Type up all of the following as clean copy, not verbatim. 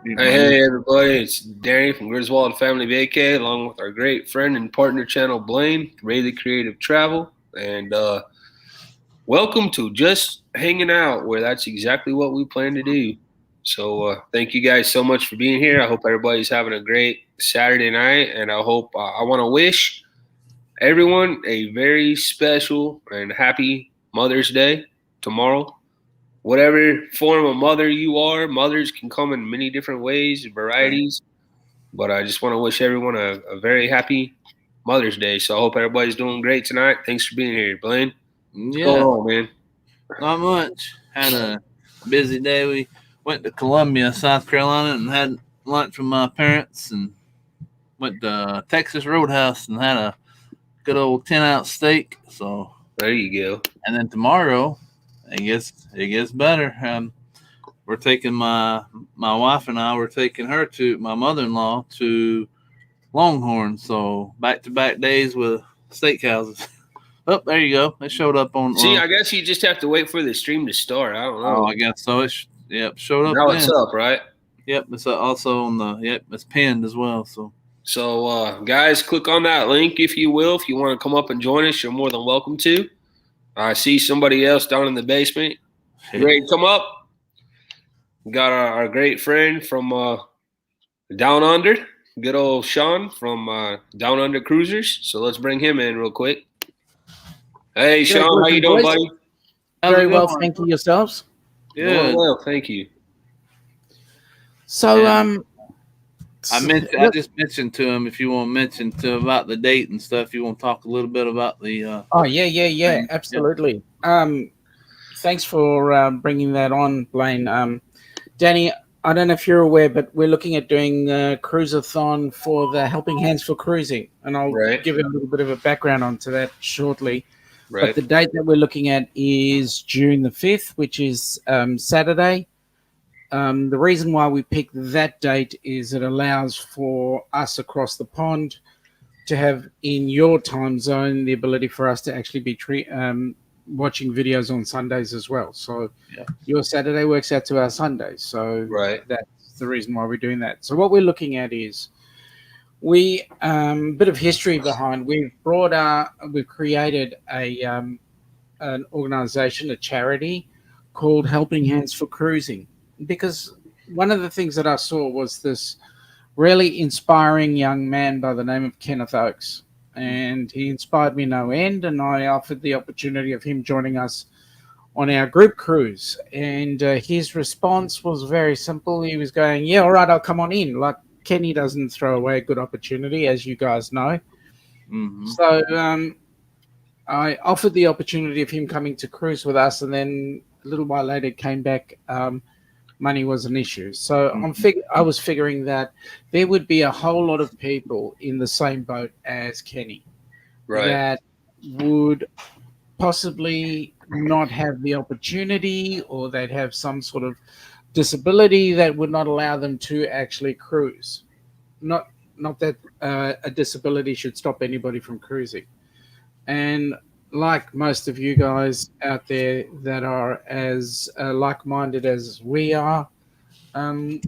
Hey, everybody, it's Danny from Griswold Family Vacay, along with our great friend and partner channel Blaine, Rayleigh Creative Travel, and welcome to Just Hanging Out, where that's exactly what we plan to do. So thank you guys so much for being here. I hope everybody's having a great Saturday night, and I hope I want to wish everyone a very special and happy Mother's Day tomorrow. Whatever form of mother you are, mothers can come in many different ways, varieties. But I just want to wish everyone a very happy Mother's Day. So I hope everybody's doing great tonight. Thanks for being here, Blaine. What's going Yeah, on, man? not much. Had a busy day. We went to Columbia, South Carolina, and had lunch with my parents, and went to Texas Roadhouse and had a good old 10-ounce steak. So, There you go. and then tomorrow, it gets better. We're taking my wife and I. We're taking her to my mother-in-law to Longhorn. So back to back days with steakhouses. Oh, there you go. It showed up on. See, I guess you just have to wait for the stream to start. I don't Oh, know. I guess so. Yep, showed up Now it's then. up, right? Yep, it's also on the. Yep, it's pinned as well. So So, guys, click on that link if you will. If you want to come up and join us, you're more than welcome to. I see somebody else down in the basement. You ready to come up? We got our great friend from Down Under, good old Sean from Down Under Cruisers. So let's bring him in real quick. Hey, Good Sean, how you working, doing, boys. buddy? how's Very it well, going? thank you yourselves. Doing Good. well, thank you. So, And I mentioned. I what- just mentioned to him if you want to mention to him about the date and stuff. You want to talk a little bit about the. oh yeah, Thing. Yep. absolutely. Thanks for bringing that on, Blaine. Danny, I don't know if you're aware, but we're looking at doing a cruisathon for the Helping Hands for Cruising, and I'll Right, give a little bit of a background onto that shortly. But right, the date that we're looking at is June the 5th, which is Saturday. The reason why we picked that date is it allows for us across the pond to have in your time zone the ability for us to actually be watching videos on Sundays as well. So Yeah. your Saturday works out to our Sunday. So right. that's the reason why we're doing that. So what we're looking at is we bit of history behind. We've created an organization, a charity called Helping Hands for Cruising, because one of the things that I saw was this really inspiring young man by the name of Kenneth Oakes. And he inspired me no end, and I offered the opportunity of him joining us on our group cruise. And his response was very simple. He was going, "Yeah, all right, I'll come on in." Like Kenny doesn't throw away a good opportunity, as you guys know. Mm-hmm. So I offered the opportunity of him coming to cruise with us, and then a little while later it came back. Money was an issue, so I was figuring that there would be a whole lot of people in the same boat as Kenny Right. that would possibly not have the opportunity, or they'd have some sort of disability that would not allow them to actually cruise. Not that a disability should stop anybody from cruising. And like most of you guys out there that are as like-minded as we are, um,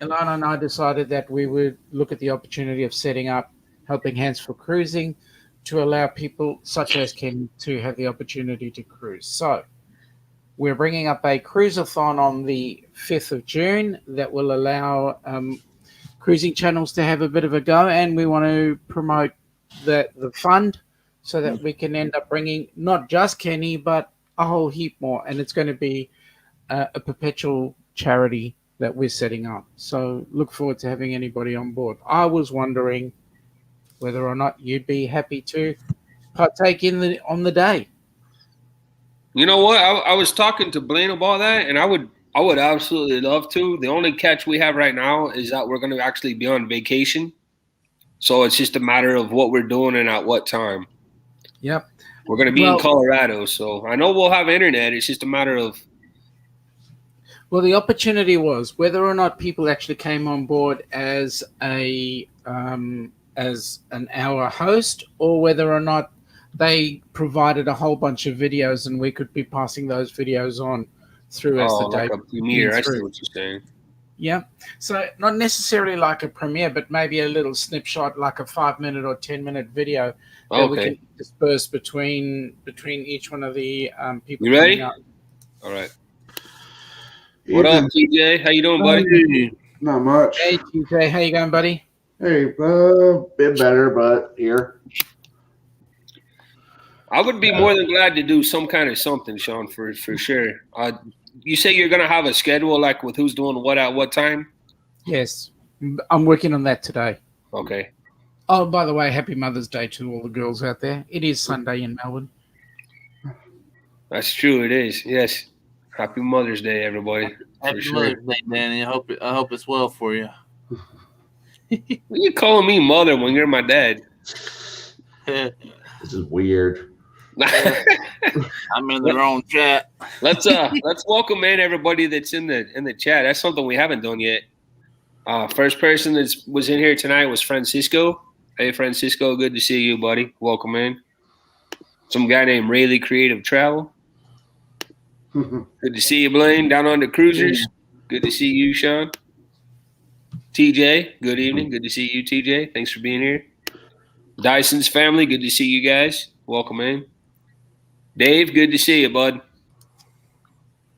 Ilana and I decided that we would look at the opportunity of setting up Helping Hands for Cruising to allow people such as Ken to have the opportunity to cruise. So we're bringing up a cruisathon on the 5th of June that will allow cruising channels to have a bit of a go, and we want to promote the fund so that we can end up bringing not just Kenny but a whole heap more, and it's going to be a perpetual charity that we're setting up. So look forward to having anybody on board. I was wondering whether or not you'd be happy to partake on the day. You know what? I was talking to Blaine about that, and I would absolutely love to. The only catch we have right now is that we're going to actually be on vacation, so it's just a matter of what we're doing and at what time. Yep. We're going to be in Well, Colorado, so I know we'll have internet. It's just a matter of the opportunity was whether or not people actually came on board as as an hour host, or whether or not they provided a whole bunch of videos and we could be passing those videos on through as the day like a went premiere. I see through. what you're saying. Yeah. So not necessarily like a premiere, but maybe a little snapshot, like a 5 minute or 10 minute video that we Okay. can disperse between each one of the people You coming ready? up. All right. What up, Evening. TJ? How you doing, buddy? Hey, Not much. Hey TJ, how you going, buddy? Hey, bit better, but here. I would be more than glad to do some kind of something, Sean, for sure. You say you're gonna have a schedule like with who's doing what at what time? Yes, I'm working on that today. Okay. Oh, by the way, happy Mother's Day to all the girls out there. It is Sunday in Melbourne. That's true. It is. Yes. Happy Mother's Day, everybody. For happy sure. Mother's Day, Danny. I hope it's well for you. What you calling me mother when you're my dad? This is weird. I'm in the wrong chat. Let's welcome in everybody that's in the chat. That's something we haven't done yet. First person that was in here tonight was Francisco. Hey, Francisco, good to see you, buddy. Welcome in. Some guy named Rayleigh Creative Travel. Good to see you, Blaine. Down on the cruisers. Good to see you, Sean. TJ, good evening. Good to see you, TJ. Thanks for being here. Dyson's family, good to see you guys. Welcome in. Dave, good to see you, bud.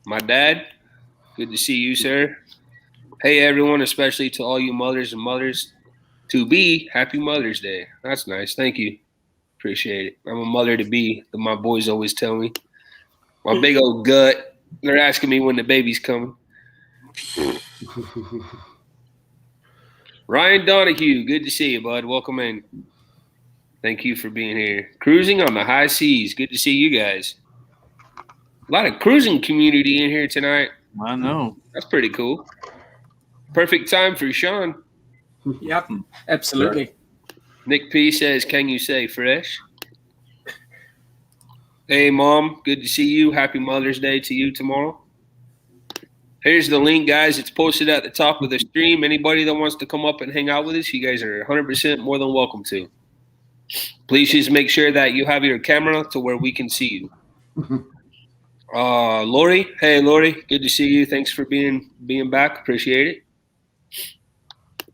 My dad, good to see you, sir. Hey, everyone, especially to all you mothers and mothers to be, happy Mother's Day. That's nice. Thank you. Appreciate it. I'm a mother to be, that my boys always tell me. My big old gut. They're asking me when the baby's coming. Ryan Donahue, good to see you, bud. Welcome in. Thank you for being here. Cruising on the high seas. Good to see you guys. A lot of cruising community in here tonight. I know. That's pretty cool. Perfect time for Sean. Yep, absolutely. Nick P says, can you say fresh? Hey, Mom. Good to see you. Happy Mother's Day to you tomorrow. Here's the link, guys. It's posted at the top of the stream. Anybody that wants to come up and hang out with us, you guys are 100% more than welcome to. Please just make sure that you have your camera to where we can see you. Lori. Hey, Lori. Good to see you. Thanks for being back. Appreciate it.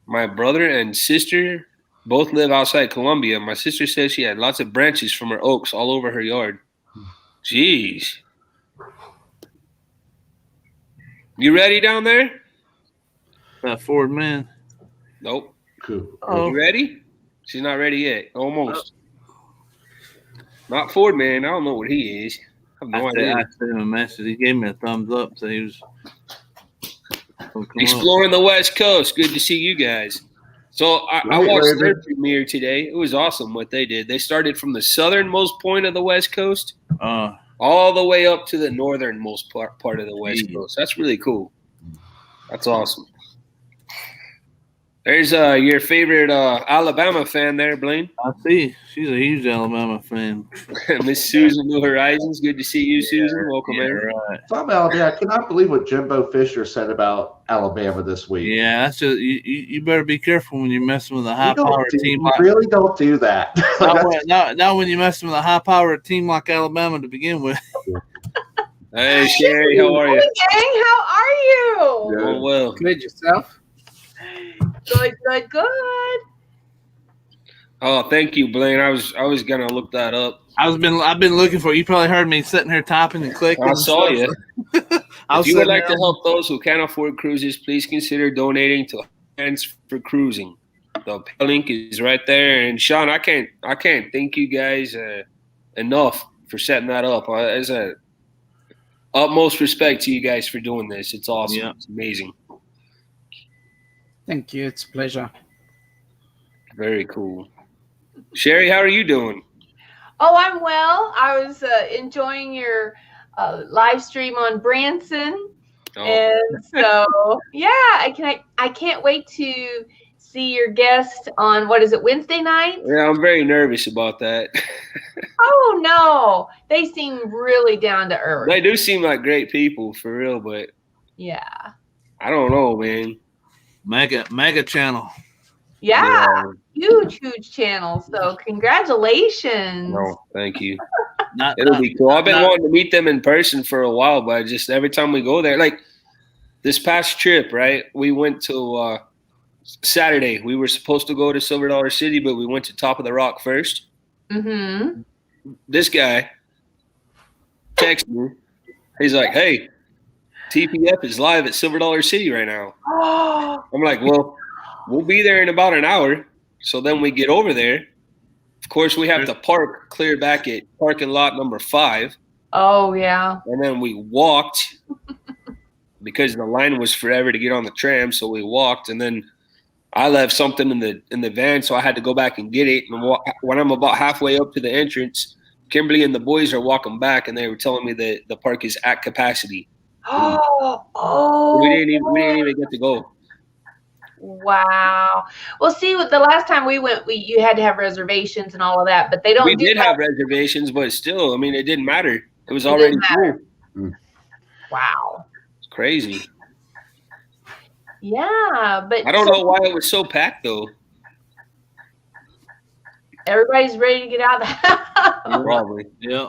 My brother and sister both live outside Columbia. My sister says she had lots of branches from her oaks all over her yard. Jeez. You ready down there? That Ford man. Nope. Cool. Oh. You ready? She's not ready yet. Almost. Not Ford man. I don't know what he is. I have no idea. I sent him a message. He gave me a thumbs up, so he was Exploring the West Coast. Good to see you guys. So I watched their premiere today. It was awesome what they did. They started from the southernmost point of the West Coast all the way up to the northernmost part of the West Coast. That's really cool. That's awesome. There's your favorite Alabama fan there, Blaine. I see. She's a huge Alabama fan. Miss Susan New Horizons. Good to see you, Susan. Welcome in. Right. Some Alabama. I cannot believe what Jimbo Fisher said about Alabama this week. Yeah, that's just you better be careful when you're messing with a high-powered team. You really don't do that. Not when you're messing with a high-powered team like Alabama to begin with. Hey, Sherry, how are you? Hey, gang, how are you? Oh, well. Good, yourself? Good. Oh, thank you, Blaine. I was gonna look that up. I've been looking for. You probably heard me sitting here typing and clicking. I saw you. If you would like to help. help those who can't afford cruises, please consider donating to Hands for Cruising. The link is right there. And Sean, I can't thank you guys enough for setting that up. As a utmost respect to you guys for doing this. It's awesome. Yeah. It's amazing. Thank you. It's a pleasure. Very cool. Sherry, how are you doing? Oh, I'm well. I was enjoying your live stream on Branson. Oh. And so, yeah, I can't wait to see your guest on, what is it, Wednesday night? Yeah, I'm very nervous about that. Oh, no. They seem really down to earth. They do seem like great people, for real, but yeah. I don't know, man. Mega channel. Yeah. Huge channel. So congratulations. No, thank you. It'll be cool. I've been wanting to meet them in person for a while, but just every time we go there, like this past trip, right? We went to Saturday. We were supposed to go to Silver Dollar City, but we went to Top of the Rock first. Mm-hmm. This guy texted me. He's like, "Hey, TPF is live at Silver Dollar City right now." Oh, I'm like, "Well, we'll be there in about an hour." So then we get over there. Of course, we have to park clear back at parking lot number 5. oh yeah. And then we walked because the line was forever to get on the tram. So we walked, and then I left something in the van, so I had to go back and get it. And when I'm about halfway up to the entrance, Kimberly and the boys are walking back, and they were telling me that the park is at capacity. Oh, We didn't even get to go. wow. Well, see, with the last time we went, you had to have reservations and all of that, but they don't. We do did that. have reservations, but still, I mean, it didn't matter. It was It already didn't matter. full. Wow. It's crazy. Yeah, but I don't know why it was so packed though. everybody's ready to get out of the house. Probably. Yeah.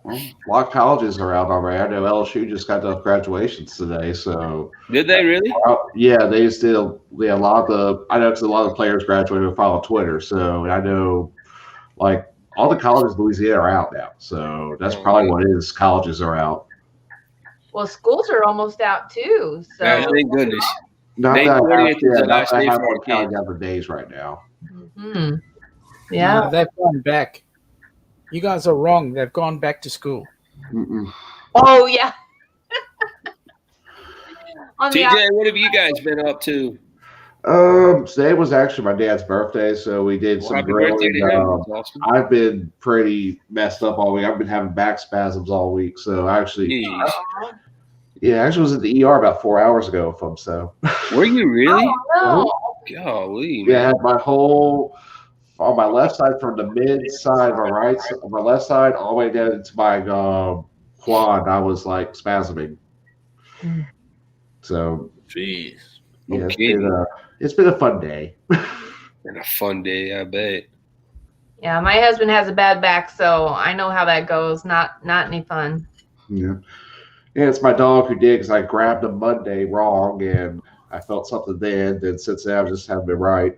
Well, a lot of colleges are out already. I know LSU just got done graduations today, so Did they really? yeah, they still a lot of the I know because a lot of the players graduated and follow Twitter, so I know like all the colleges in Louisiana are out now, so that's probably what it is. Colleges are out. Well, schools are almost out too. So Yeah, thank goodness. Not May that I 30th have, is yeah, the not last that I day have for our one counting kids. down the days right now. Mhm. Yeah. No, they've gone back. You guys are wrong. They've gone back to school. Mm-mm. Oh yeah. On the TJ, what have you guys been up to? Today was actually my dad's birthday, so we did Well, some happy birthday grilling. to him. That's awesome. I've been pretty messed up all week. I've been having back spasms all week, so actually, Jeez. yeah, I actually was at the ER about 4 hours ago with them. So, Were you really? no. Golly, yeah, I man. had my whole on my left side from the mid side, my left side, all the way down into my quad. I was like spasming. So, Jeez. yeah, Okay. it's been a fun day. And a fun day, I bet. Yeah, my husband has a bad back, so I know how that goes. Not any fun. Yeah. Yeah, it's my dog who did because I grabbed him Monday wrong and I felt something then. Then since then, I just haven't been right.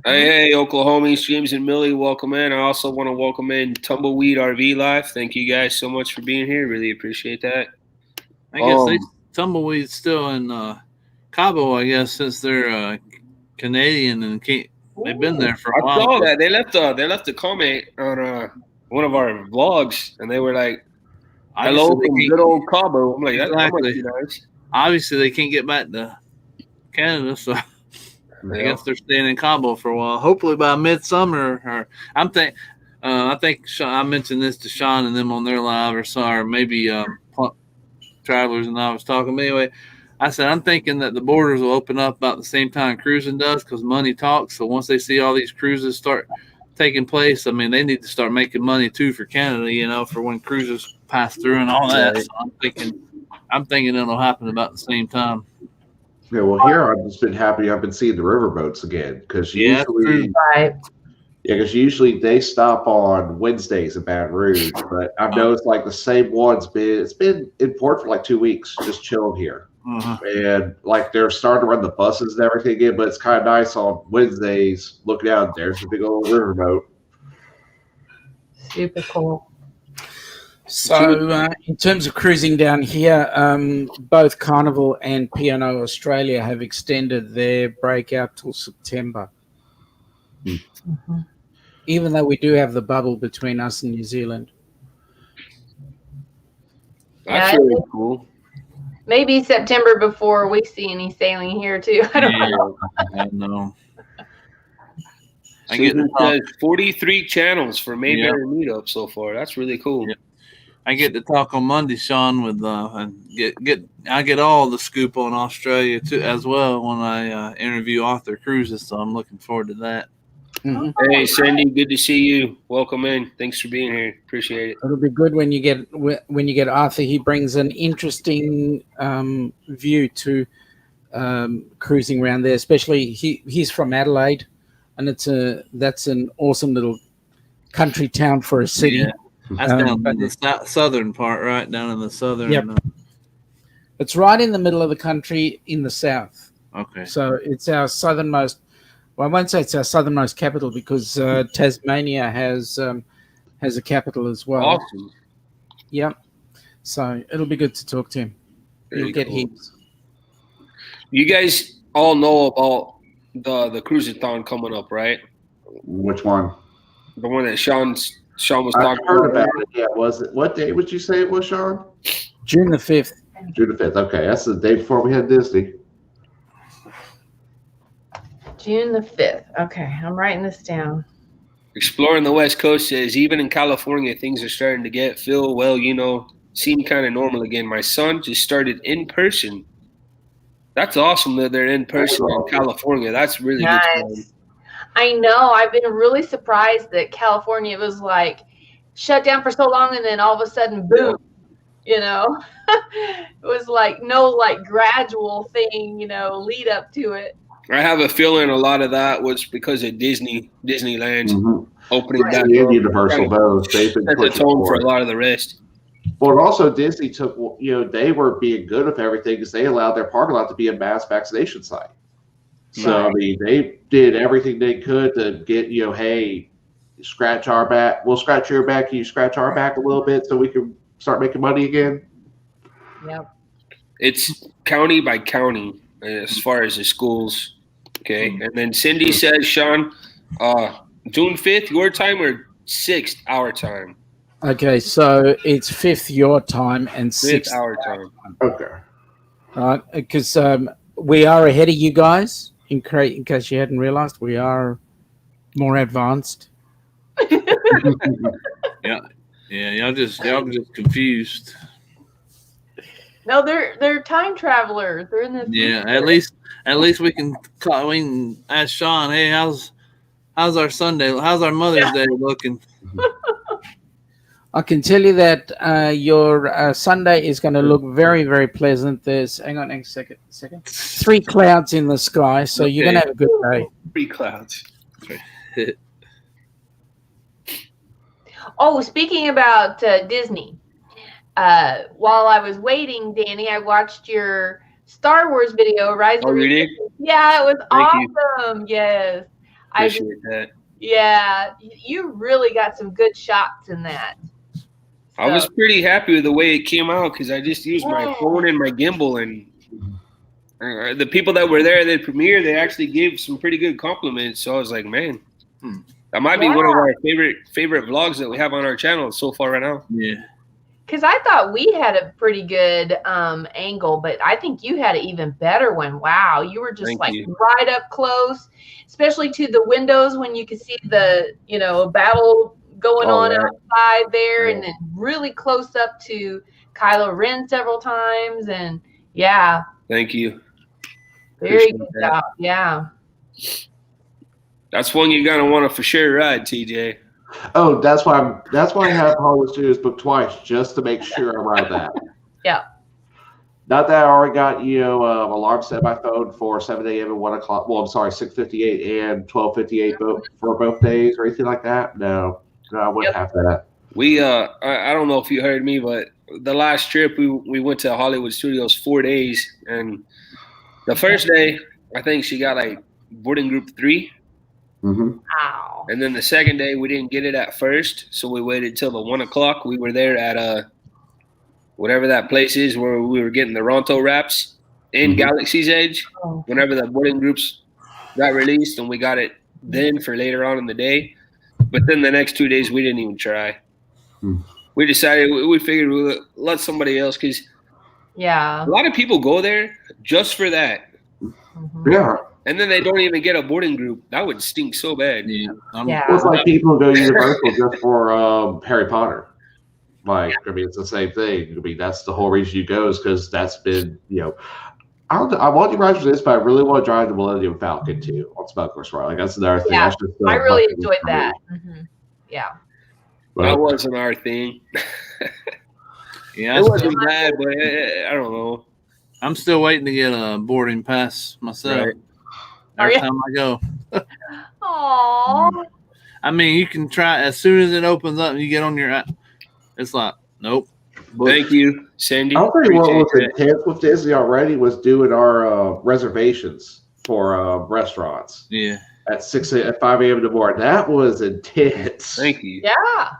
Hey, Oklahomies, James and Millie, welcome in. I also want to welcome in Tumbleweed RV Life. Thank you guys so much for being here. Really appreciate that. I guess Tumbleweed's still in Cabo, I guess, since they're Canadian and they've been there for a I while. saw that. They left a comment on one of our vlogs, and they were like, "Hello from good old Cabo." I'm like, that must be nice. Obviously, they can't get back to Canada, so I guess they're staying in Cabo for a while. Hopefully by midsummer, or I think I mentioned this to Sean and them on their live, or maybe Travelers and I was talking. But anyway, I said I'm thinking that the borders will open up about the same time cruising does, because money talks. So once they see all these cruises start taking place, I mean, they need to start making money too for Canada, for when cruises pass through and all that. So I'm thinking it'll happen about the same time. Yeah, well, here I've just been happy. I've been seeing the riverboats again because usually they stop on Wednesdays in Baton Rouge, but I've noticed like the same one's been in port for like 2 weeks, just chilling here. And like they're starting to run the buses and everything again, but it's kind of nice on Wednesdays looking out. There's a big old riverboat. Super cool. So, in terms of cruising down here, both Carnival and P&O Australia have extended their break out till September. Even though we do have the bubble between us and New Zealand. That's really cool. Maybe September before we see any sailing here too. I don't know. I know. Susan says 43 channels for Mayberry Meetup so far. That's really cool. Yeah. I get to talk on Monday, Sean, with and I get all the scoop on Australia too as well when I interview Arthur Cruises. So I'm looking forward to that. Mm-hmm. Hey, Cindy, good to see you. Welcome in. Thanks for being here. Appreciate it. It'll be good when you get Arthur. He brings an interesting view to cruising around there. Especially he's from Adelaide, and that's an awesome little country town for a city. Yeah. That's down in the southern part, right? Down in the southern. Yep. It's right in the middle of the country in the south. Okay. So it's our southernmost. Well, I won't say it's our southernmost capital because Tasmania has a capital as well. Awesome. Yep. So it'll be good to talk to him. Very You'll get cool. heaps. You guys all know about the cruisathon coming up, right? Which one? The one that Sean was I talking heard about earlier. it. Yeah, was it? What day would you say it was, Sean? June the 5th. June the 5th. Okay, that's the day before we had Disney. June the 5th. Okay, I'm writing this down. Exploring the West Coast says even in California things are starting to feel well, seem kind of normal again. My son just started in person. That's awesome that they're in person in California. That's really good. Nice. I know. I've been really surprised that California was like shut down for so long, and then all of a sudden, boom. It was like no like gradual thing, lead up to it. I have a feeling a lot of that was because of Disneyland opening back Disney and up. Universal both. They've been Set the pushing tone for forward. a lot of the rest. Well, and also Disney took, they were being good with everything because they allowed their parking lot to be a mass vaccination site. So, I mean, they did everything they could to get, hey, scratch our back. We'll scratch your back. You scratch our back a little bit so we can start making money again. Yep. It's county by county as far as the schools. Okay. And then Cindy says, Sean, June 5th, your time or 6th, our time? Okay, so it's 5th your time and 6th our time. Okay. All right, because we are ahead of you guys. In case you hadn't realized, we are more advanced. Yeah, y'all just confused. No, they're time travelers. They're in the Yeah, future. at least we can ask Sean, hey, how's our Sunday? How's our Mother's Day looking? I can tell you that your Sunday is going to look very, very pleasant. Hang on a second. 3 clouds in the sky, so you're going to have a good day. 3 clouds. Oh, speaking about Disney, while I was waiting, Danny, I watched your Star Wars video, Rise of the Resistance. Yeah, it was Thank awesome. Yes. Appreciate that. Yeah, you really got some good shots in that. I was pretty happy with the way it came out because I just used my phone and my gimbal, and the people that were there at the premiere, they actually gave some pretty good compliments. So I was like, man, that might be one of our favorite vlogs that we have on our channel so far right now. Yeah. Because I thought we had a pretty good angle, but I think you had an even better one. Wow, you were just right up close, especially to the windows when you could see the battle going on outside there, and then really close up to Kylo Ren several times, and yeah. Thank you. Very good job. Yeah. That's one you're gonna want to for sure ride, TJ. Oh, that's why I have Hollywood Studios booked twice just to make sure I ride that. Yeah. Not that I already got alarm set my phone for 7 a.m. and 1 o'clock. Well, I'm sorry, 6:58 and 12:58 for both days or anything like that. No, I wouldn't have that. We I don't know if you heard me, but the last trip we went to Hollywood Studios 4 days, and the first day I think she got like boarding group 3. Wow. And then the second day we didn't get it at first, so we waited till the 1 o'clock. We were there at whatever that place is where we were getting the Ronto wraps in Galaxy's Edge. Whenever the boarding groups got released, and we got it then for later on in the day. But then the next 2 days we didn't even try. We decided we figured we'd let somebody else, because a lot of people go there just for that. Yeah. And then they don't even get a boarding group. That would stink so bad. Yeah. It's like people go to Universal just for Harry Potter. Like, I mean, it's the same thing. I mean, that's the whole reason you go, is because that's been, I want to ride this, but I really want to drive the Millennium Falcon too on Smuggler's Run. Like, that's another thing. Yeah, I really enjoyed that. Yeah. That wasn't our thing. Yeah, it wasn't bad, but I don't know. I'm still waiting to get a boarding pass myself. Right. Every time I go. Aww. I mean, you can try as soon as it opens up and you get on your app. It's like, nope. Thank you, Cindy. I'll tell you what was Appreciate that. intense with Disney already was doing our reservations for restaurants Yeah. at 5 a.m. in the morning. That was intense. Thank you. Yeah.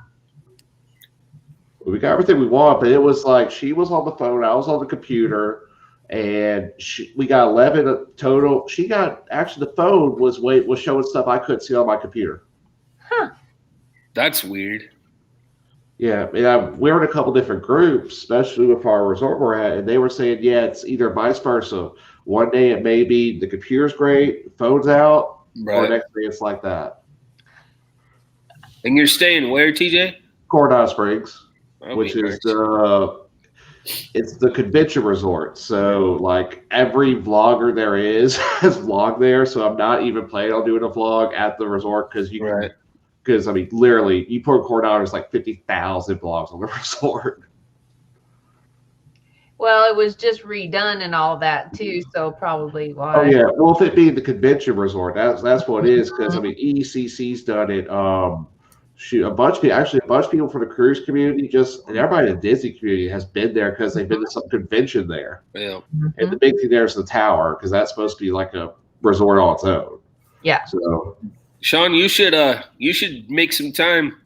We got everything we want, but it was like she was on the phone, I was on the computer, and we got 11 total. She got actually the phone was showing stuff I couldn't see on my computer. Huh. That's weird. Yeah, we're in a couple different groups, especially with our resort we're at, and they were saying, yeah, it's either vice versa. One day it may be the computer's great, the phone's out, or Right. next day it's like that. And you're staying where, TJ? Coronado Springs, That'll which be is nice. it's the convention resort. So like every vlogger there is has vlogged there. So I'm not even planning on doing a vlog at the resort because you can. Right. Because I mean, literally, you put Coronado, there's like 50,000 vlogs on the resort. Well, it was just redone and all that too, so probably why. Oh yeah, well, if it being the convention resort, that's what it is. Because I mean, ECC's done it. Shoot, a bunch of people from the cruise community, and everybody in the Disney community has been there because they've been to some convention there. Yeah. And the big thing there is the tower because that's supposed to be like a resort on its own. Yeah. So Sean, you should make some time,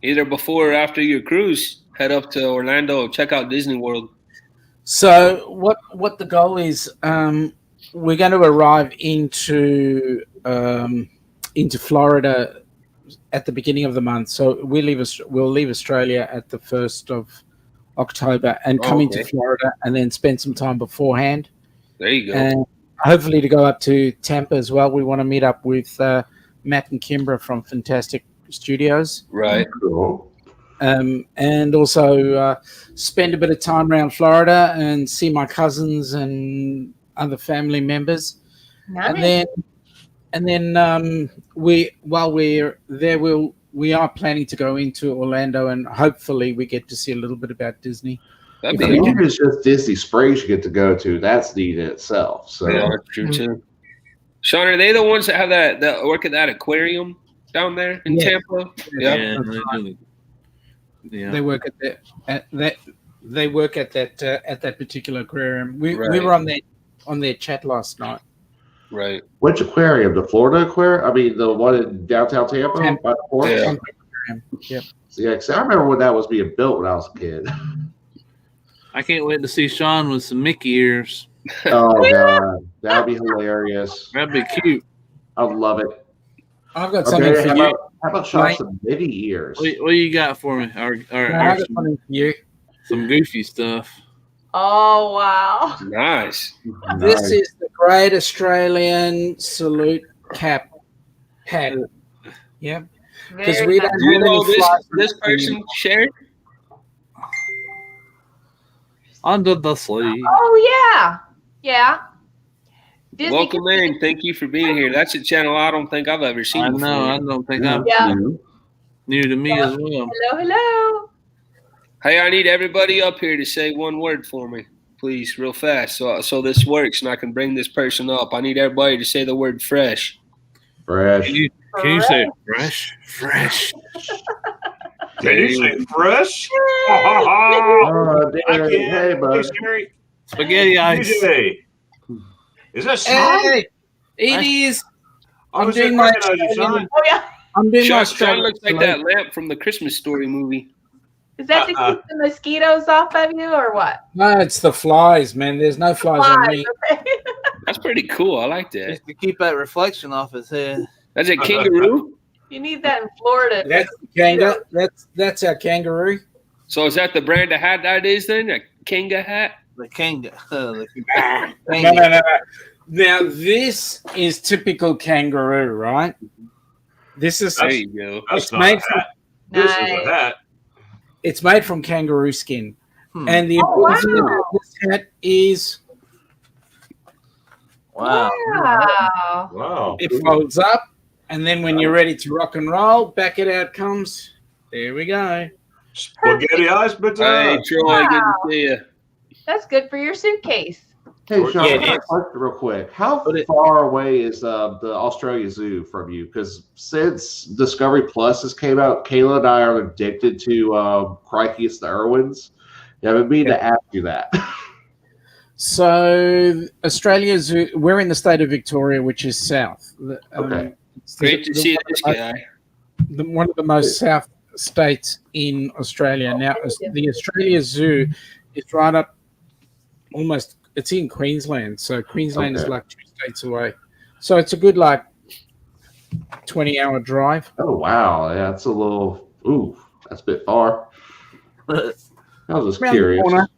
either before or after your cruise. Head up to Orlando, check out Disney World. So what the goal is? We're going to arrive into Florida at the beginning of the month. So we'll leave Australia at the 1st of October and come into Florida and then spend some time beforehand. There you go. And hopefully to go up to Tampa as well. We want to meet up with Matt and Kimbra from Fantastic Studios. Right. cool. And also spend a bit of time around Florida and see my cousins and other family members. Nice. And then while we're there, we are planning to go into Orlando and hopefully we get to see a little bit about Disney. That'd I be mean, cool. it's just Disney Springs you get to go to. That's neat in itself. So Yeah, that's true too. Sean, are they the ones that have that work at that aquarium down there in Yeah. Tampa? Yeah. Yeah. Yeah. They work at that particular aquarium. We Right. were on their chat last night. Right. which aquarium? The Florida aquarium? I mean, the one in downtown Tampa? Tampa. By the port? Yeah. Yep. Yeah, 'cause I remember when that was being built when I was a kid. I can't wait to see Sean with some Mickey ears. Oh god, that'd be hilarious. That'd be cute. I'd love it. I've got something Okay, for how you. about Sean Mate. some Minnie ears? What you got for me? Or I've got something for you. some goofy stuff. Oh wow. Nice. This Nice. is the Great Australian Salute Cap hat. Yep. Because Very we nice. don't Do you have know any flights. this person shared? Under the sleeve. Oh yeah. Yeah. Disney Welcome in. Thank you for being here. That's a channel I don't think I've ever seen I before. know. I don't think I'm Yeah. new to me as well. Hello. Hey, I need everybody up here to say one word for me, please, real fast, so this works and I can bring this person up. I need everybody to say the word fresh. Fresh. Can you say fresh? Fresh. Can you say fresh? Oh, I dude, can. hey, bud. Hey, Sherry. Spaghetti ice. DJ. Is that Sean? Hey, it is. I was doing just my recognizing you, Sean. Oh yeah. I'm doing my Sean looks like Australian that lamp from the Christmas Story movie. Is that to keep the mosquitoes off of you or what? No, it's the flies, man. There's no flies on me. Okay. That's pretty cool. I like that. Just to keep that reflection off his head. That's a kangaroo. You need that in Florida. That's kangaroo. That's our kangaroo. So is that the brand of hat that is then? A Kanga hat? The king. No. Now this is typical kangaroo, right? This is There you go. That's It's not made a hat. This is a hat. it's made from kangaroo skin, Hmm. and the Oh, important thing wow. about this hat is Wow. Wow. Wow. it folds up, and then when you're ready to rock and roll, back it out comes. There we go. Spaghetti ice, but Hey, Troy, good to see you. That's good for your suitcase. Hey, Sean, Yeah, I got a it is. question real quick. How But it- far away is the Australia Zoo from you? Because since Discovery Plus has came out, Kayla and I are addicted to Crikey, It's the Irwins. Yeah, I mean to ask you that. So we're in the state of Victoria, which is south. Okay. It's Great to see this guy. one of the most south states in Australia. Now, the Australia Zoo is right up almost. It's in Queensland, so Queensland is Okay. like 2 states away. So it's a good 20-hour drive. Oh wow, yeah, that's a little. Ooh, that's a bit far. I was just Around the curious. corner.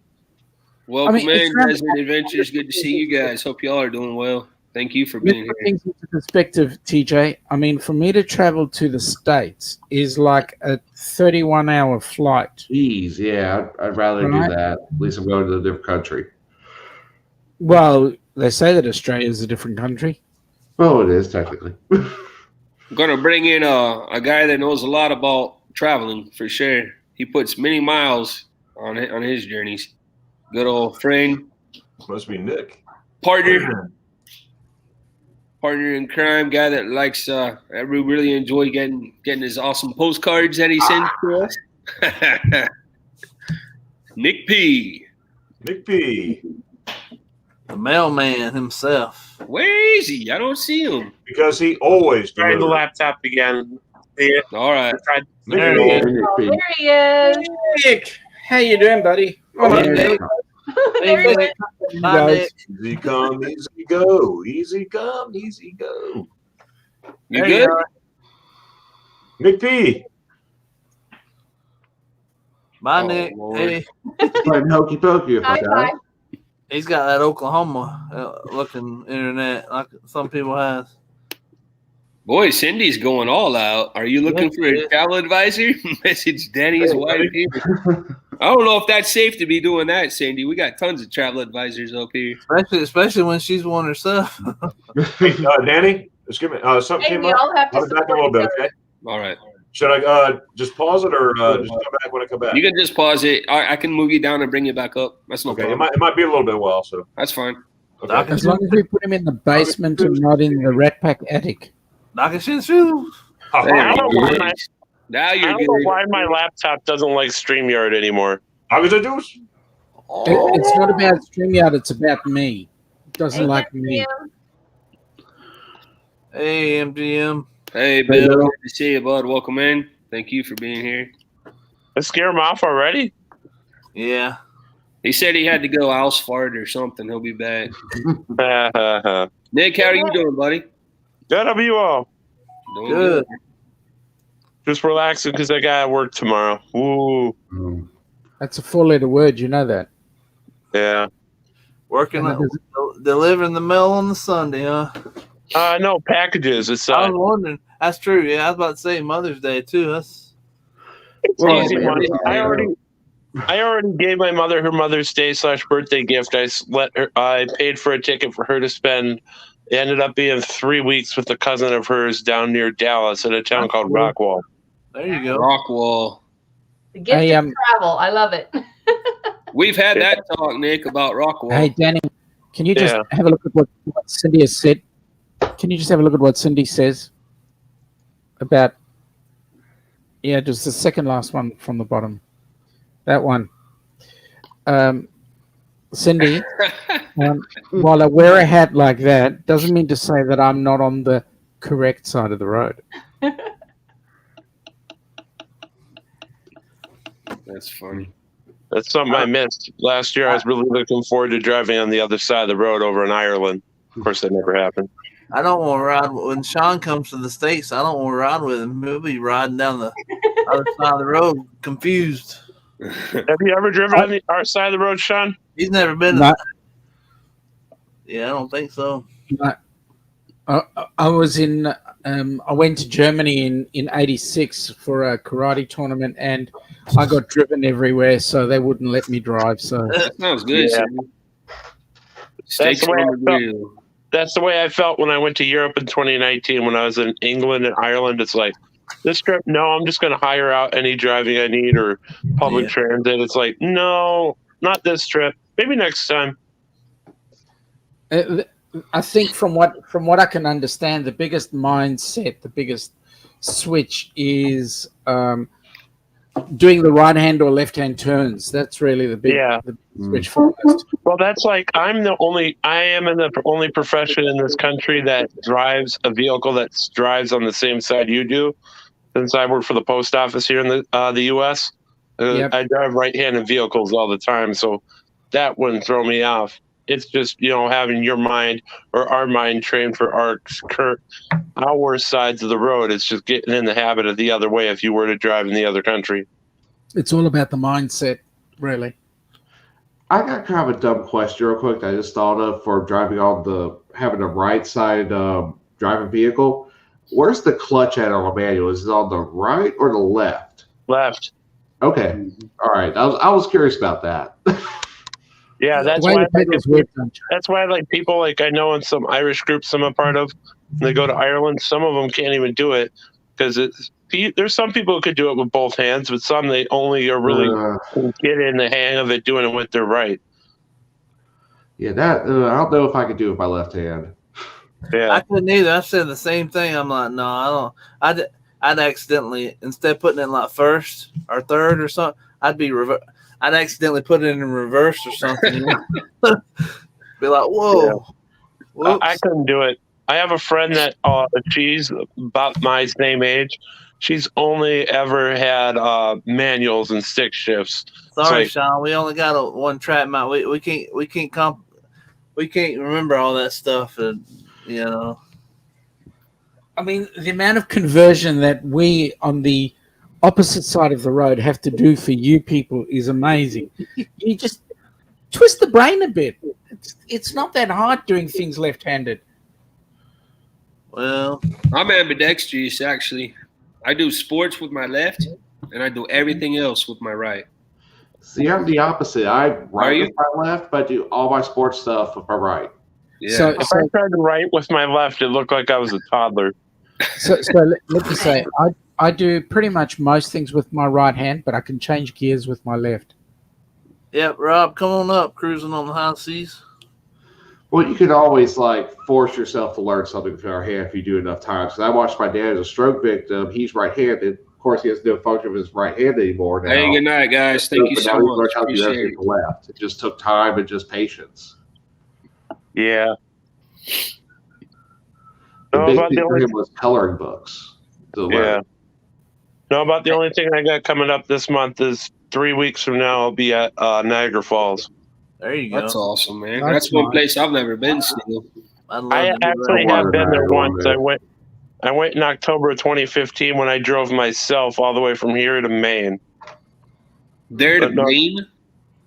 Welcome it's in, around- Desert Adventures. Good to see you guys. Hope y'all are doing well. Thank you for Let's being put here. things into perspective, TJ. I mean, for me to travel to the States is like a 31-hour flight. Jeez, yeah, I'd rather Right. do that. At least I'm going to a different country. Well, they say that Australia is a different country. Oh, it is technically. I'm gonna bring in a guy that knows a lot about traveling for sure. He puts many miles on his journeys. Good old friend, Must be Nick. partner in crime, guy that likes. I really enjoy getting his awesome postcards that he sends to us. Nick P. Nick P. The mailman himself. Where is he? I don't see him. Because he always Trying the delivers. laptop again. Yeah, All right. Nick There P. it Nick Oh, P. there he is. Nick, how you doing, buddy? Oh, Hello, yeah. Nick. There he is. Bye, Nick. Easy come, easy go. Easy come, easy go. You There good? are. Nick P. Bye, Oh, Nick. Lord. Hey, Playing hokey pokey if I Bye can. bye. he's got that Oklahoma looking internet like some people have. Boy, Cindy's going all out. Are you looking for a Yeah. travel advisor? Message Danny's Hey, wife buddy. here. I don't know if that's safe to be doing that, Cindy. We got tons of travel advisors up here. Especially when she's won herself. Hey, Danny, excuse me. Something Hey, came we up. all have to I'll be back in a support little each bit, other. okay? All right. Should I just pause it or just come back when I come back? You can just pause it. I can move you down and bring you back up. That's no Okay, it problem. might be a little bit while, so That's fine. okay. As long as we put him in the basement and not in the Rat Pack attic. Knocking shit shoes. Oh, There I you don't go. know why Now I you're don't know good. why my laptop doesn't like StreamYard anymore. How was it, Deuce? It's not about StreamYard, it's about me. It doesn't Hey, like me. Jim. Hey, MGM. Hey, Bill. Good to see you, bud. Welcome in. Thank you for being here. I scare him off already. Yeah. He said he had to go house fart or something. He'll be back. Good. Nick, how are you doing, buddy? How are you all? Doing Good. Just relaxing because I got to work tomorrow. Ooh, Mm. That's a 4-letter word, you know that. yeah. Working And delivering the mail on the Sunday, huh? No packages. It's I was wondering. That's true. Yeah, I was about to say Mother's Day too. That's Well, easy man, money. I yeah. already gave my mother her Mother's Day / birthday gift. I paid for a ticket for her to spend. It ended up being 3 weeks with a cousin of hers down near Dallas in a town called Rockwall. there you go. Rockwall. The gift Hey, of travel. I love it. We've had that talk, Nick, about Rockwall. Hey, Danny, can you just Yeah. have a look at what Cindy has said? Can you just have a look at what Cindy says about, just the second last one from the bottom. That one. Cindy, while I wear a hat like that, doesn't mean to say that I'm not on the correct side of the road. That's funny. That's something I missed. Last year, I was really looking forward to driving on the other side of the road over in Ireland. Of course, that never happened. I don't want to ride when Sean comes to the States. I don't want to ride with him. He'll be riding down the other side of the road, confused. Have you ever driven on our side of the road, Sean? He's never been. Not- Yeah, I don't think so. I was in. I went to Germany in '86 for a karate tournament, and I got driven everywhere, so they wouldn't let me drive. So That sounds good. Yeah. Cindy. Steaks the way on I the felt. grill. That's the way I felt when I went to Europe in 2019 when I was in England and Ireland. It's like, this trip, no, I'm just going to hire out any driving I need or public Yeah. transit. It's like, no, not this trip. Maybe next time. I think from what I can understand, the biggest mindset, the biggest switch is doing the right hand or left hand turns. That's really the big Yeah. the switch focused. Well, that's like I am the only profession in this country that drives a vehicle that drives on the same side you do. Since I work for the post office here in the U.S., Yep. I drive right-handed vehicles all the time, so that wouldn't throw me off. It's just having your mind or our mind trained for our sides of the road. It's just getting in the habit of the other way if you were to drive in the other country. It's all about the mindset, really. I got kind of a dumb question real quick that I just thought of for driving having a right side driving vehicle. Where's the clutch at on a manual? Is it on the right or the left? Left. Okay. All right. I was curious about that. Yeah, that's Why why the pedals work, don't you? that's why like people like I know in some Irish groups I'm a part of, they go to Ireland. Some of them can't even do it because there's some people who could do it with both hands, but some they only are really get in the hang of it doing it with their right. Yeah, that I don't know if I could do it with my left hand. Yeah, I couldn't either. I said the same thing. I'm like, no, I don't. I'd accidentally, instead of putting it in like first or third or something, I'd accidentally put it in reverse or something. Be like, whoa. Yeah. I couldn't do it. I have a friend that she's about my same age. She's only ever had manuals and stick shifts. Sorry, like, Sean. We only got one track mount. We can't remember all that stuff, and I mean, the amount of conversion that we on the opposite side of the road have to do for you people is amazing. You just twist the brain a bit. It's not that hard doing things left-handed. Well, I'm ambidextrous, actually. I do sports with my left, and I do everything else with my right. See, I'm the opposite. I write you? with my left, but I do all my sports stuff with my right. Yeah. So, if I tried to write with my left, it looked like I was a toddler. so let me say, I do pretty much most things with my right hand, but I can change gears with my left. yep, Rob, come on up, cruising on the high seas. Well, you can always force yourself to learn something with your hand if you do enough times. Because I watched my dad as a stroke victim. He's right-handed. Of course, he has no function of his right hand anymore now. Hey, good night, guys. Thank you But so now he's much. learned how to do Appreciate everything it. with the left. It just took time and just patience. Yeah. The No, big about thing the for only him was coloring books. To Yeah. learn. No, about the only thing I got coming up this month is 3 weeks from now. I'll be at Niagara Falls. There you go. That's awesome, man. That's That's one nice. place I've never been still. I'd love I to do actually that. have been there Niagara, once. man. I went in October of 2015 when I drove myself all the way from here to Maine. There to No. Maine?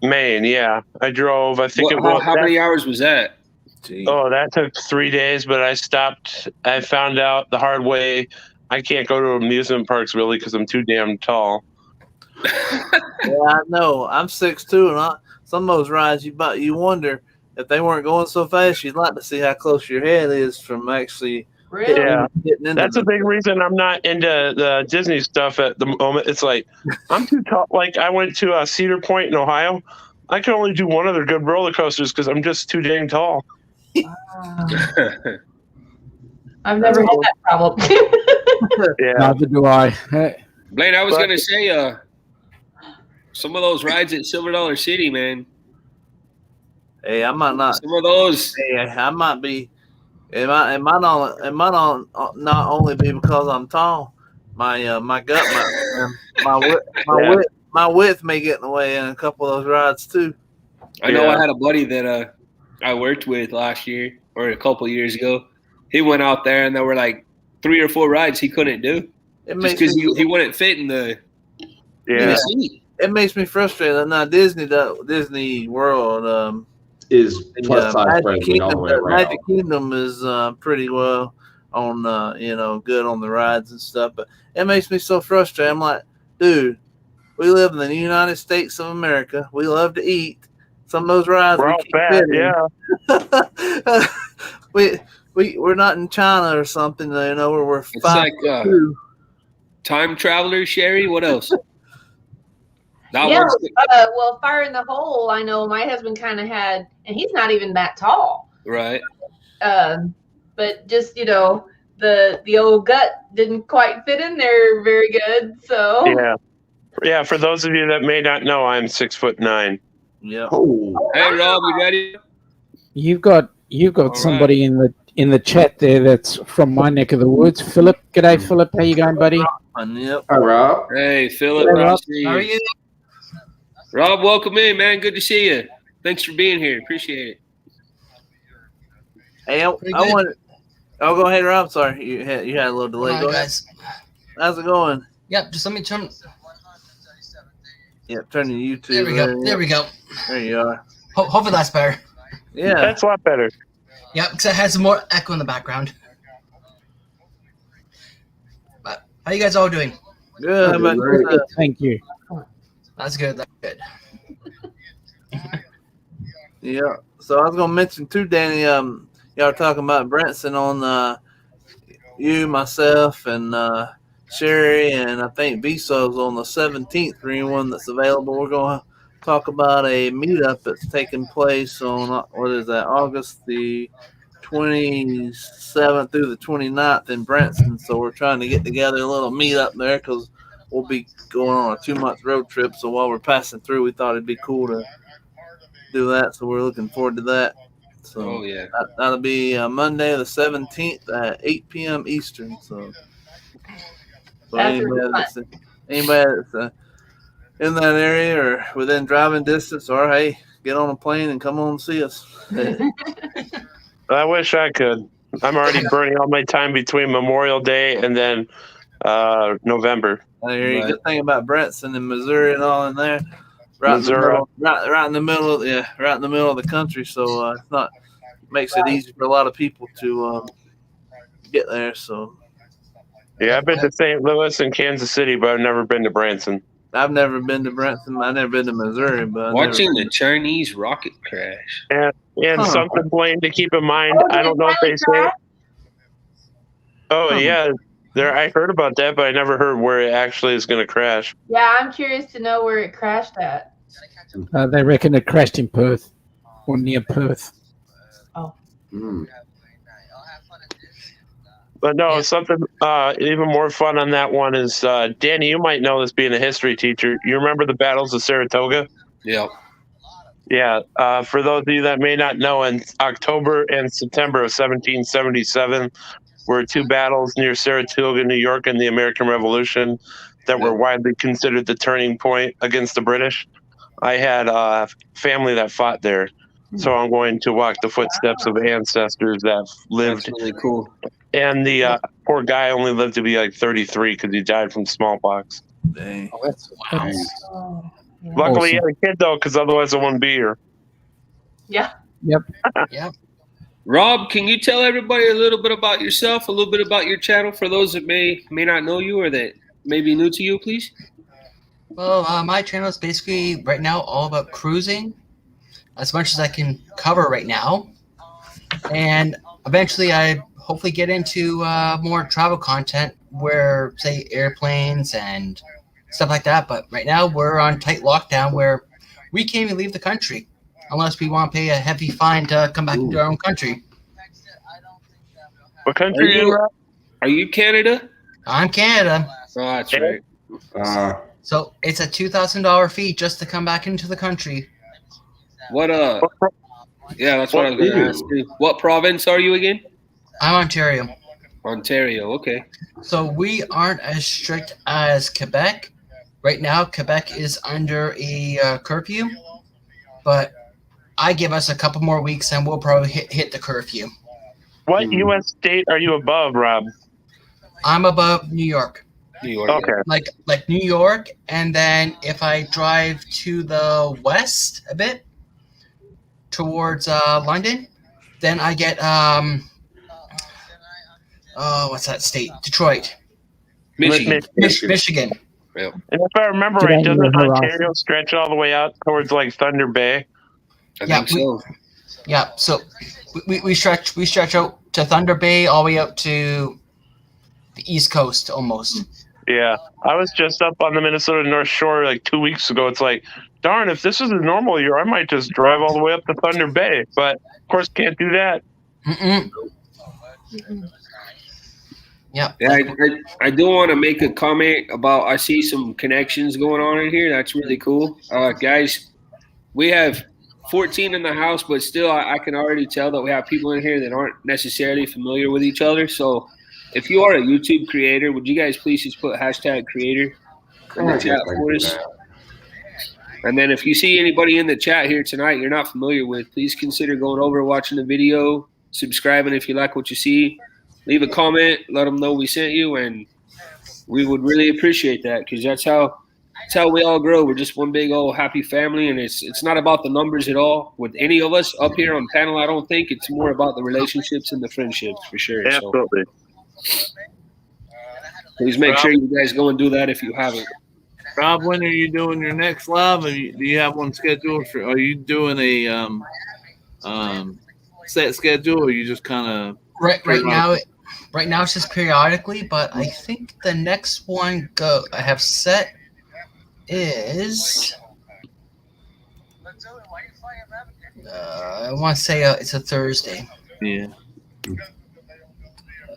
Maine, yeah. I drove. I think it was. How many hours was that? Gee. Oh, that took 3 days, but I stopped. I found out the hard way. I can't go to amusement parks really because I'm too damn tall. Yeah, I know. I'm 6'2", and some of those rides you wonder if they weren't going so fast, you'd like to see how close your head is from actually Really? Yeah. getting into That's a them. big reason I'm not into the Disney stuff at the moment. It's like I'm too tall. Like I went to Cedar Point in Ohio. I can only do one of their good roller coasters because I'm just too dang tall. I've never had that problem. Yeah. Neither do I. Hey, Blaine, I was But- gonna say, some of those rides at Silver Dollar City, man. Hey, I might not. Some of those. Hey, I might be. It might not only be because I'm tall. My gut, my width may get in the way in a couple of those rides too. I know Yeah. I had a buddy that I worked with last year or a couple of years ago. He went out there and there were like 3 or 4 rides he couldn't do It just makes because me, he wouldn't fit in the Yeah. seat. it makes me frustrated. Now Disney World, Is plus size Magic friendly all the Kingdom, way around. Magic Kingdom is pretty well on good on the rides and stuff. But it makes me so frustrated. I'm like, dude, we live in the United States of America. We love to eat. Some of those rides We're we all can't fat. fit in. Yeah. We're not in China or something, where we're It's 5'2". Time Traveler, Sherry. What else? That Yeah, one's well, Fire in the Hole, I know my husband kind of had, and he's not even that tall. right. But just, the old gut didn't quite fit in there very good. So Yeah. Yeah, for those of you that may not know, I'm 6'9". Yep. Oh, Hey, Rob, you ready? You've got All somebody in the chat there that's from my neck of the woods. Philip, g'day, Philip. How you going, buddy? Yep. hi, Rob. Hey, Philip. Hey, Good Rob. to see How are you. you? Rob, welcome in, man. Good to see you. Thanks for being here. Appreciate it. Hey, Pretty I good. wanted. Oh, go ahead, Rob. Sorry, you had a little delay. Hold Go on, ahead. guys. How's it going? Yep, just let me turn. Yep, turn to YouTube. There we go. There we go. There you are. Hopefully that's better. Yeah. That's a lot better. Yep, because it has some more echo in the background. But how you guys all doing? Good. How about Great. yourself? Thank you. That's good. That's good. Yeah. So I was gonna mention too, Danny. Y'all were talking about Branson on you, myself, and Sherry, and I think Viso's on the 17th. For anyone that's available, we're gonna talk about a meetup that's taking place on what is that, August the 27th through the 29th in Branson. So we're trying to get together a little meetup there because we'll be going on a 2-month road trip. So while we're passing through, we thought it'd be cool to do that. So we're looking forward to that. So Oh, yeah. that'll be Monday the 17th at 8 p.m. Eastern. So That's really anybody that's in that area or within driving distance, or hey, get on a plane and come on and see us. I wish I could. I'm already burning all my time between Memorial Day and then November. The good thing about Branson and Missouri and all in there, right in the Missouri. middle, right in the middle of right in the middle of the country. So it's not makes it easy for a lot of people to get there. So Yeah, I've been to St. Louis and Kansas City, but I've never been to Branson. I've never been to Branson. I've never been to Missouri, but Watching the Chinese rocket crash. And Huh. something, Blaine, to keep in mind. Oh, I don't know if they say. Oh Huh. yeah, there. I heard about that, but I never heard where it actually is going to crash. Yeah, I'm curious to know where it crashed at. They reckon it crashed in Perth or near Perth. Hmm. But no, Yeah. something even more fun on that one is Danny. You might know this, being a history teacher. You remember the battles of Saratoga? Yeah. Yeah. For those of you that may not know, in October and September of 1777 were two battles near Saratoga, New York, in the American Revolution that were widely considered the turning point against the British. I had family that fought there, so I'm going to walk the footsteps of ancestors that lived. That's really cool. And the poor guy only lived to be like 33 because he died from smallpox. Dang. Oh, that's Wow. Oh, yeah. Luckily, he Awesome. had a kid though, because otherwise I wouldn't be here. Yeah. Yep. Rob, can you tell everybody a little bit about yourself, a little bit about your channel for those that may not know you or that may be new to you, please? Well, my channel is basically right now all about cruising, as much as I can cover right now, and eventually I hopefully get into more travel content, where say airplanes and stuff like that. But right now we're on tight lockdown where we can't even leave the country unless we want to pay a heavy fine to come back into our own country. What country are you in, Rob? Are you Canada? I'm Canada, Oh, that's right. so it's a $2,000 fee just to come back into the country. What yeah, that's what I was going to ask you. What province are you again? I'm Ontario. Ontario. Okay. So we aren't as strict as Quebec. Right now, Quebec is under a curfew, but I give us a couple more weeks and we'll probably hit the curfew. What U.S. state are you above, Rob? I'm above New York, New York. Okay. like New York, and then if I drive to the west a bit towards London, then I get what's that state? Detroit, Michigan. Michigan. And if I remember Get right, out of doesn't your Ontario stretch all the way out towards like Thunder Bay? I Yeah, think so. Yeah, so we stretch out to Thunder Bay all the way out to the East Coast almost. Yeah. I was just up on the Minnesota North Shore like 2 weeks ago. It's like, darn, if this was a normal year, I might just drive all the way up to Thunder Bay. But of course, can't do that. Mm-mm. Yeah. Yeah, I do want to make a comment about. I see some connections going on in here. That's really cool, guys. We have 14 in the house, but still, I can already tell that we have people in here that aren't necessarily familiar with each other. So, if you are a YouTube creator, would you guys please just put hashtag creator in the I guess chat I can for do us? that. And then if you see anybody in the chat here tonight you're not familiar with, please consider going over, watching the video, subscribing if you like what you see. Leave a comment, let them know we sent you, and we would really appreciate that because that's how we all grow. We're just one big old happy family, and it's not about the numbers at all with any of us up here on panel. I don't think it's more about the relationships and the friendships for sure. So Absolutely. please make sure you guys go and do that if you haven't. Rob, when are you doing your next live? Do you have one scheduled for? Are you doing a set schedule, or are you just kind of Right now it's just periodically, but I think the next one I have set is I want to say it's a Thursday. Yeah.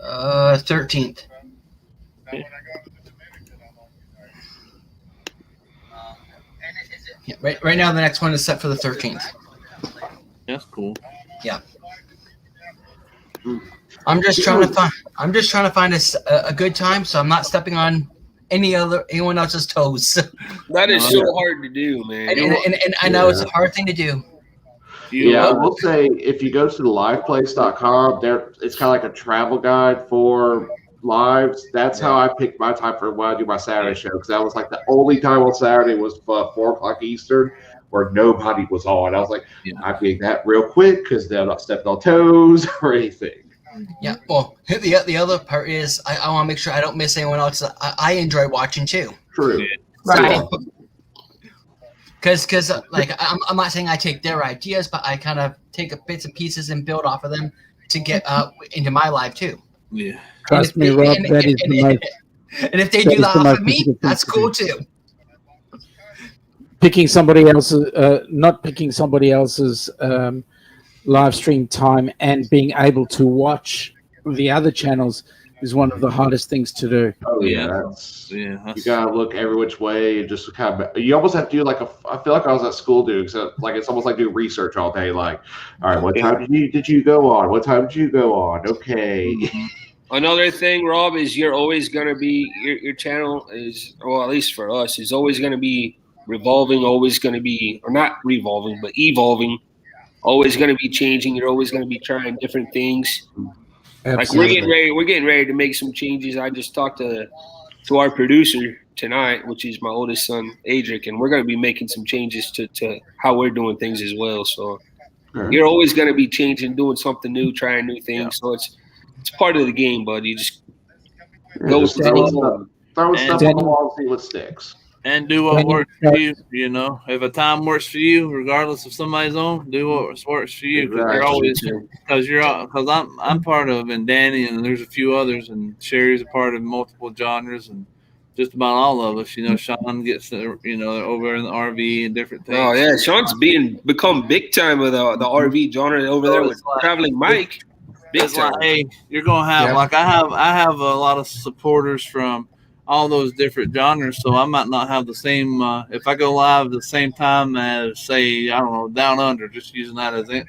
13th. Yeah, right now the next one is set for the 13th. That's cool. Yeah. I'm just trying to find a good time, so I'm not stepping on anyone else's toes. That is so hard to do, man. And I know it's a hard thing to do. Yeah, I will say if you go to the liveplace.com, it's kind of like a travel guide for lives. That's how I picked my time for when I do my Saturday show, because that was like the only time on Saturday was 4 o'clock Eastern where nobody was on. I was like, I'm getting that real quick because they're not stepping on toes or anything. Yeah, well, the other part is I want to make sure I don't miss anyone else. I enjoy watching too. True. Right. Because like I'm not saying I take their ideas, but I kind of take bits and pieces and build off of them to get into my life too. Yeah. Trust me, Rob, that is the most. And if they do that off of me, that's cool too. Picking somebody else's, not picking somebody else's live stream time and being able to watch the other channels is one of the hardest things to do. Oh yeah, you gotta look every which way and just kind of. You almost have to do like I feel like I was at school doing so. Like it's almost like doing research all day. Like, all right, what time did you go on? What time did you go on? Okay. Another thing, Rob, is you're always gonna be your channel is, well, at least for us, is always gonna be revolving. Always gonna be, or not revolving, but evolving. Always gonna be changing. You're always gonna be trying different things. Absolutely. Like we're getting ready to make some changes. I just talked to our producer tonight, which is my oldest son, Adric, and we're going to be making some changes to how we're doing things as well. So you're always going to be changing, doing something new, trying new things. Yeah. So it's part of the game, bud. You just go with the flow. Throw stuff on the wall and see what sticks. And do what works for you. You know, if a time works for you, regardless of somebody's own, do what works for you. Because you're always, because I'm part of, and Danny, and there's a few others, and Sherry's a part of multiple genres, and just about all of us. You know, Sean gets, over in the RV and different things. Oh yeah, Sean's become big time with the RV genre over there with Traveling Mike. It's like, hey, you're gonna have like I have a lot of supporters from all those different genres, so I might not have the same if I go live the same time as, say, I don't know, Down Under, just using that as an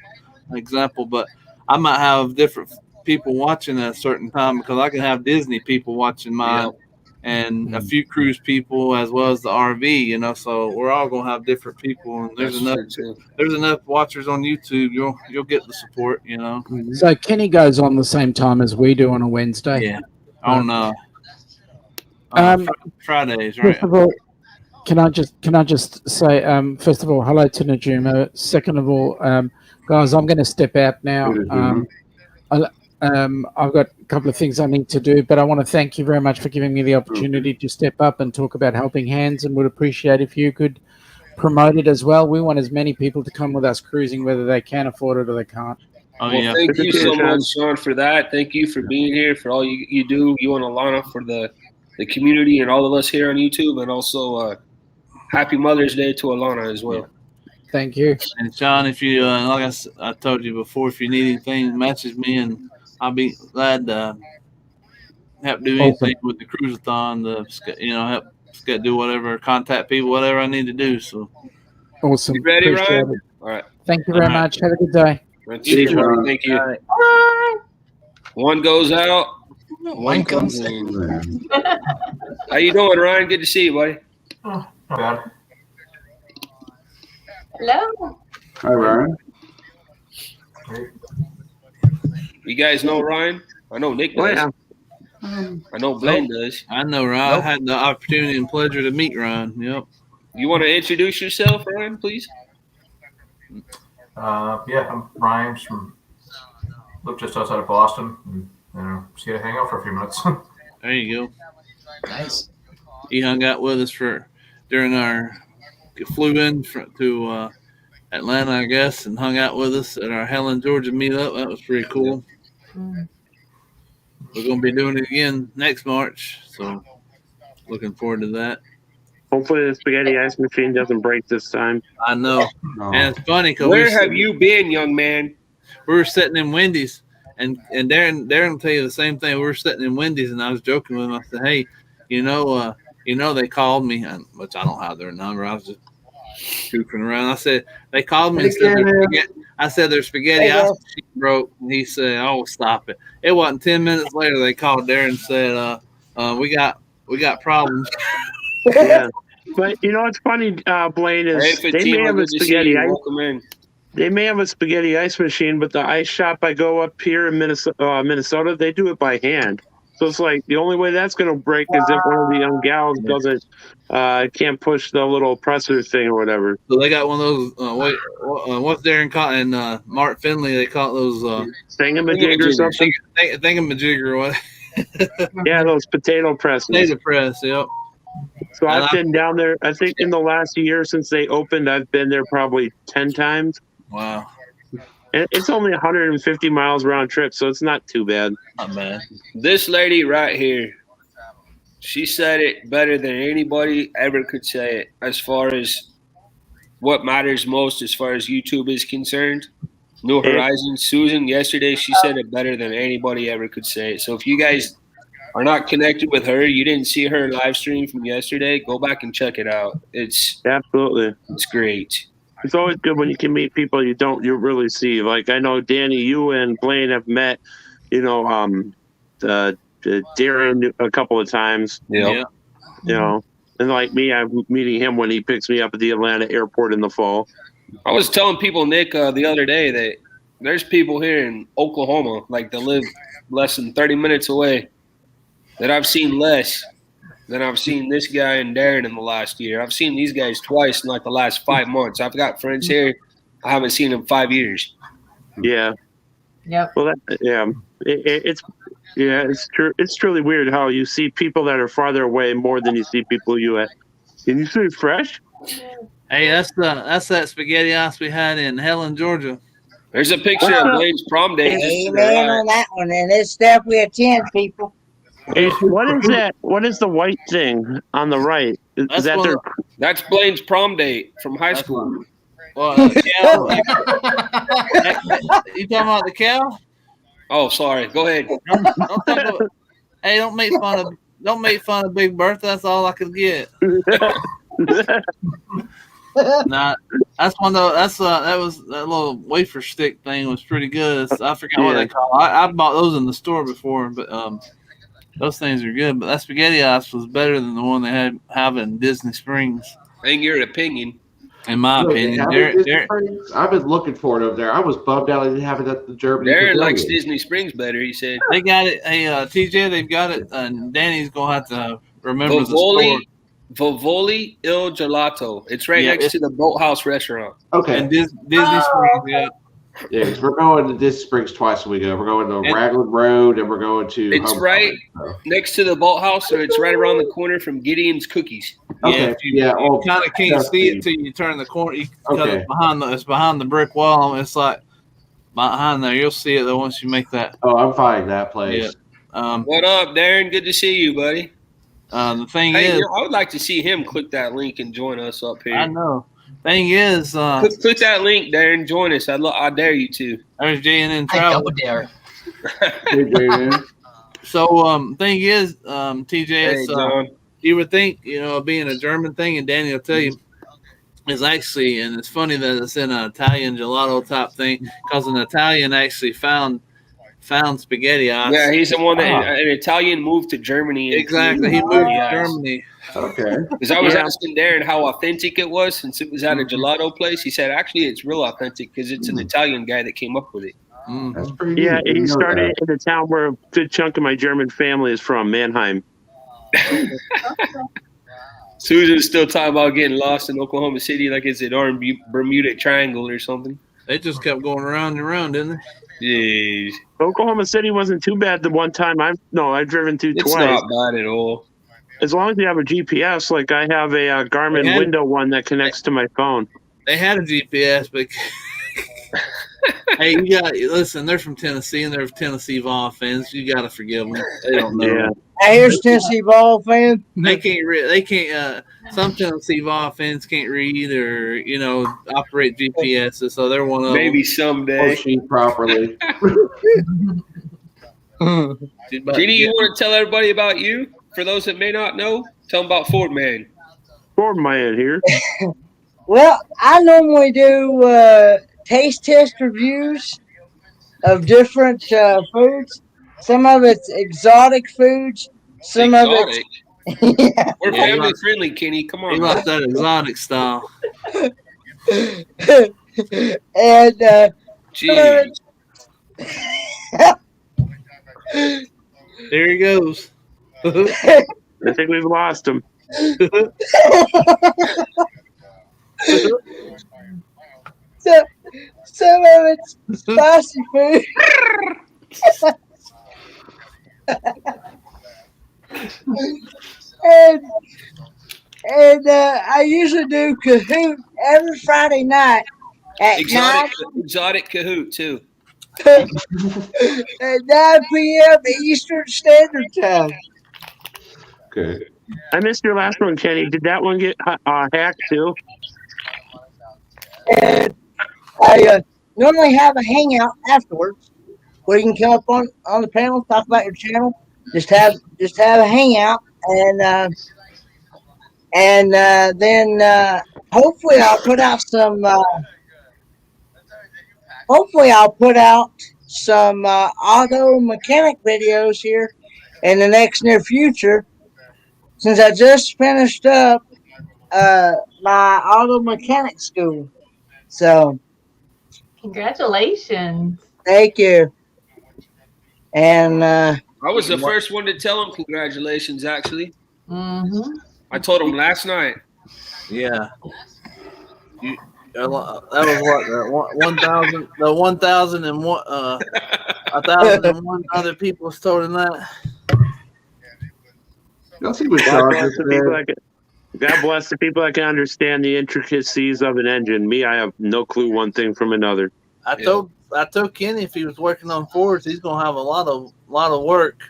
example, but I might have different people watching at a certain time, because I can have Disney people watching mine and a few cruise people as well as the RV, so we're all gonna have different people, and there's enough watchers on YouTube, you'll get the support, So Kenny goes on the same time as we do on a Wednesday. Yeah. Fridays, right? First of all, can I just say, first of all, hello to Najuma. Second of all, guys, I'm going to step out now. I've got a couple of things I need to do, but I want to thank you very much for giving me the opportunity to step up and talk about Helping Hands, and would appreciate if you could promote it as well. We want as many people to come with us cruising, whether they can afford it or they can't. Thank you so much, Sean, for that. Thank you for being here, for all you do, you and Alana, for the community and all of us here on YouTube, and also happy Mother's Day to Alana as well. Thank you. And Sean, if you like I told you before, if you need anything, message me, and I'll be glad to help do anything with the cruisathon. Help do whatever, contact people, whatever I need to do. So Awesome. You ready, Appreciate Ryan? it. All right. Thank you very All right. much. Have a good day. Let's See see. you, Ron. Thank you. All right. Bye. One goes out. One comes in. in. How you doing, Ryan? Good to see you, buddy. Oh, not bad. Hello. Hi, Ryan. You guys know Ryan? I know Nick Oh, does. yeah. I know Blaine does. I know Ryan. I had the opportunity and pleasure to meet Ryan. Yep. You want to introduce yourself, Ryan, please? Yeah, I'm Ryan from live just outside of Boston. And, just here to hang out for a few minutes. There you go. Nice. He hung out with us during our flew in to Atlanta, I guess, and hung out with us at our Helen, Georgia meetup. That was pretty cool. We're going to be doing it again next March, so looking forward to that. Hopefully the spaghetti ice machine doesn't break this time. I know, and it's funny because Where have you been, young man? we were sitting in Wendy's, and Darren will tell you the same thing. We were sitting in Wendy's, and I was joking with him. I said, "Hey, they called me, which I don't have their number. I was just goofing around. I said they called me and said their spaghetti ice machine broke, and he said, "Oh, stop it!" It wasn't 10 minutes later they called Darren and said, "We got problems." Yeah. But what's funny, Blaine, is Hey, they may Fatima, have a good to see spaghetti you. ice. Welcome in. They may have a spaghetti ice machine, but the ice shop I go up here in Minnesota, they do it by hand. So it's like the only way that's going to break is if one of the young gals can't push the little presser thing or whatever. So they got one of those. What's Darren caught and Mark Finley? They caught those Thingamajig or something. thingamajig or what? Yeah, those potato presses. Potato press. Yep. So I've been down there. I think in the last year since they opened, I've been there probably 10 times. Wow. And it's only 150 miles round trip, so it's not too bad. Not bad. This lady right here, she said it better than anybody ever could say it as far as what matters most as far as YouTube is concerned. New Horizons. Susan, yesterday, she said it better than anybody ever could say it. So if you guys are not connected with her, you didn't see her live stream from yesterday, go back and check it out. It's great. It's always good when you can meet people you really see. Like I know Danny, you and Blaine have met, Darren a couple of times. Yeah. And like me, I'm meeting him when he picks me up at the Atlanta airport in the fall. I was telling people, Nick, the other day that there's people here in Oklahoma, like they live less than 30 minutes away, that I've seen less than I've seen this guy and Darren in the last year. I've seen these guys twice in like the last 5 months. I've got friends here. I haven't seen them 5 years. Yeah. Yep. Well, it's true. It's truly weird how you see people that are farther away more than you see people you at. Can you see fresh? Hey, that's that spaghetti ice we had in Helen, Georgia. There's a picture of Blaine's prom date. Amen on that one, and it's stuff we attend, people. Hey, what is that? What is the white thing on the right? That's Blaine's prom date from high school. Well, the cow. You talking about the cow? Oh, sorry. Go ahead. Hey, don't make fun of Big Bertha. That's all I could get. Nah, that's one though. That little wafer stick thing was pretty good. I forgot what they call it. I bought those in the store before, but those things are good. But that spaghetti ice was better than the one they have in Disney Springs. In your opinion. In my opinion. I've been looking for it over there. I was bummed out I didn't have it at the Germany. Darren likes Disney Springs better, he said. They got it. Hey, TJ, they've got it. And Danny's going to have to remember the store. Vivoli Il Gelato. It's right next to the Boathouse restaurant. Okay. And Disney Springs, yeah. Yeah, because we're going to Disney Springs twice a week. We're going to Raglan Road, and we're going to. It's right next to the Boathouse, so it's right around the corner from Gideon's Cookies. Okay. You kind of can't see it until you turn the corner. It's behind the brick wall. It's like behind there. You'll see it though once you make that. Oh, I'm finding that place. Yeah. What up, Darren? Good to see you, buddy. The thing is, I would like to see him click that link and join us up here. I know. Thing is, click that link, Darren. Join us. I dare you to. There's JNN I Travel. double dare. Hey, So thing is, TJ, Hey, it's, John. you would think, being a German thing, and Danny will tell you, is actually, and it's funny that it's in an Italian gelato type thing, because an Italian actually found spaghetti Yeah, ice. he's the one that Ah. an Italian moved to Germany. And Exactly, he created moved spaghetti to ice. Germany. Okay. Because I was Yeah. asking Darren how authentic it was since it was at a Mhm. gelato place. He said actually it's real authentic because it's an Italian guy that came up with it. That's Mhm. pretty Yeah, neat. Didn't he know started that. in the town where a good chunk of my German family is from, Mannheim. Susan's still talking about getting lost in Oklahoma City like it's an orange Bermuda Triangle or something. They just kept going around and around, didn't they? Jeez. Oklahoma City wasn't too bad the one time I've driven through It's twice. not bad at all. As long as you have a GPS, like I have a Garmin had- window one that connects to my phone. They had a GPS, but hey, you got listen. They're from Tennessee, and they're Tennessee Vol fans. You got to forgive them. They don't know. Yeah. Hey, here's Tennessee ball fan. They can't. They can't. Some Tennessee Vol fans can't read or operate GPS, so they're one of Maybe them. someday. Sheet properly. Jeannie, you want to tell everybody about you? For those that may not know, tell them about Ford Man. Ford man here. Well, I normally do taste test reviews of different foods. Some of it's exotic foods. Some Exotic. of it's We're Yeah, family friendly, Kenny. Come He on. like that exotic style. and Gee. There he goes. I think we've lost him. so, some of it's spicy food. and I usually do Kahoot every Friday night at Exotic Kahoot, too. 9 at 9 p.m. Eastern Standard Time. Okay. I missed your last one, Kenny. Did that one get hacked too? And I normally have a hangout afterwards where you can come up on the panel, talk about your channel, just have a hangout, and then hopefully I'll put out some auto mechanic videos here in the next near future, since I just finished up my auto mechanic school. So Congratulations. thank you. And I was the first one to tell him congratulations, actually. Mm-hmm. I told him last night. Yeah. That was what the 1,000, the 1,001, 1,001 other people was told him that. Y'all see what God Sean bless just the people said? God bless the people that can understand the intricacies of an engine. Me, I have no clue one thing from another. I told Kenny if he was working on Fords, he's gonna have a lot of work.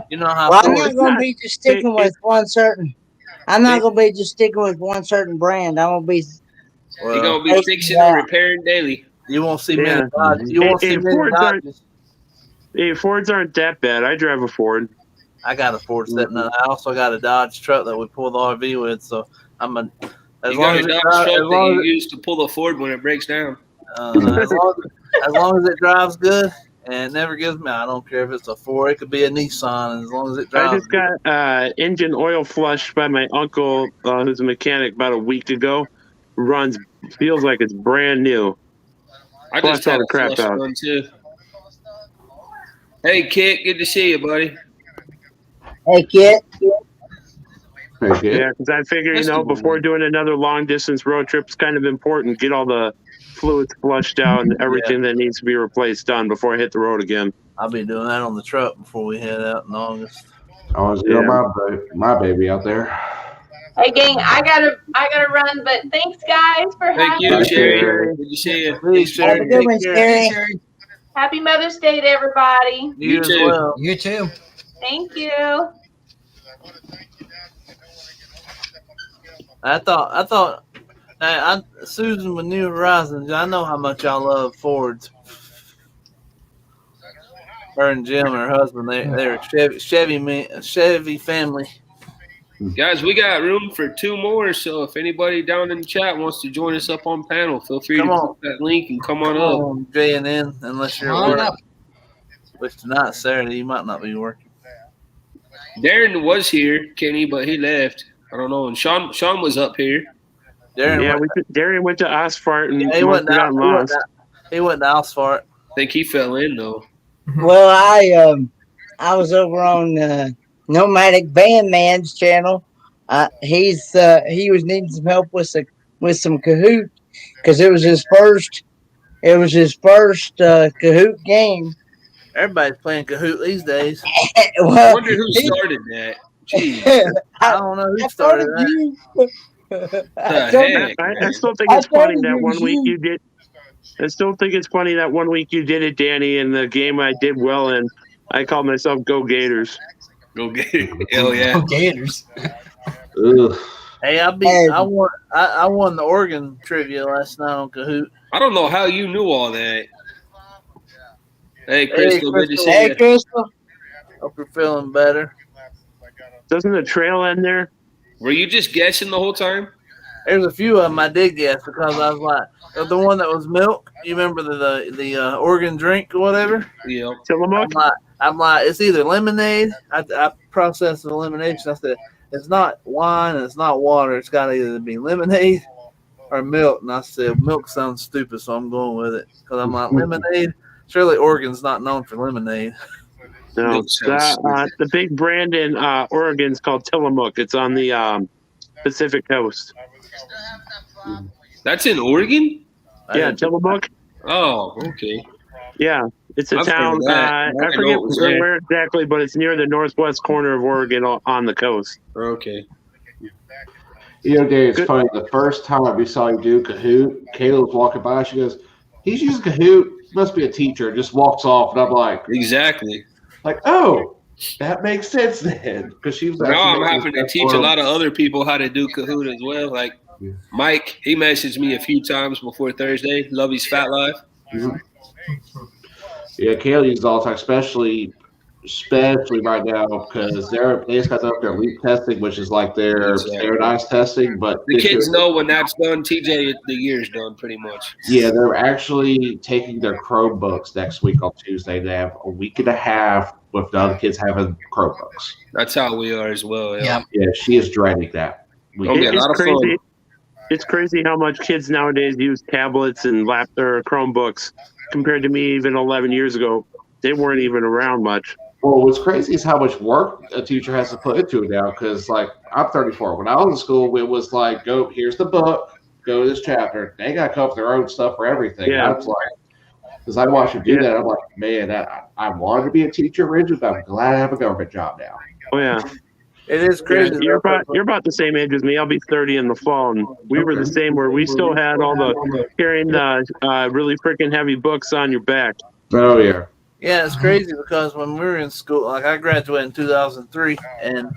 You know how well, I'm Ford. not going to be just sticking with one certain. I'm not going to be just sticking with one certain brand. I'm going to be. You're gonna be fixing and repairing daily. You won't see Yeah. many Dodges. You won't see many Dodges. Fords aren't that bad. I drive a Ford. I got a Ford sitting. I also got a Dodge truck that we pull the RV with. So I'm a. As You long got as a it Dodge drives, truck that you use to pull the Ford when it breaks down. as long as it drives good and it never gives me. I don't care if it's a Ford. It could be a Nissan. As long as it drives. I just got engine oil flushed by my uncle, who's a mechanic, about a week ago. Feels like it's brand new. I just Flush all had the a crap flush out. one too. Hey, Kit, good to see you, buddy. Hey, Kit. Okay. Yeah, because I figure, before doing another long distance road trip, it's kind of important. Get all the fluids flushed out and everything that needs to be replaced done before I hit the road again. I'll be doing that on the truck before we head out in August. I was my baby out there. Hey gang, I gotta run, but thanks guys for Thank having you, me. Sherry. Good to see you. Please, Have a Sherry. good one, Take care. Sherry. Happy Mother's Day to everybody. You as too. well. You too. Thank you. I thought. Susan with New Horizons. I know how much I love Fords. Her and Jim and her husband, they're Chevy family. Guys, we got room for 2 more, so if anybody down in the chat wants to join us up on panel, feel free to click that link and come on up. J and N, unless you're at work. Which tonight's Saturday, you might not be working. Darren was here, Kenny, but he left. I don't know. And Sean was up here. Darren went to Asphalt and he went got lost. He went to Asphalt. I think he fell in though. Well, I was over on Nomadic Bandman's channel. He was needing some help with some Kahoot because it was his first Kahoot game. Everybody's playing Kahoot these days. I wonder who started that. Jeez. I don't know who started that. I still think it's funny that 1 week you did. I still think it's funny that 1 week you did it, Danny, and the game I did well in. I called myself Go Gators. Go Gators! Hell yeah! Go Gators! Hey, I won the Oregon trivia last night on Kahoot. I don't know how you knew all that. Hey, Crystal, good to see you. Hey, Crystal. Hope you're feeling better. Doesn't the trail end there? Were you just guessing the whole time? There's a few of them I did guess because I was like, the one that was milk. You remember the Oregon drink or whatever? Yeah. I'm like, it's either lemonade. I processed the elimination. I said, it's not wine and it's not water. It's got to either be lemonade or milk. And I said, milk sounds stupid, so I'm going with it. Because I'm like, lemonade? Surely Oregon's not known for lemonade. No, the big brand in Oregon's called Tillamook. It's on the Pacific coast. That's in Oregon? Yeah, Tillamook. Oh, okay. Yeah, it's a town. I forget where exactly, but it's near the northwest corner of Oregon on the coast. Okay. You know, Dave, it's funny. The first time we saw you do Kahoot, Kayla was walking by. She goes, "He's using Kahoot. Must be a teacher." Just walks off, and I'm like, exactly. Like, oh, that makes sense then, because she was. Now I'm having to teach a lot of other people how to do Kahoot as well. Like Mike, he messaged me a few times before Thursday. Love his fat life. Mm-hmm. Yeah, Kayla uses all the time, especially right now because they just got up their leap testing, which is like their standardized testing. But the kids know when that's done. TJ, the year's done pretty much. Yeah, they're actually taking their Chromebooks next week on Tuesday. They have a week and a half with the other kids having Chromebooks. That's how we are as well. Yeah, she is dreading that. It's crazy. It's crazy how much kids nowadays use tablets and or Chromebooks compared to me even 11 years ago. They weren't even around much. Well, what's crazy is how much work a teacher has to put into it now. Because, like, I'm 34. When I was in school, it was like, go, here's the book, go to this chapter. They got to come up with their own stuff for everything. Yeah. I was like, because I watched them do that, I'm like, man, I wanted to be a teacher originally, but I'm glad I have a government job now. Oh, yeah. It is crazy. Yeah, you're about the same age as me. I'll be 30 in the fall, and we were the same. Where we still had all the carrying really freaking heavy books on your back. Oh yeah. Yeah, it's crazy because when we were in school, like I graduated in 2003, and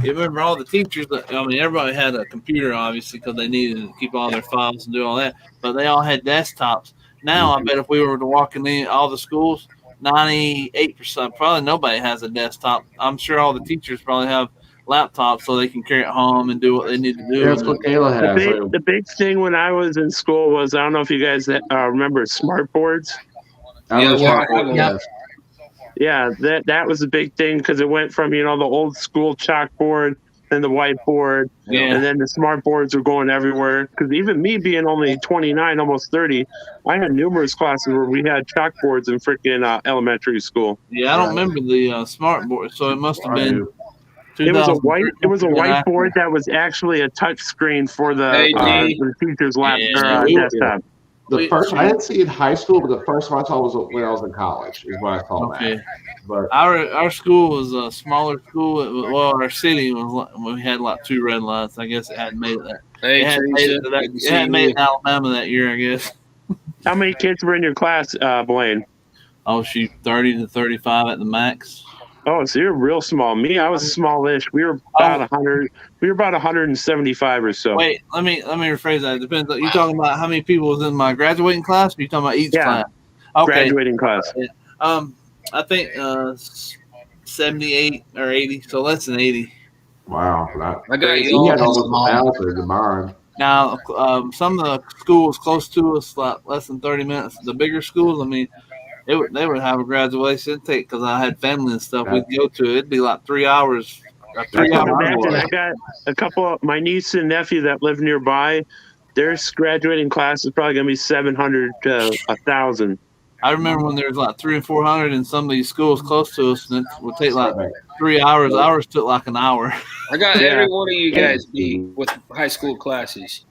you remember all the teachers. I mean, everybody had a computer, obviously, because they needed to keep all their files and do all that. But they all had desktops. Now, I bet if we were to walk in all the schools, 98%, probably nobody has a desktop. I'm sure all the teachers probably have laptops so they can carry it home and do what they need to do. That's what Kayla has. The big thing when I was in school was, I don't know if you guys remember smart boards. Yeah, that was a big thing because it went from, the old school chalkboard and the whiteboard, and then the smart boards were going everywhere. Because even me being only 29, almost 30, I had numerous classes where we had chalkboards in freaking elementary school. Yeah, I don't remember the smart board, so it must have been. It was a whiteboard that was actually a touch screen for the teacher's desktop. The first I didn't see it in high school, but the first one I saw was when I was in college. Is what I saw that. But our school was a smaller school. Well, our city was. We had like 2 red lights. I guess it hadn't made it that. It hadn't made it to Alabama that year. I guess. How many kids were in your class, Blaine? Oh shoot, 30 to 35 at the max. Oh, so you're real small. Me, I was smallish. We were about 100. We were about 175 or so. Wait, let me rephrase that. It depends. You talking about how many people was in my graduating class? Or you talking about each class? Okay. Graduating class. I think 78 or 80, so less than 80. Wow, I got we y'all. had almost 1,000 in mine. Now, some of the schools close to us, like less than 30 minutes. The bigger schools, I mean, they would have a graduation take because I had family and stuff. We'd go to it. It'd be like 3 hours, a I 3 can hour imagine. I tour. got a couple of my niece and nephew that live nearby. Their graduating class is probably going to be 700 to 1,000. I remember when there was like 300 and 400 in some of these schools close to us, and it would take like Right. 3 hours. Ours took like an hour. I got Yeah. every one of you guys beat with high school classes.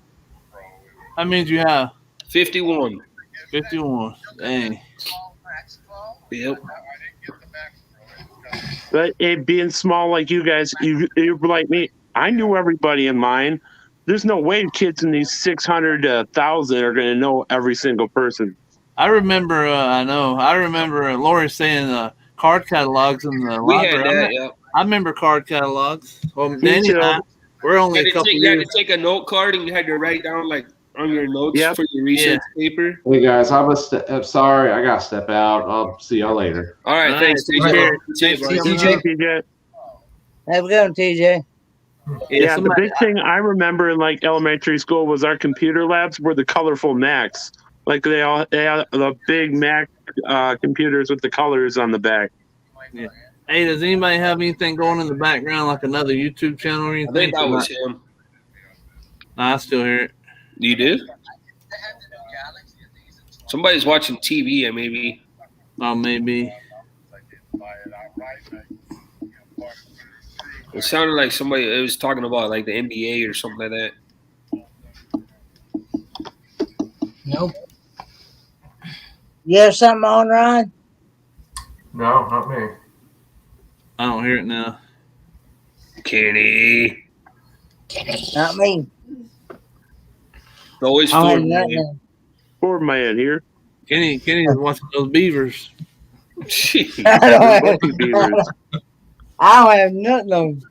That means you have 51. 51. Dang. Yep. But it being small like you guys, you're like me. I knew everybody in mine. There's no way kids in these 600 to 1,000 are going to know every single person. I remember, I remember Lori saying card catalogs in the We had library. that, yeah. I remember card catalogs. Well, Me Danny and too. I, we're only a couple You had years. to take a note card and you had to write down like on your notes Yep. for your research paper. Hey guys, I'm sorry, I gotta step out. I'll see y'all later. All right, All thanks, right, TJ. sure. See you, Thanks, buddy. TJ. TJ. Have a good one, TJ. Yeah, the somebody- big thing I remember in like elementary school was our computer labs were the colorful Macs. Like they had the big Mac computers with the colors on the back. Hey, does anybody have anything going in the background, like another YouTube channel or I anything? think that was him. Nah, I still hear it. You do? Somebody's watching TV, maybe. Oh, maybe. It sounded like somebody it was talking about like the NBA or something like that. Nope. You have something on, Ryan? No, not me. I don't hear it now. Kenny. Not me. Always I don't have Ford man. nothing. Poor man here. Kenny is watching those beavers. Jeez. I don't have, Both beavers. I don't have nothing on.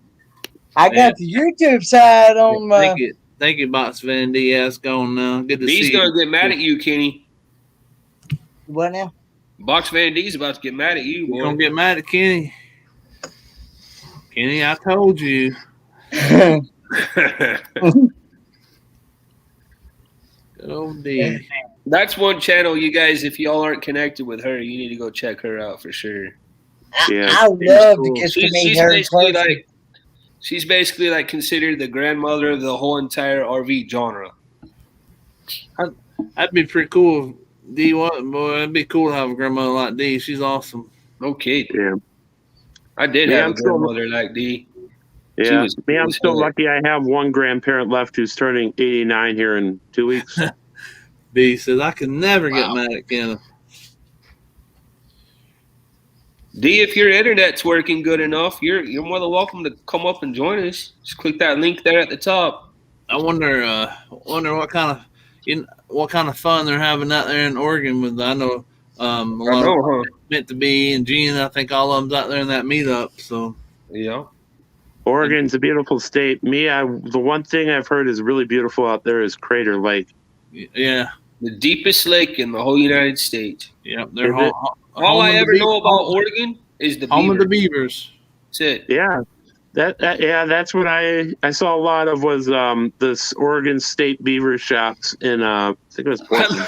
I got the YouTube side on my. Thank you, Box Van D. That's gone now. Good to B's see gonna you. get mad at you, Kenny. What now? Box Van D's about to get mad at you, You're boy. gonna get mad at Kenny. Kenny, I told you. Good old D. That's one channel, you guys. If y'all aren't connected with her, you need to go check her out for sure. Yeah. I would love to get to meet She's her. basically closer. like she's basically like considered the grandmother of the whole entire RV genre. That'd be pretty cool. If D, what boy? It'd be cool to have a grandmother like D. She's awesome. Okay, Yeah. I did Yeah, have I'm a still- grandmother like D. Yeah. was Me, I'm cool as still hell. lucky I have one grandparent left who's turning 89 here in 2 weeks. D says I could never get mad at Kenna. D, if your internet's working good enough, you're more than welcome to come up and join us. Just click that link there at the top. I wonder what kind of fun they're having out there in Oregon. With I know a lot of meant to be and Gene. I think all of them's out there in that meetup. So Yeah. Oregon's a beautiful state. The one thing I've heard is really beautiful out there is Crater Lake. yeah, The deepest lake in the whole United States. yep. They're Is it? All I ever know about home, Oregon is the home of beaver. the Beavers. That's it. Yeah. That's what I saw a lot of was this Oregon State Beaver shops in I think it was Portland.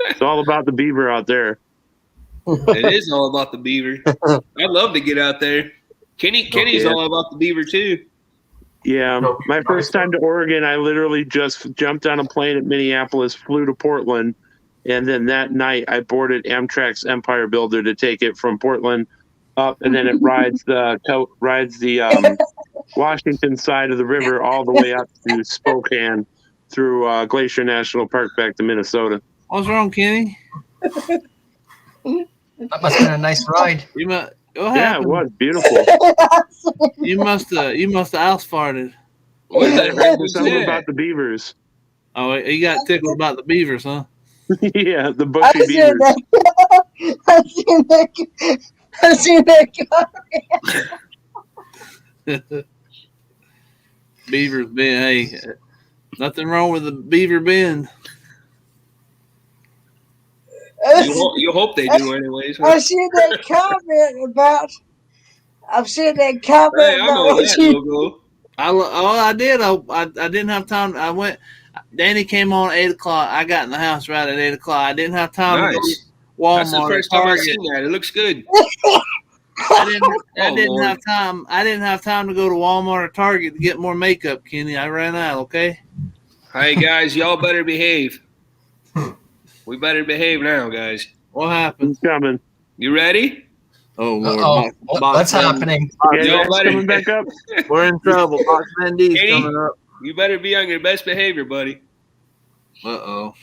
It's all about the beaver out there. It is all about the beaver. I'd love to get out there. Kenny's Yeah. all about the beaver too. Yeah, No, my first time to Oregon, I literally just jumped on a plane at Minneapolis, flew to Portland, and then that night I boarded Amtrak's Empire Builder to take it from Portland up, and then it rides the Washington side of the river all the way up to Spokane through Glacier National Park back to Minnesota. What's wrong, Kenny? That must have been a nice ride. You must. Yeah, it was beautiful. You must have house farted. What is that? Right Something there? about the beavers. Oh, you got tickled about the beavers, huh? Yeah, the I bushy seen beavers. that. I seen that. Beavers Bend. Hey, nothing wrong with the Beaver Bend. You hope they do, anyways. I seen that comment about. I've seen that comment Hey, I about know what that you. logo. I did. I didn't have time. I went. Danny came on at 8 o'clock. I got in the house right at 8 o'clock. I didn't have time to go to Nice. Walmart. That's the first time I've seen that. It looks good. I didn't Lord. have time. I didn't have time to go to Walmart or Target to get more makeup, Kenny. I ran out. Okay. Hey guys, y'all better behave. We better behave now, guys. What happened? He's coming. You ready? Oh Lord. Uh-oh. What's happening? Yeah, Y'all that's better. coming back up. We're in trouble. Box Man D's Kenny? coming up. You better be on your best behavior, buddy. Uh-oh.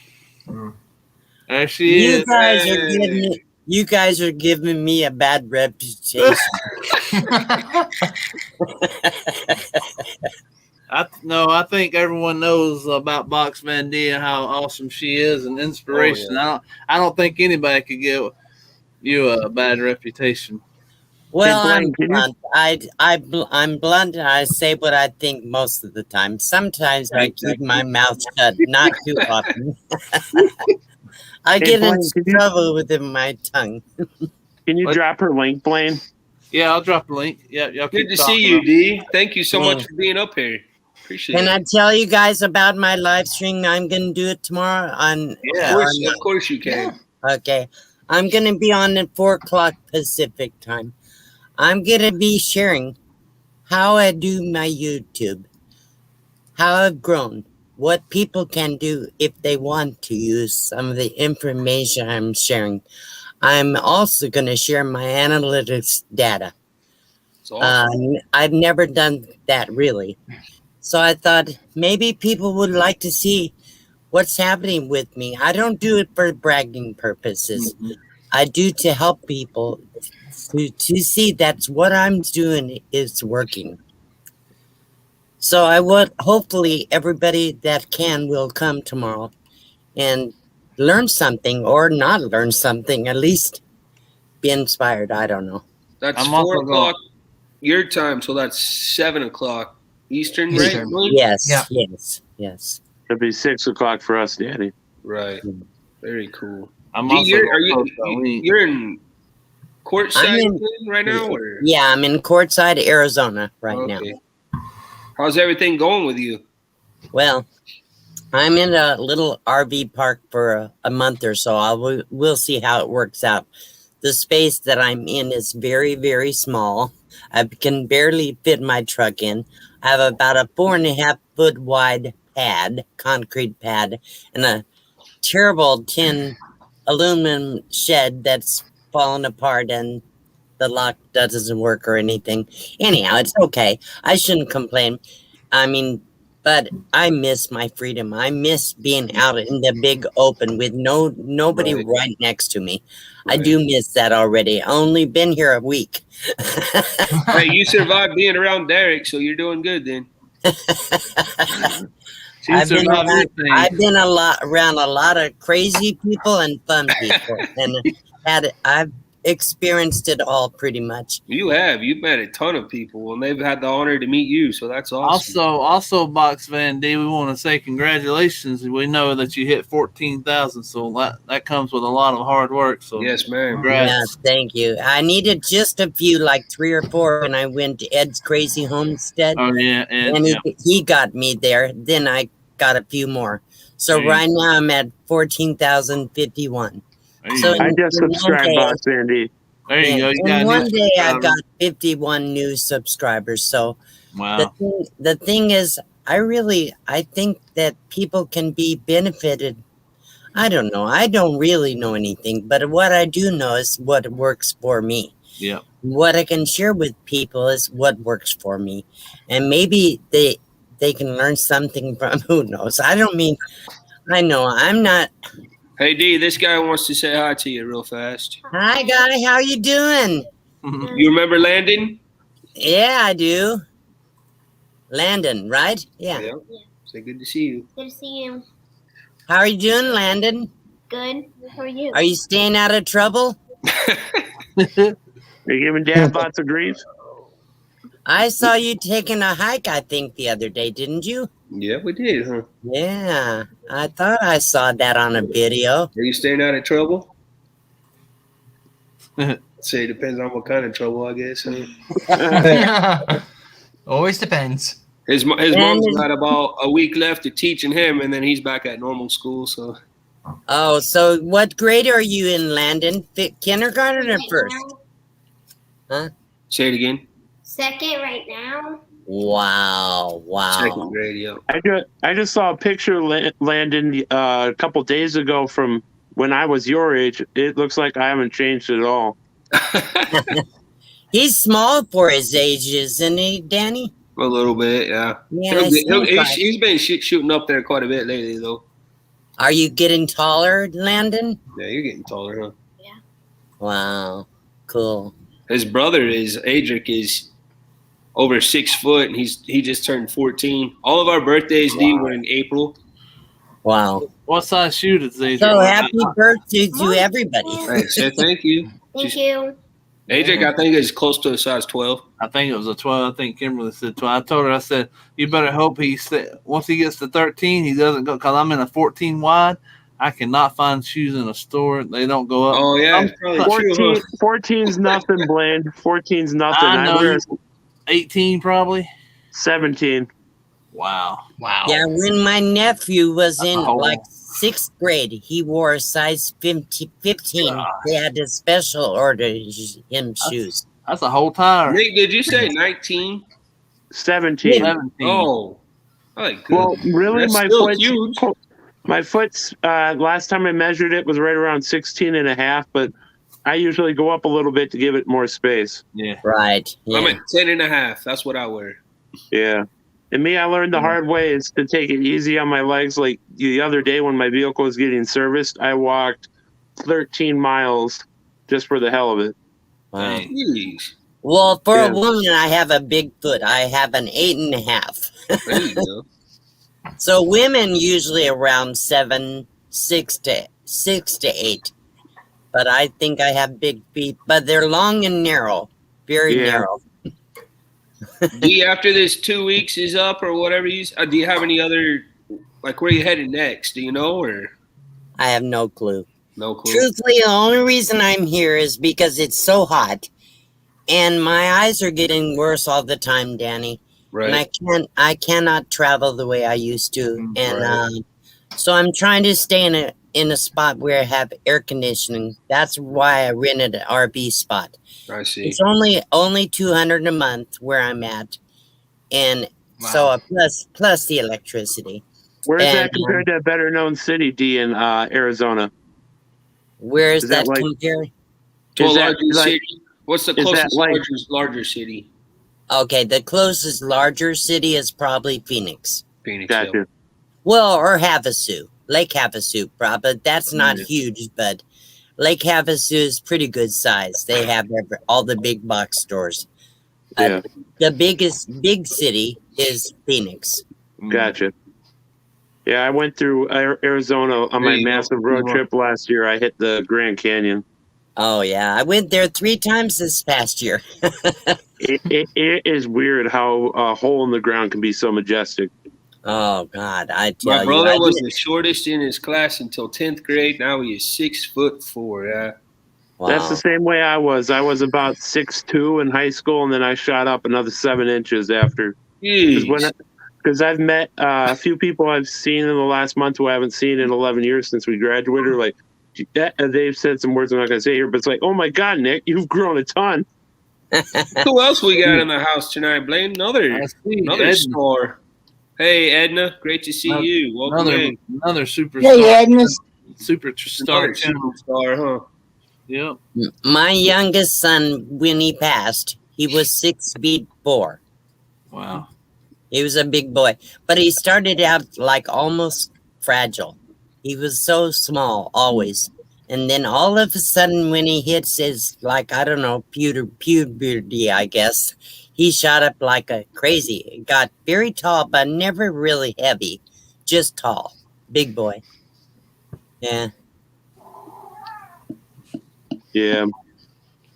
There she You is. guys are Hey. giving me. You guys are giving me a bad reputation. I think everyone knows about Box Van D and how awesome she is and inspiration. Oh, I don't think anybody could give you a bad reputation. Well, Hey, I'm Blaine, can you- blunt. I'm blunt, and I say what I think most of the time. Sometimes I keep my mouth shut, not too often. I Hey, get Blaine, in trouble with my tongue. Can you What? drop her link, Blaine? Yeah, I'll drop the link. Yeah, y'all Good keep to talking see you, about- D. Thank you so much Yeah. for being up here. Appreciate Can I it. tell you guys about my live stream? I'm going to do it tomorrow on. Yeah. Of course you can. Okay. I'm going to be on at 4 o'clock Pacific time. I'm going to be sharing how I do my YouTube, how I've grown, what people can do if they want to use some of the information I'm sharing. I'm also going to share my analytics data. It's awesome. I've never done that really. So I thought maybe people would like to see what's happening with me. I don't do it for bragging purposes. I do to help people to see that's what I'm doing is working. So I would hopefully everybody that can will come tomorrow and learn something or not learn something, at least be inspired. I don't know. That's I'm 4 also o'clock your time, so that's 7 o'clock Eastern, Eastern. right? Blaine? Yes, Yeah. yes. It'll be 6 o'clock for us, Daddy. Right. Very cool. I'm D, also you're in courtside I'm in- right now, or Yeah, I'm in Courtside, Arizona right now. okay. How's everything going with you? Well, I'm in a little RV park for a month or so. We'll see how it works out. The space that I'm in is very, very small. I can barely fit my truck in. I have about a 4.5 foot wide pad, concrete pad, and a terrible tin aluminum shed that's fallen apart and the lock doesn't work or anything. Anyhow, it's okay. I shouldn't complain. I mean, but I miss my freedom. I miss being out in the big open with nobody right next to me. I do miss that already. Only been here a week. Hey, you survived being around Derek, so you're doing good then. I've been around a lot of crazy people and fun people, and I've experienced it all pretty much. You have. You've met a ton of people, and they've had the honor to meet you, so that's awesome. Also, Box Van D, we want to say congratulations. We know that you hit 14,000, so that comes with a lot of hard work. So yes, ma'am. Congrats. Yeah, thank you. I needed just a few, like 3 or 4, and I went to Ed's Crazy Homestead. Oh yeah, and he got me there. Then I got a few more. So right now I'm at 14,051. So I just subscribed, Box Andy. There you go. You got in a new one day I subscriber. got 51 new subscribers. So Wow. the thing is, I think that people can be benefited. I don't know. I don't really know anything, but what I do know is what works for me. Yeah. What I can share with people is what works for me. And maybe they can learn something from, who knows. I know I'm not. Hey, D, this guy wants to say hi to you real fast. Hi, guy. How you doing? You remember Landon? Yeah, I do. Landon, right? Yeah. Say good to see you. Good to see you. How are you doing, Landon? Good. How are you? Are you staying out of trouble? Are you giving Dad lots of grief? I saw you taking a hike, I think, the other day, didn't you? Yeah, we did, huh? Yeah, I thought I saw that on a video. Are you staying out of trouble? Say it depends on what kind of trouble, I guess. Huh? Always depends. His mom's And got about a week left of teaching him, and then he's back at normal school. So oh, so what grade are you in, Landon? Kindergarten or first? Huh? say it again. Second right now. Wow, Second wow. grade, yeah. I just saw a picture, Landon, a couple days ago from when I was your age. It looks like I haven't changed at all. He's small for his age, isn't he, Danny? A little bit, yeah. Yeah, it seems like. He's been shooting up there quite a bit lately, though. Are you getting taller, Landon? Yeah, you're getting taller, huh? Wow, cool. His brother Adric is over 6 foot, and he just turned 14. All of our birthdays, were in April. Wow. What size shoe does Adric So wear? happy birthday to everybody. Hey, say thank you. Thank you. Adric, I think, is close to a size 12. I think it was a 12. I think Kimberly said 12. I told her, I said, you better hope once he gets to 13, he doesn't go, because I'm in a 14 wide. I cannot find shoes in a store. They don't go up. Oh, yeah. It's probably true, huh? 14's nothing, Blaine. 14's nothing. I know. wear 18 probably. 17. Wow. Yeah, when my nephew was in Oh. like 6th grade, he wore a size 15. They had to special order him shoes. That's a whole tire. Nick, did you say 19? 17. 17. Oh. Good. Well, really, That's my still foot's huge. my foot's last time I measured it was right around 16 and a half, but I usually go up a little bit to give it more space. Yeah. Right. I'm Yeah. at 10 and a half. That's what I wear. Yeah. And me, I learned the hard way is to take it easy on my legs. Like the other day when my vehicle was getting serviced, I walked 13 miles just for the hell of it. Wow. Jeez. Well, for Yeah. a woman, I have a big foot. I have an 8.5. There you go. So women usually around 6 to 8. But I think I have big feet. But they're long and narrow, very Yeah. narrow. After this 2 weeks is up or whatever, do you have any other, like, where are you headed next? Do you know, or I have no clue. no clue? Truthfully, the only reason I'm here is because it's so hot, and my eyes are getting worse all the time, Danny. Right. And I cannot travel the way I used to, and Right. so I'm trying to stay in a spot where I have air conditioning. That's why I rented an RV spot. I see. It's only $200 a month where I'm at, and so plus the electricity. Where is And, that compared to a better known city, D, in Arizona? Where is Is that that like- compared? To a Is that larger like- city. What's the is that closest like- larger city? Okay, the closest larger city is probably Phoenix. Phoenix. Gotcha. Well, or Havasu, Lake Havasu, but that's not Mhm. huge. But Lake Havasu is pretty good size. They have all the big box stores. Yeah. The big city is Phoenix. Gotcha. Yeah, I went through Arizona on There my you go. massive road trip last year. I hit the Grand Canyon. Oh yeah, I went there 3 times this past year. It is weird how a hole in the ground can be so majestic. Oh God, I tell My you, brother I was did- the shortest in his class until 10th grade. Now he is 6'4". Yeah. wow. That's the same way I was. I was about 6'2" in high school, and then I shot up another 7 inches after. Jeez. Because I've met a few people I've seen in the last month who I haven't seen in 11 years since we graduated. Like, they've said some words I'm not going to say here, but it's like, oh my God, Nick, you've grown a ton. Who else we got in the house tonight, Blaine? Another Edna. star. Hey, Edna. Great to see you. Welcome in. Another superstar. Hey, Agnes. Superstar Another channel. superstar, huh? Yep. My youngest son, when he passed, he was 6'4". Wow. He was a big boy, but he started out like almost fragile. He was so small always. And then all of a sudden when he hits his, like, I don't know, puberty, I guess, he shot up like a crazy. He got very tall, but never really heavy. Just tall. Big boy. Yeah. Yeah.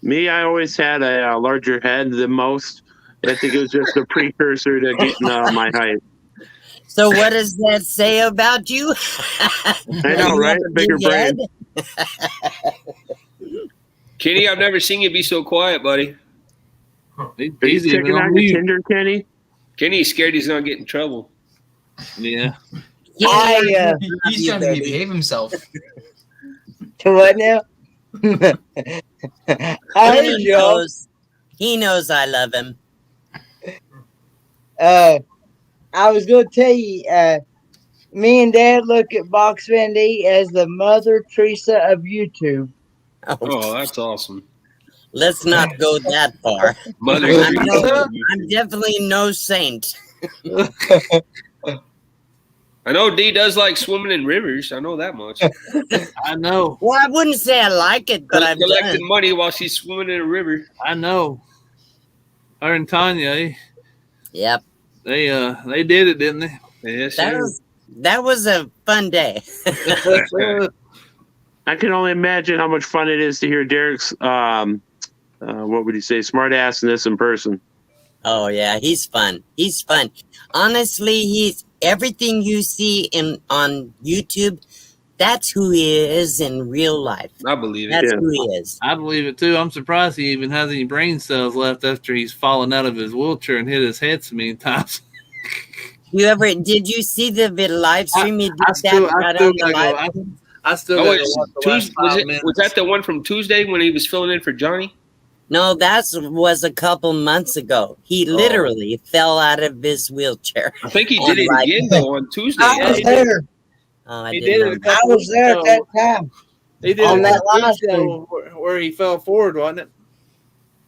Me, I always had a larger head than most. I think it was just a precursor to getting my height. So what does that say about you? I know, You right? have a Bigger big brain. head? Kenny, I've never seen you be so quiet, buddy. Are you He's even checking on out mute. your Tinder, Kenny? Kenny's scared he's gonna get in trouble. Yeah. I He's trying to behave himself. to what now? I heard He y'all. knows. He knows I love him. I was going to tell you, me and Dad look at Box Van D as the Mother Teresa of YouTube. Oh, that's awesome. Let's not go that far. Mother I'm, Teresa. I'm definitely no saint. I know D does like swimming in rivers. I know that much. I know. Well, I wouldn't say I like it, but I've done Collecting it. money while she's swimming in a river. I know. Her and Tanya, Yep. they did it, didn't they? Yes, That was a fun day. I can only imagine how much fun it is to hear Derek's, what would you say, smart assness in person. Oh yeah, he's fun. He's fun. Honestly, he's everything you see on YouTube. That's who he is in real life. I believe it. That's who he is. I believe it too. I'm surprised he even has any brain cells left after he's fallen out of his wheelchair and hit his head so many times. Did you see the live stream he did I still that? gotta go. I still Oh, gotta it's watch the last 5 minutes. was that the one from Tuesday when he was filling in for Johnny? No, that was a couple months ago. He literally fell out of his wheelchair. I think he did it again though on Tuesday. I was there. Oh, He did it a I couple was weeks there at ago. that time. He did on it that a couple live weeks ago where he fell forward, wasn't it?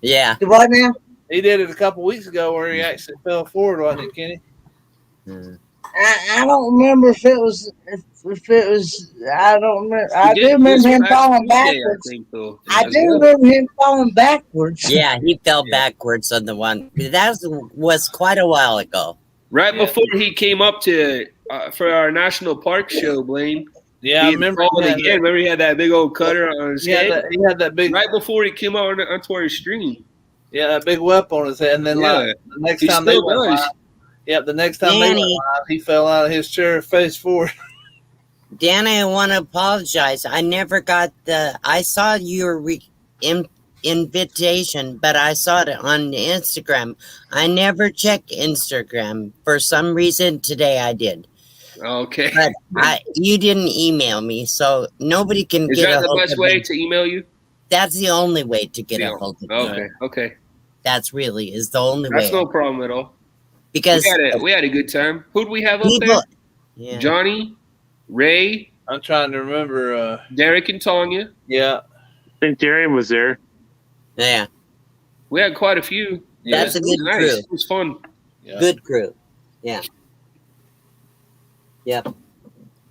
Yeah. What now? He did it a couple weeks ago where he actually fell forward, wasn't it, Kenny? I don't remember if it was. I don't remember. I do remember him falling backwards. I do remember him falling backwards. Yeah, he fell backwards on the one. That was quite a while ago. Right before he came up to for our national park show, Blaine. Yeah, I remember. Remember he had that big old cutter on his head. He had that big. Right before he came out onto our stream. Yeah, that big whelp on his head, and then like the next He time they still went does. live, the next time they went live, he fell out of his chair face forward. Danny, I want to apologize. I never got I saw your invitation, but I saw it on Instagram. I never check Instagram. For some reason, today I did. Okay. But you didn't email me, so nobody can Is get that a the hold best of way me. to email you? That's the only way to get a hold of me. Okay. Okay. That's really is the only That's way. no problem at all. Because we had a good time. Who'd we have up people, there? yeah. Johnny, Ray. I'm trying to remember. Derek and Tanya. Yeah. I think Darian was there. Yeah. We had quite a few. That's a good nice. crew. It was fun. Yeah. Good crew. Yeah. Yep.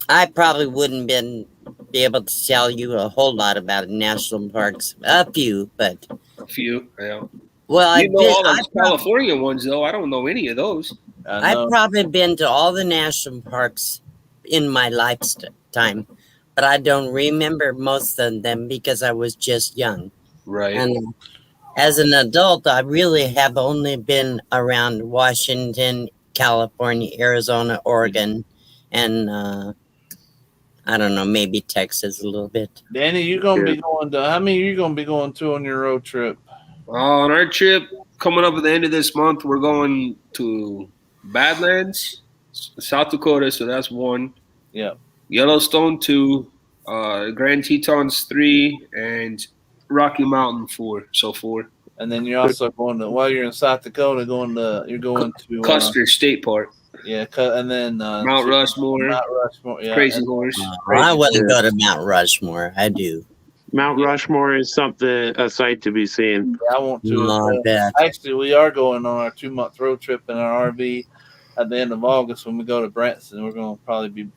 I probably wouldn't be able to tell you a whole lot about national parks. A few, but a few. Yeah. Well, you know all those California ones though. I don't know any of those. I've probably been to all the national parks in my lifetime, but I don't remember most of them because I was just young. Right. And as an adult, I really have only been around Washington, California, Arizona, Oregon, and I don't know, maybe Texas a little bit. Danny, you're gonna be going to how many are you gonna be going to on your road trip? On our trip coming up at the end of this month, we're going to Badlands, South Dakota, so that's 1. Yeah. Yellowstone 2, Grand Tetons 3, and Rocky Mountain 4. So 4. And then you're also going to while you're in South Dakota, you're going to Custer State Park. Yeah, and then Mount Rushmore. Mount Rushmore, yeah. Crazy Horse. I wouldn't go to Mount Rushmore. I do. Mount Rushmore is a sight to be seen. Yeah, I want to. Not bad. Actually, we are going on our 2-month road trip in our RV at the end of August when we go to Branson. We're going to probably be.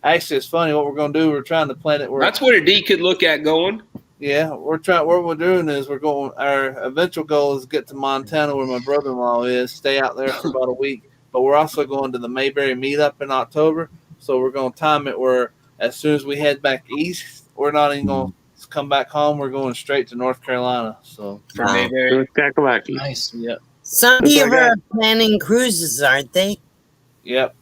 Actually, it's funny what we're going to do. We're trying to plan it. That's where a D could look at going. Yeah, we're trying. What we're doing is we're going. Our eventual goal is get to Montana, where my brother-in-law is. Stay out there for about a week. But we're also going to the Mayberry meetup in October. So we're going to time it where as soon as we head back east, we're not even going to come back home. We're going straight to North Carolina. So for Mayberry. Nice. Yep. Some people are planning cruises, aren't they? Yep.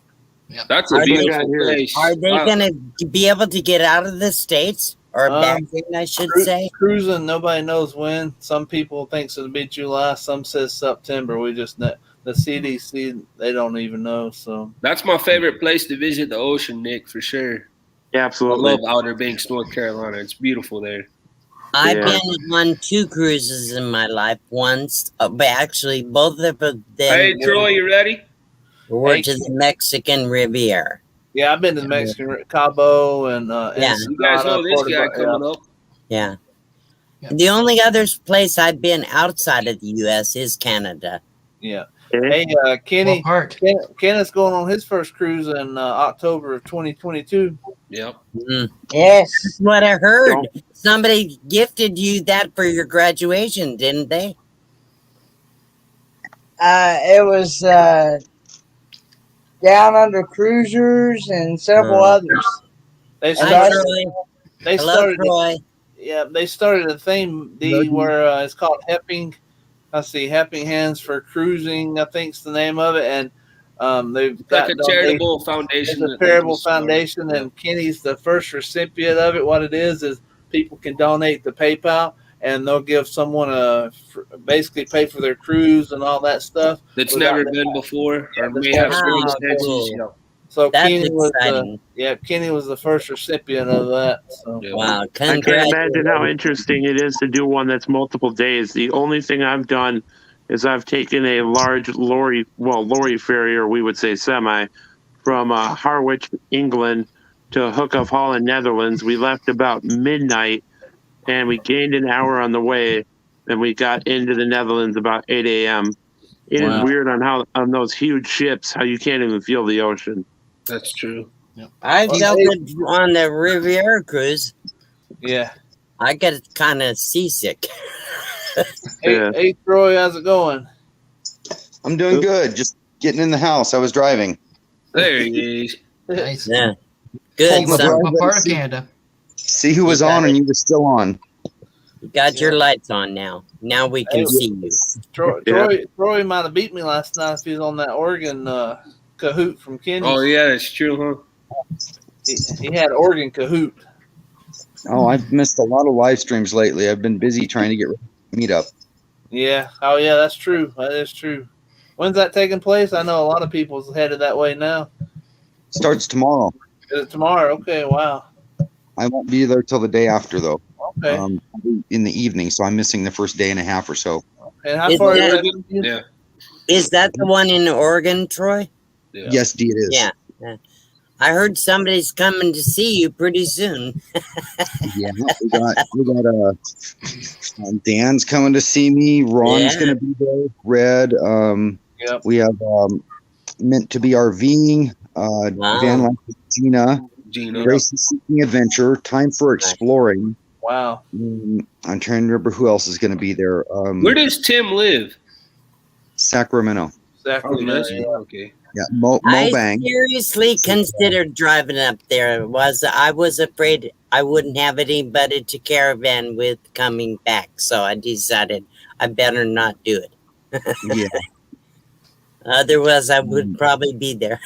That's a beautiful place. Are they going to be able to get out of the States? or back in, I should say. Cruising, nobody knows when. Some people think it'll be July. Some says September. We just know the CDC. They don't even know. So That's my favorite place to visit the ocean, Nick, for sure. Yeah, I absolutely. love Outer Banks, North Carolina. It's beautiful there. I've Yeah. been on 2 cruises in my life. Once, but actually, both of them Hey, Troy, you ready? were to the Mexican Riviera. yeah, I've been to Mexican Cabo and Yeah. You guys know this guy coming up. Yeah. The only other place I've been outside of the U.S. is Canada. Yeah. Hey, Kenny. Kenneth's going on his first cruise in October of 2022. Yep. Yes. That's what I heard. Somebody gifted you that for your graduation, didn't they? It was Down Under Cruisers and several others. They Hi, started. Troy. They Hello, started. Troy. Yeah, they started a thing where it's called Helping. Let's see, Helping Hands for Cruising, I think's the name of it, and they've got like a charitable foundation. It's a charitable foundation, and Kenny's the first recipient of it. What it is people can donate to PayPal, and they'll give someone basically pay for their cruise and all that stuff. That's never been before, or may have circumstances. Cool. So That's Kenny was exciting. Kenny was the first recipient of that. So. Wow, I can't imagine how interesting it is to do one that's multiple days. The only thing I've done is I've taken a large lorry ferry, or we would say semi, from Harwich, England to Hook of Holland, Netherlands. We left about midnight, and we gained an hour on the way, and we got into the Netherlands about 8 a.m. It is weird on those huge ships how you can't even feel the ocean. That's true. I felt it on the Riviera cruise. Yeah. I get kind of seasick. Hey, Troy, how's it going? I'm doing good. Just getting in the house. I was driving. There he is. Nice. Yeah. Good. What part of Canada? See who was on and you were still on. You got your lights on now. Now we can see you. Troy might have beat me last night if he was on that Oregon Kahoot from Kenny. Oh, yeah, that's true, huh? He had Oregon Kahoot. Oh, I've missed a lot of live streams lately. I've been busy trying to get ready to meet up. Yeah. Oh, yeah, that's true. That is true. When's that taking place? I know a lot of people's headed that way now. Starts tomorrow. Is it tomorrow? Okay, wow. I won't be there till the day after, though. Okay. In the evening, so I'm missing the first day and a half or so. And how far is that? Yeah. Is that the one in Oregon, Troy? Yeah. Yes, D, it is. Yeah. I heard somebody's coming to see you pretty soon. Yeah, we got Dan's coming to see me. Ron's going to be there. Red. We have Meant to Be RVing. Van Life with Gina. Grace is Seeking Adventure. Time for Exploring. Wow. I'm trying to remember who else is going to be there. Where does Tim live? Sacramento. Okay. Yeah, Mo I Bang. seriously considered driving up there. I was afraid I wouldn't have anybody to caravan with coming back, so I decided I better not do it. Yeah. Otherwise, I would probably be there.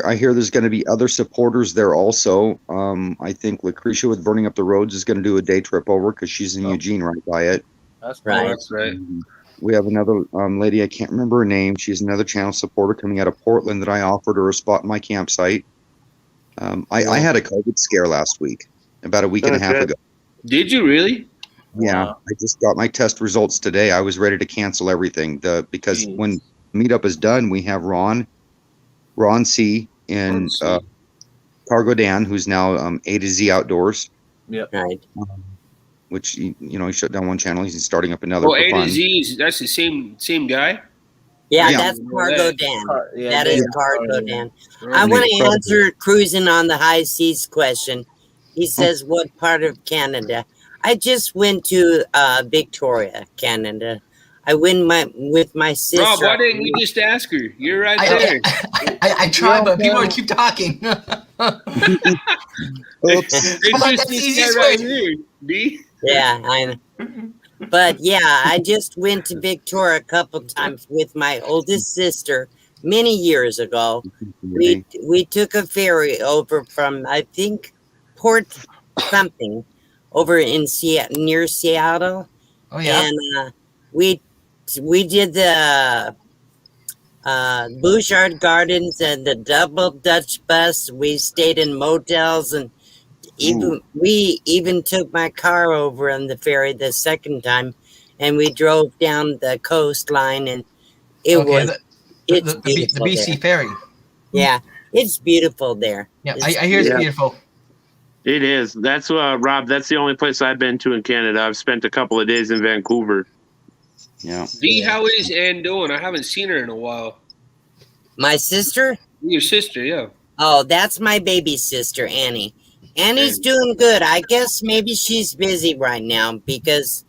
I hear there's going to be other supporters there also. I think Lucretia with Burning Up the Roads is going to do a day trip over because she's in Eugene right by it. That's cool. Right. That's right. We have another lady, I can't remember her name. She's another channel supporter coming out of Portland that I offered her a spot in my campsite. I had a COVID scare last week, about a week and a half ago. Did you really? Yeah, I just got my test results today. I was ready to cancel everything because when meetup is done, we have Ron C, and Cargo Dan, who's now A to Z Outdoors. Yep. Right. Which he shut down one channel. He's starting up another. Oh, for A to fun. Z, that's the same guy? Yeah, Yeah. that's Cargo Dan. That is Cargo Dan. Okay. I want to answer Cruising on the High Seas question. He says, what part of Canada? I just went to Victoria, Canada. I went with my sister. Rob, why didn't you just ask her? You're right there. I tried, but people keep talking. It's just this guy right here, D. Yeah, I know. But yeah, I just went to Victoria a couple times with my oldest sister many years ago. We took a ferry over from, I think, Port something over in near Seattle. Oh yeah. And we did the Bouchard Gardens and the Double Dutch Bus. We stayed in motels, and we even took my car over on the ferry the second time, and we drove down the coastline, and it's the beautiful BC there. ferry. Yeah, it's beautiful there. Yeah, I hear it's beautiful. It is. That's Rob. That's the only place I've been to in Canada. I've spent a couple of days in Vancouver. Yeah. V, how is Ann doing? I haven't seen her in a while. My sister? Your sister, yeah. Oh, that's my baby sister, Annie. Annie's doing good. I guess maybe she's busy right now because,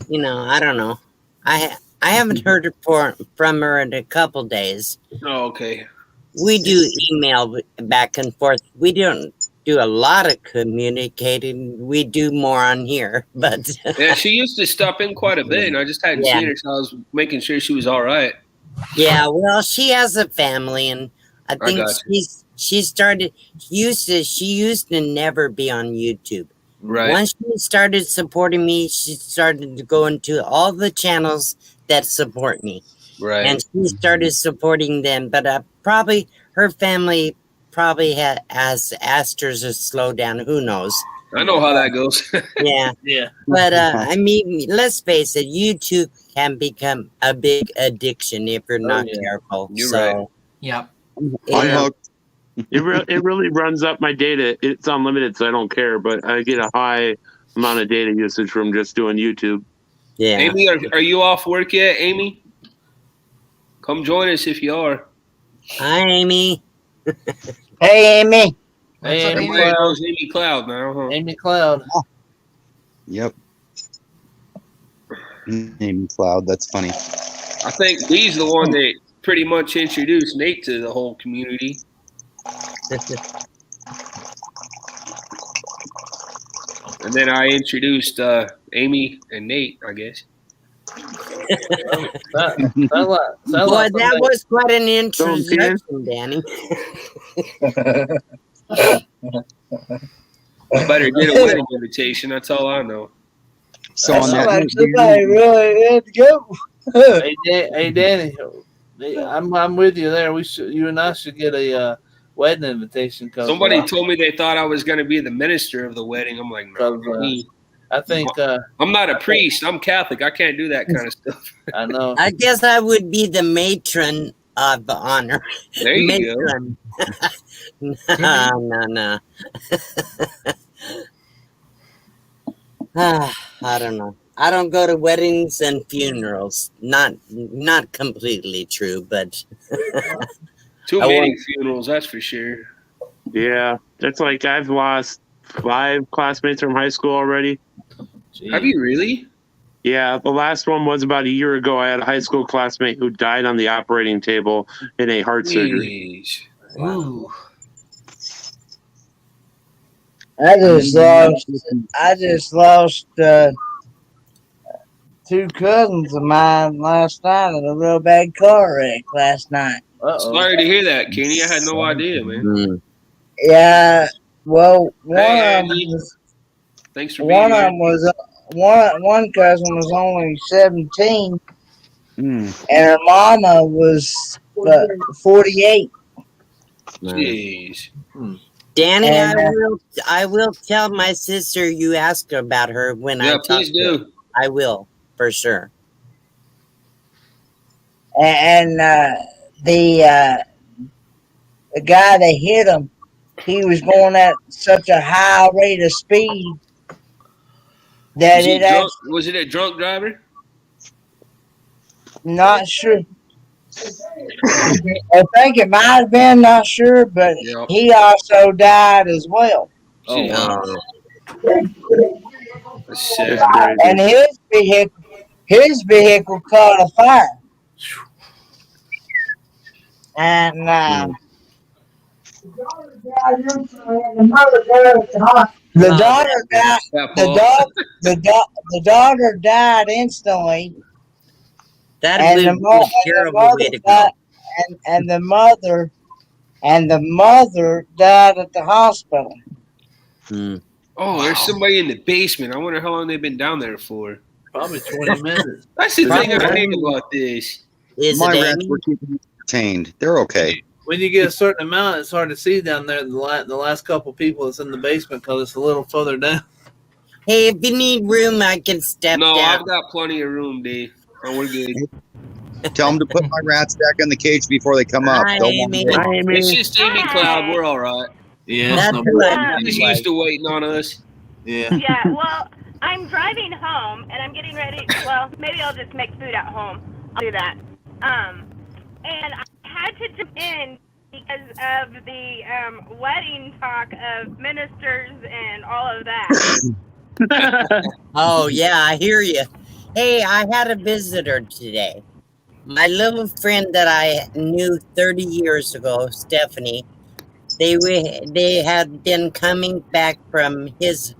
I don't know. I haven't heard from her in a couple days. Oh, okay. We do email back and forth. We don't do a lot of communicating. We do more on here, but yeah, she used to stop in quite a bit, and I just hadn't seen her, so I was making sure she was all right. Yeah, well, she has a family, and I think she used to never be on YouTube. Right. Once she started supporting me, she started to go into all the channels that support me. Right. And she started supporting them, but probably her family has asked her to slow down. Who knows? I know how that goes. Yeah. Yeah. But I mean, let's face it, YouTube can become a big addiction if you're not careful. You're right. Yeah. It really runs up my data. It's unlimited, so I don't care. But I get a high amount of data usage from just doing YouTube. Yeah. Amy, are you off work yet, Amy? Come join us if you are. Hi, Amy. Hey, Amy. Hey, Amy Everybody Cloud. knows Amy Cloud now, huh? Amy Cloud. Yep. Amy Cloud. That's funny. I think he's the one that pretty much introduced Nate to the whole community. And then I introduced Amy and Nate, I guess. Boy, that was quite an introduction, Danny. I better get a wedding invitation. That's all I know. So on that like note, somebody really had to go. Hey, Danny, I'm with you there. You and I should get a wedding invitation. Somebody told me they thought I was going to be the minister of the wedding. I'm like, no. I think I'm not a priest. I'm Catholic. I can't do that kind of stuff. I know. I guess I would be the matron of honor. There you matron. No. I don't know. I don't go to weddings and funerals. Not completely true, but too many funerals, that's for sure. Yeah, that's like I've lost 5 classmates from high school already. Jeez. Have you really? Yeah, the last one was about a year ago. I had a high school classmate who died on the operating table in a heart surgery. Ooh. I just lost 2 cousins of mine last night in a real bad car wreck last night. Sorry to hear that, Kenny. I had no idea, man. Yeah, well, Thanks for being here. One cousin was only 17, and her mama was 48. Jeez. Danny, I will tell my sister you asked about her when I talk. Please do. Her. I will, for sure. And the guy that hit him, he was going at such a high rate of speed that was it a drunk driver? Not sure. I think it might have been, not sure, but he also died as well. Oh, wow. And his vehicle caught a fire. And the daughter died instantly. That would be a terrible way to go. And the mother died at the hospital. Oh, there's somebody in the basement. I wonder how long they've been down there for. Probably 20 minutes. That's the thing I Probably. hate about this. Is My it rats Amy? were keeping entertained. They're okay. When you get a certain amount, it's hard to see down there. The last couple people that's in the basement because it's a little further down. Hey, if you need room, I can step No, down. I've got plenty of room, D. Oh, we're good. Tell them to put my rats back in the cage before they come up. Hi, Don't Amy. want to It's just Amy Cloud. We're all right. Yeah, That's no who I problem. She's like. used to waiting on us. Yeah. Yeah, well, I'm driving home and I'm getting ready. Well, maybe I'll just make food at home. I'll do that. And I had to jump in because of the wedding talk of ministers and all of that. Oh, yeah, I hear you. Hey, I had a visitor today. My little friend that I knew 30 years ago, Stephanie, they had been coming back from his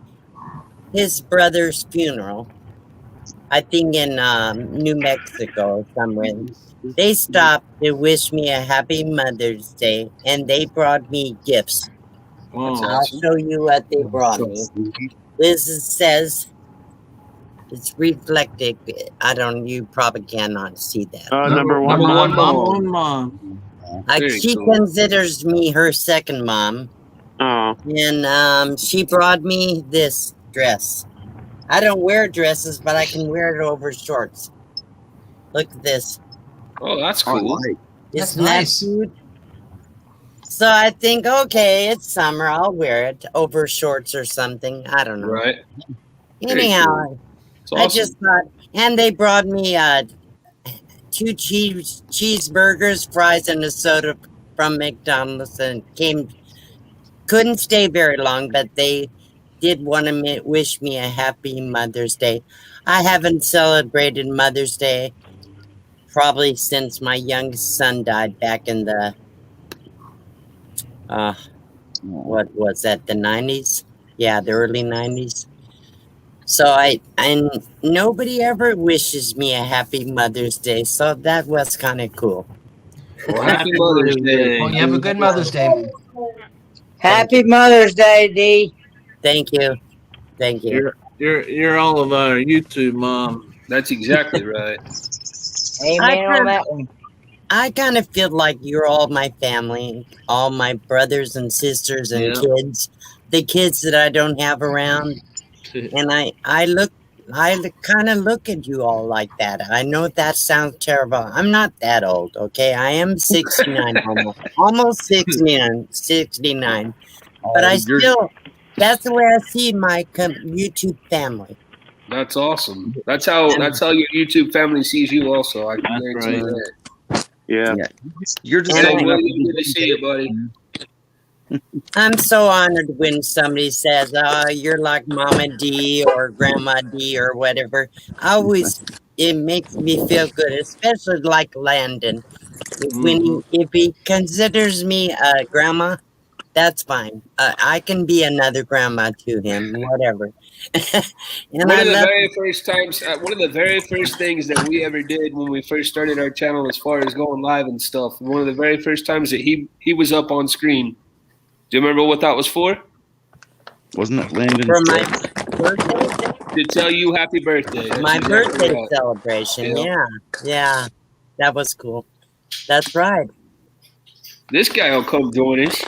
brother's funeral, I think in New Mexico or somewhere. They stopped to wish me a happy Mother's Day, and they brought me gifts. I'll show you what they brought me. This says, it's reflective. You probably cannot see that. Number one, mom. She considers me her second mom. Oh. And she brought me this dress. I don't wear dresses, but I can wear it over shorts. Look at this. Oh, that's cool. Isn't that cute? So I think, okay, it's summer. I'll wear it over shorts or something. I don't know. Right. Anyhow, Cool. I just thought, and they brought me 2 cheeseburgers, fries, and a soda from McDonald's, and couldn't stay very long, but they did want to wish me a happy Mother's Day. I haven't celebrated Mother's Day probably since my youngest son died back in the what was that, the 90s? Yeah, the early 90s. So and nobody ever wishes me a happy Mother's Day, so that was kind of cool. Well, happy Mother's Day. Well, you have a good Mother's Day. Happy Mother's Day, D. Thank you. Thank you. You're all of our YouTube mom. That's exactly right. Amen on that one. I kind of feel like you're all my family, all my brothers and sisters and kids, the kids that I don't have around. And I kind of look at you all like that. I know that sounds terrible. I'm not that old, okay? I am 69 almost 69. But I still, that's the way I see my YouTube family. That's awesome. That's how your YouTube family sees you also. I can guarantee that. Yeah. You're just good to see you, buddy. I'm so honored when somebody says, you're like Mama D or Grandma D or whatever. It makes me feel good, especially like Landon. If he considers me a grandma, that's fine. I can be another grandma to him, whatever. One of the very first things that we ever did when we first started our channel, as far as going live and stuff, one of the very first times that he was up on screen. Do you remember what that was for? Wasn't it Landon? For my birthday? To tell you happy birthday. That's My exactly birthday right. celebration. Yeah. That was cool. That's right. This guy will come join us.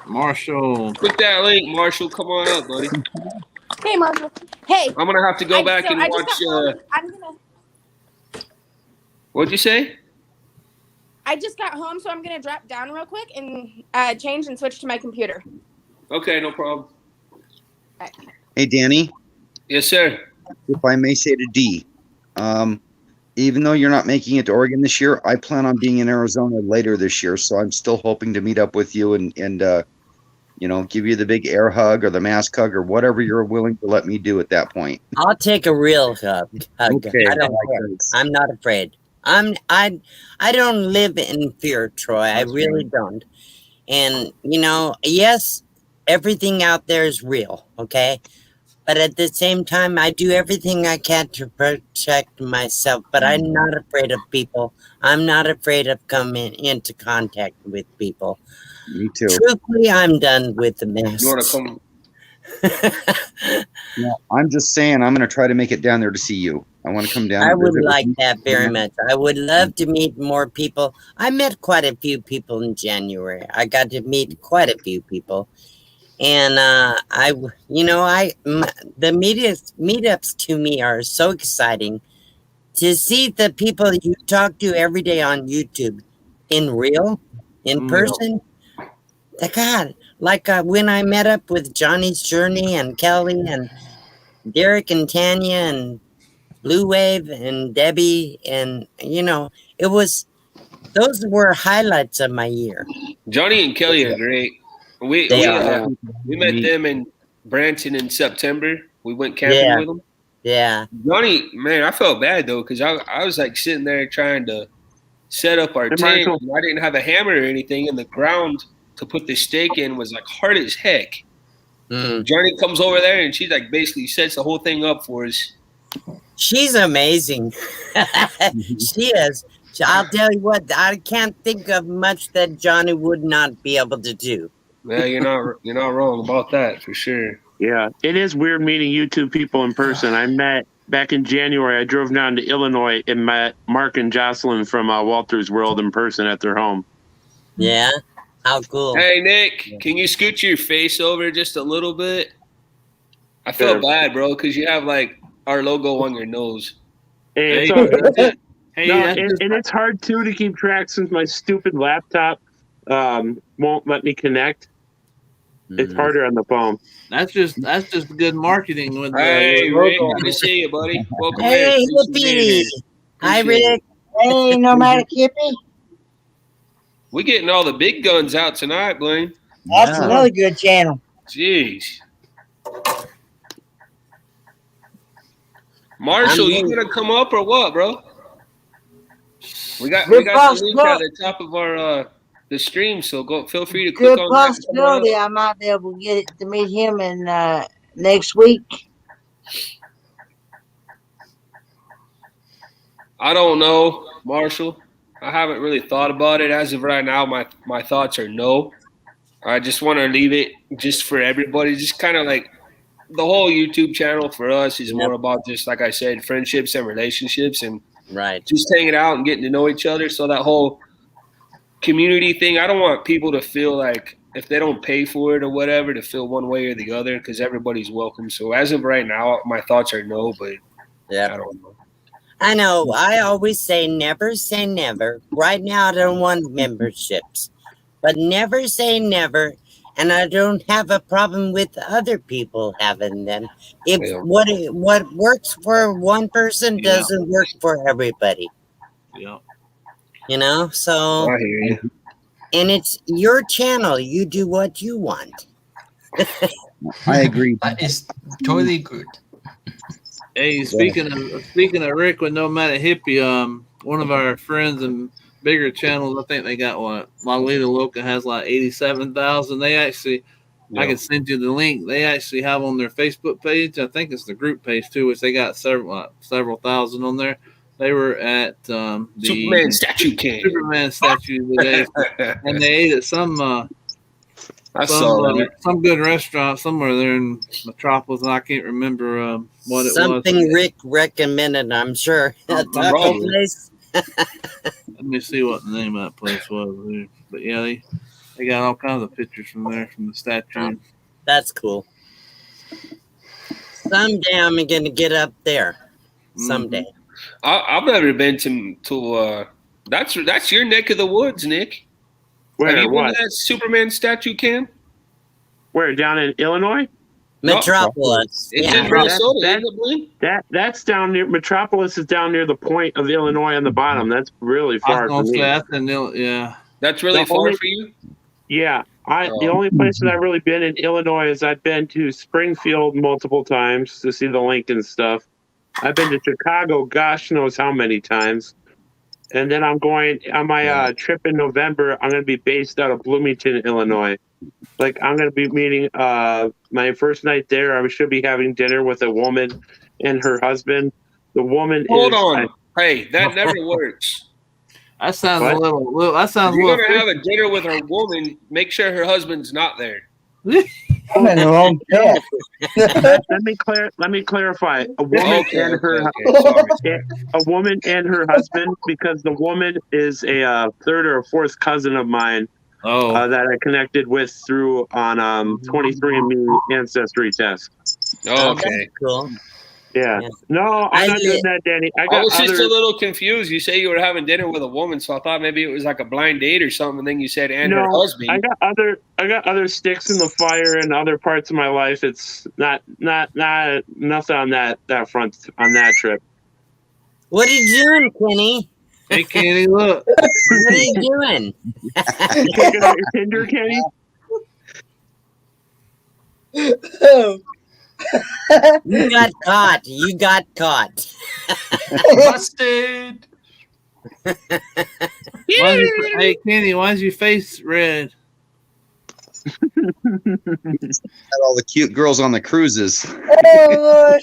Marshall. Click that link, Marshall. Come on up, buddy. Hey, Marshall. Hey. I'm gonna have to go back and watch. What'd you say? I just got home, so I'm gonna drop down real quick and change and switch to my computer. Okay, no problem. Hey, Danny. Yes, sir. If I may say to D, even though you're not making it to Oregon this year, I plan on being in Arizona later this year. So I'm still hoping to meet up with you and give you the big air hug or the mask hug or whatever you're willing to let me do at that point. I'll take a real hug. Okay, I don't care. I'm not afraid. I don't live in fear, Troy. I really don't. And yes, everything out there is real, okay? But at the same time, I do everything I can to protect myself. But I'm not afraid of people. I'm not afraid of coming into contact with people. Me too. Truthfully, I'm done with the masks. You want to come? No, I'm just saying I'm going to try to make it down there to see you. I want to come down. I and would visit with like you. that very much. I would love to meet more people. I met quite a few people in January. I got to meet quite a few people. And the meetups to me are so exciting to see the people you talk to every day on YouTube in person. God, like when I met up with Johnny's Journey and Kelly and Derek and Tanya and Blue Wave and Debbie, and those were highlights of my year. Johnny and Kelly are great. We They we are. we met them in Branson in September. We went camping with them. Yeah. Johnny, man, I felt bad though because I was like sitting there trying to set up our Hey, tent. Marshall. And I didn't have a hammer or anything, and the ground to put the stake in was like hard as heck. Johnny comes over there and she like basically sets the whole thing up for us. She's amazing. She is. I'll tell you what, I can't think of much that Johnny would not be able to do. Yeah, you're not wrong about that for sure. Yeah, it is weird meeting YouTube people in person. I met back in January. I drove down to Illinois and met Mark and Jocelyn from Walter's World in person at their home. Yeah, how cool. Hey Nick, can you scoot your face over just a little bit? I feel bad, bro, because you have like our logo on your nose. Hey, it's all good. And it's hard too to keep track since my stupid laptop won't let me connect. It's harder on the phone. That's just good marketing. With Hey, the Rick, logo. good to see you, buddy. Welcome Hey, in. Thanks for being Hippie. here. Hi, Appreciate Rick. Hey, nomadic hippie. We getting all the big guns out tonight, Blaine. That's another good channel. Jeez. Marshall, you gonna come up or what, bro? We got the link at the top of our the stream, so feel free to click Good on that. possibility I might be able to get it to meet him in next week. I don't know, Marshall. I haven't really thought about it as of right now. My thoughts are no. I just want to leave it just for everybody. Just kind of like the whole YouTube channel for us is more about just like I said, friendships and relationships and just hanging out and getting to know each other. So that whole community thing, I don't want people to feel like if they don't pay for it or whatever to feel one way or the other because everybody's welcome. So as of right now, my thoughts are no, but I don't know. I know. I always say never say never. Right now, I don't want memberships, but never say never. And I don't have a problem with other people having them. If what works for one person doesn't work for everybody. Yeah. You know, so I hear you. And it's your channel. You do what you want. I agree. That is totally good. Hey, speaking of Rick with Nomadic Hippie, one of our friends and bigger channels, I think they got what Lolita Loca has like 87,000. They actually, I can send you the link. They actually have on their Facebook page. I think it's the group page too, which they got several thousand on there. They were at the Superman statue today, and they ate at some good restaurant somewhere there in Metropolis. And I can't remember what it was. Something Rick recommended, I'm sure. A taco place. Let me see what the name of that place was. But yeah, they got all kinds of pictures from there from the statue. That's cool. Someday I'm gonna get up there. Someday. I've never been to that's your neck of the woods, Nick. Have you been to that Superman statue camp? Where, down in Illinois? Metropolis. It's in Minnesota, isn't it, Blaine? That's down near Metropolis is down near the point of Illinois on the bottom. That's really far from me. That's really far for you? Yeah. The only places I've really been in Illinois is I've been to Springfield multiple times to see the Lincoln stuff. I've been to Chicago, gosh knows how many times. And then I'm going on my trip in November. I'm going to be based out of Bloomington, Illinois. Like I'm going to be meeting my first night there. I should be having dinner with a woman and her husband. The woman Hold on. Hey, that never works. That sounds a little. That sounds. If you're going to have a dinner with her woman, make sure her husband's not there. I'm in the wrong pet. Let me clarify. A woman Okay, and her sorry. a woman and her husband, because the woman is a third or fourth cousin of mine that I connected with through on 23andMe ancestry test. Oh, okay. Cool. Yeah. No, I'm not doing that, Danny. I I got was just other. a little confused. You say you were having dinner with a woman, so I thought maybe it was like a blind date or something. And then you said and her No, husband. I got other sticks in the fire in other parts of my life. It's not nothing on that front on that trip. What are you doing, Kenny? Hey, Kenny, look. What are you doing? Checking out your Tinder, Kenny? You got caught. You got caught. Busted. Hey, Kenny, why is your face red? Had all the cute girls on the cruises. Oh,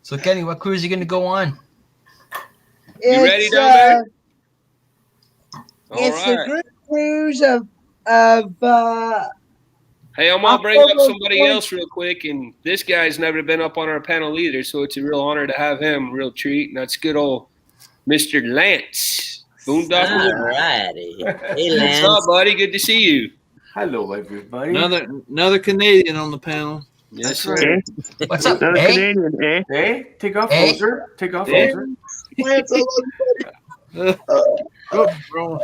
So, Kenny, what cruise are you going to go on? You ready it's, down there? It's All the right. group cruise of Hey, I'm gonna bring up October somebody 4th. else real quick, and this guy's never been up on our panel either, so it's a real honor to have him. Real treat, and that's good old Mr. Lance Boondock. Alrighty. Hey, What's Lance. up, buddy? Good to see you. Hello, everybody. Another Canadian on the panel. Yes, That's sir. right. What's up, Another eh? Canadian, eh? Hey, take off, Hey. Hoser. Take off, Hey. Hoser. Lance, I love you,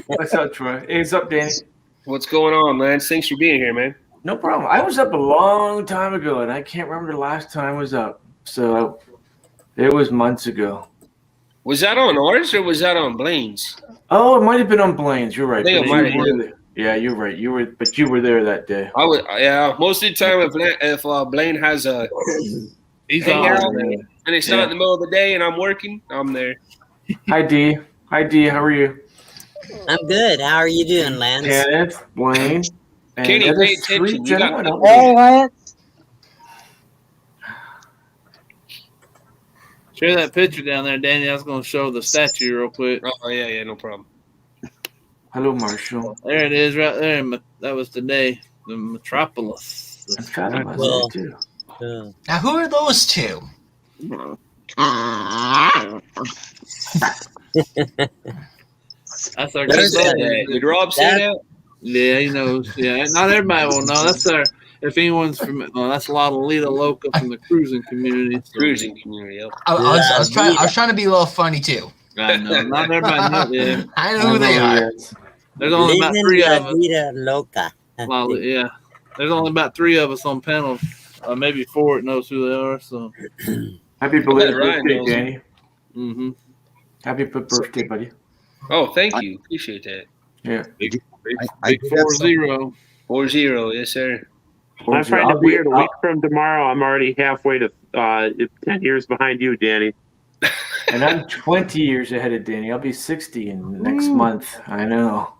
What's up, Troy? Hey, what's up, Danny? What's going on, Lance? Thanks for being here, man. No problem. I was up a long time ago, and I can't remember the last time I was up. So it was months ago. Was that on ours or was that on Blaine's? Oh, it might have been on Blaine's. You're right. I think but it might you have were been. there. Yeah, you're right. You were there that day. I would, yeah. Most of the time, if Blaine has a He's hangout on. and it's Yeah. not in the middle of the day and I'm working, I'm there. Hi, D. Hi, D. How are you? I'm good. How are you doing, Lance? Kenneth, Blaine, and Kenny, the other pay three attention. You got gentlemen. pictures. Hey, Lance. Share that picture down there, Danny. I was going to show the statue real quick. Oh, yeah, no problem. Hello, Marshall. There it is, right there. That was today. The Metropolis. That's kind of Well, too. Now, who are those two? That's our There's good that. buddy. Did Rob say That- that? Yeah, he knows. Yeah, not everybody will know. That's our. If anyone's from, that's a lot of Lita Loca from the cruising community. So. Cruising community. Yep. I was trying to be a little funny too. I know. Not everybody knows. Yeah. I know who they are. There's only about Living 3 la of us. vida loca. Well, yeah. There's only about 3 of us on panel. Maybe 4 that knows who they are. So. Happy belated Ryan birthday, knows. Danny. Mm-hmm. Happy birthday, buddy. Oh, thank you. Appreciate that. Yeah. Big I did have 4-0. 4-0. Yes, sir. I find it weird. A week from tomorrow, I'm already halfway to 10 years behind you, Danny. And I'm 20 years ahead of Danny. I'll be 60 in next month. I know.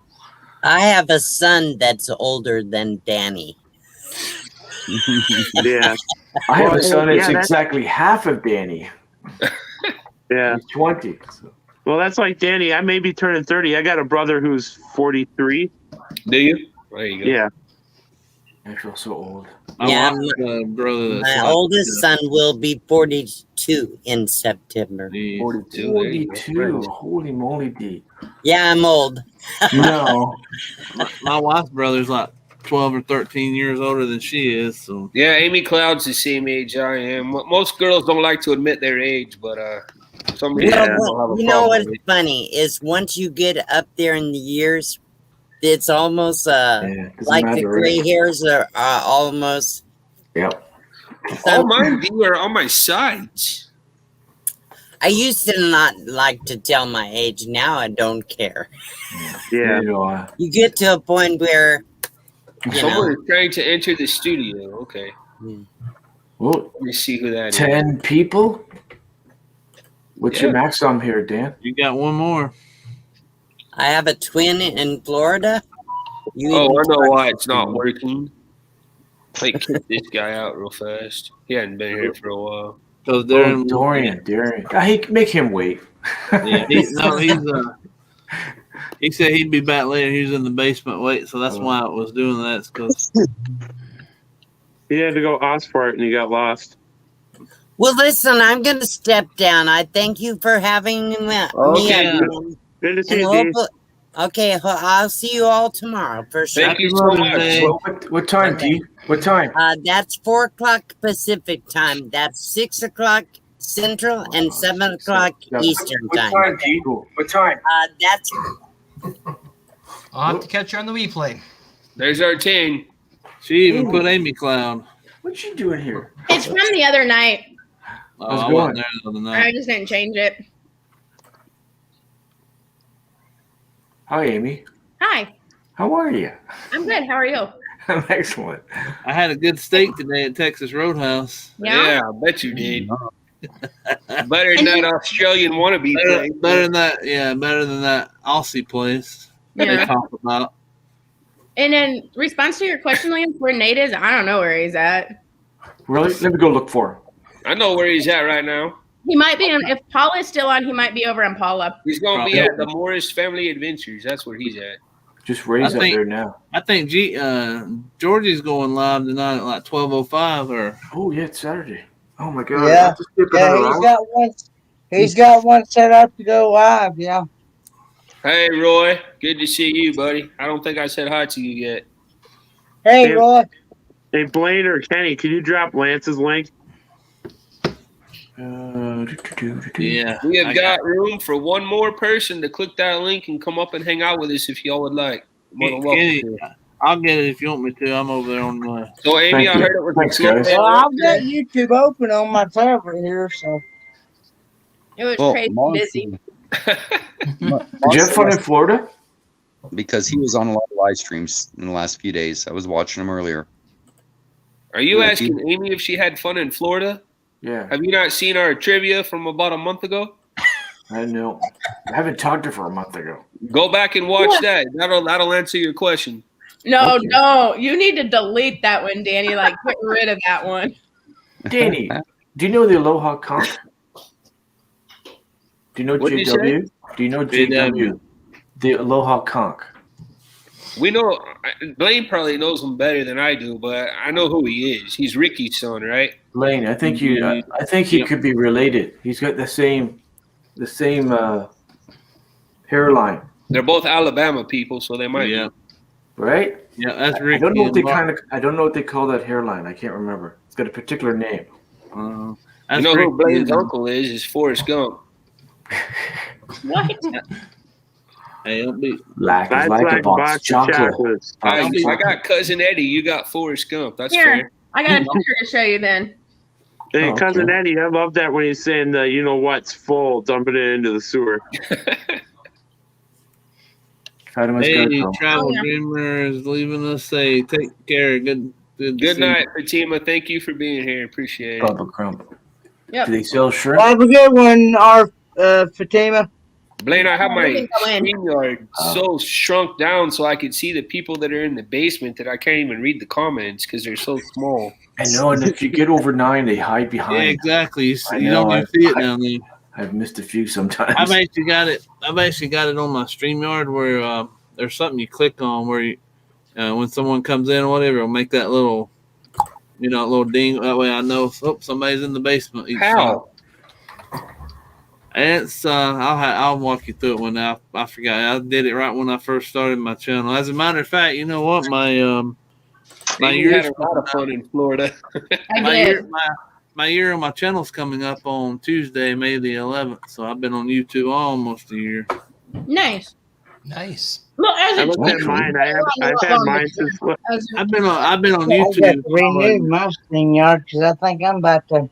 I have a son that's older than Danny. Yeah. I have a son that's Yeah, exactly half of Danny. Yeah. He's 20. So. Well, that's like Danny. I may be turning 30. I got a brother who's 43. Do you? There you go. Yeah. I feel so old. Yeah, brother. My oldest son will be 42 in September. 42. 42. Holy moly, D. Yeah, I'm old. No. My wife's brother's like 12 or 13 years older than she is. So Yeah, Amy Cloud's the same age I am. Most girls don't like to admit their age, but for some reason I don't have a You know problem what's with it. funny is once you get up there in the years, it's almost doesn't like the matter, gray right? hairs are almost. Yep. All mine are on my sides. I used to not like to tell my age. Now I don't care. Yeah. You get to a point where Someone is trying to enter the studio. Okay. Well, Let me see who that is. 10 people? What's your Yeah. max on here, Dan? you got one more. I have a twin in Florida. You Oh, even- I know why it's not working. Like, kick this guy out real fast. He hadn't been here for a while. Because Dorian. Make him wait. Yeah, he's He said he'd be back later. He was in the basement waiting, so that's why I was doing that. Because he had to go ask for it and he got lost. Well, listen, I'm going to step down. I thank you for having me. Good to see you, Dee. Okay, I'll see you all tomorrow for sure. Thank you so much. What time, Dee? What time? That's 4 o'clock Pacific time. That's 6 o'clock Central and 7 o'clock Eastern time. What time, Dee? What time? That's. I'll have to catch you on the replay. There's our 10. She even put Amy Clown. What you doing here? It's from the other night. I wasn't there the other night. I just didn't change it. Hi, Amy. Hi. How are you? I'm good. How are you? I'm excellent. I had a good steak today at Texas Roadhouse. Yeah, I bet you did. Better than that Australian wannabe place. Better than that, better than that Aussie place they Yeah. talk about. And in response to your question, Liam, where Nate is, I don't know where he's at. Really? Let me go look for him. I know where he's at right now. He might be on. If Paula is still on, he might be over on Paula. He's going to be at the Morris Family Adventures. That's where he's at. Just Ray's up there now. I think Georgie's going live tonight at like 12:05 or. Oh yeah, it's Saturday. Oh my God. Yeah, he's got one set up to go live. Yeah. Hey, Roy. Good to see you, buddy. I don't think I said hi to you yet. Hey, Roy. Hey, Blaine or Kenny, can you drop Lance's link? Yeah. We have got room for one more person to click that link and come up and hang out with us if y'all would like. More than welcome Kenny, to. I'll get it if you want me to. I'm over there on my. So, Amy, I heard it was Thanks, guys. Well, I've got YouTube open on my tablet here, so. It was Well, crazy busy. Did you have fun in Florida? Because he was on a lot of live streams in the last few days. I was watching him earlier. Are you Yeah, asking Amy if she had fun in Florida? Yeah. Have you not seen our trivia from about a month ago? I know. I haven't talked to her for a month ago. Go back and watch that. That'll answer your question. No, no, you need to delete that one, Danny. Like, get rid of that one. Danny, do you know the Aloha Conch? Do you know What'd you JW? Do you know JW? The Aloha Conch. We know Blaine probably knows him better than I do, but I know who he is. He's Ricky's son, right? Blaine, I think he could be related. He's got the same hairline. They're both Alabama people, so they might. Yeah. Right? Yeah, that's I Ricky. don't know what I don't know what they call that hairline. I can't remember. It's got a particular name. You know who Blaine's uncle is Forrest Gump. What? Hey, don't be like a box of chocolate. I got cousin Eddie. You got Forrest Gump. That's Here, fair. I got a picture to show you then. Hey, Oh, cousin okay. Eddie, I love that when he's saying the you know what's full, dumping it into the sewer. Hey, Travel Dreamer is leaving us. Say, take care. Good night, Fatima. Thank you for being here. Appreciate it. Bubba Crump. Yep. Do they sell shrimp? Have a good one, Fatima. Blaine, I have my We can go in. StreamYard so shrunk down so I could see the people that are in the basement that I can't even read the comments because they're so small. I know, and if you get over 9, they hide behind. Yeah, exactly. You I don't know, even see it down there. I've missed a few sometimes. I've actually got it on my StreamYard where there's something you click on where you, when someone comes in or whatever, it'll make that little, little ding. That way I know, somebody's in the basement. How? And it's I'll walk you through it when I forgot. I did it right when I first started my channel. As a matter of fact, you know what? My You year's had a lot of fun in Florida. my year on my channel's coming up on Tuesday, May the 11th. So I've been on YouTube almost a year. Nice. Nice. Look, as I a looked at mine. I've had mine since. I've been on I YouTube. got to renew my StreamYard because I think I'm about to.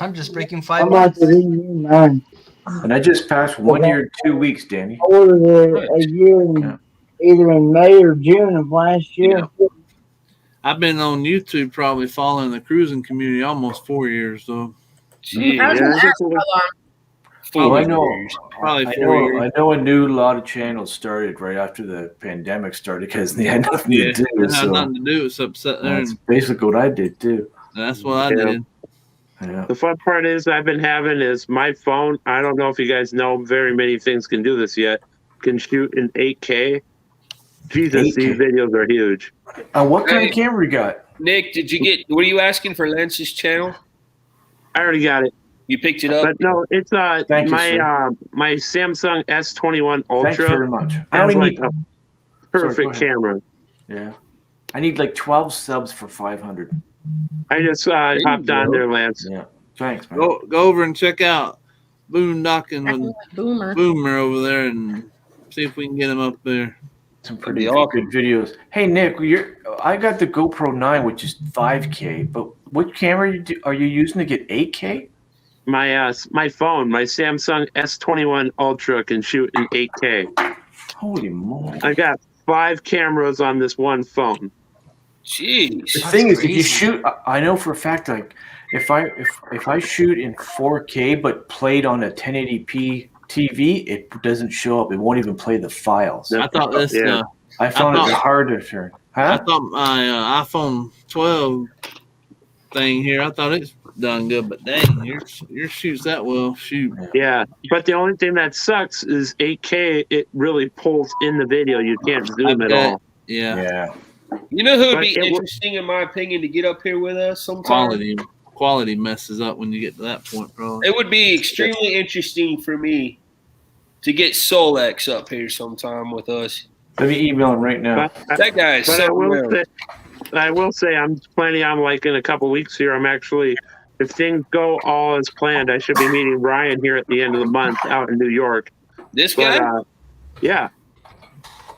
I'm just breaking I'm 5 about months. to renew mine. And I just passed 1 year and 2 weeks, Danny. I ordered it a year, either in May or June of last year. I've been on YouTube probably following the cruising community almost 4 years though. Gee, I was gonna ask how long. I know. Probably I 4 know. years. I know a new lot of channels started right after the pandemic started because they had nothing Yeah, to do. it had So nothing to do. It's upset there. that's basically what I did too. That's what I Yeah. did. Yeah. The fun part is I've been having is my phone. I don't know if you guys know very many things can do this yet. can shoot in 8K. Jesus, 8K. these videos are huge. What kind of camera you got? Nick, did you get? Were you asking for Lance's channel? I already got it. You picked it up, but no, it's Thank you, sir. my Samsung S21 Ultra. Thanks very much. I has only like need a perfect Sorry, go camera. ahead. Yeah, I need like 12 subs for 500. I just hopped on there, Lance. Yeah, thanks, man. Go over and check out Boondocking with Boomer over there and see if we can get him up there. Some pretty good videos. Hey Nick, I got the GoPro 9, which is 5K, but what camera are you using to get 8K? My phone, my Samsung S21 Ultra can shoot in 8K. Holy moly! I got 5 cameras on this one phone. Jeez. The thing is, if you shoot, I know for a fact, like if I shoot in 4K but played on a 1080p TV, it doesn't show up. It won't even play the files. I thought this. I found it hard to turn. I thought my iPhone 12 thing here. I thought it's done good, but dang, your shoots that well. Shoot. Yeah, but the only thing that sucks is 8K. It really pulls in the video. You can't zoom at all. Yeah. You know who would But be it w- interesting, in my opinion, to get up here with us sometime? Quality messes up when you get to that point, bro. It would be extremely interesting for me to get Solex up here sometime with us. Let me email him right now. That guy is But so I will say, I'm planning on, like, in a couple weeks here, I'm actually, if things go all as planned, I should be meeting Ryan here at the end of the month out in New York. This guy? Yeah.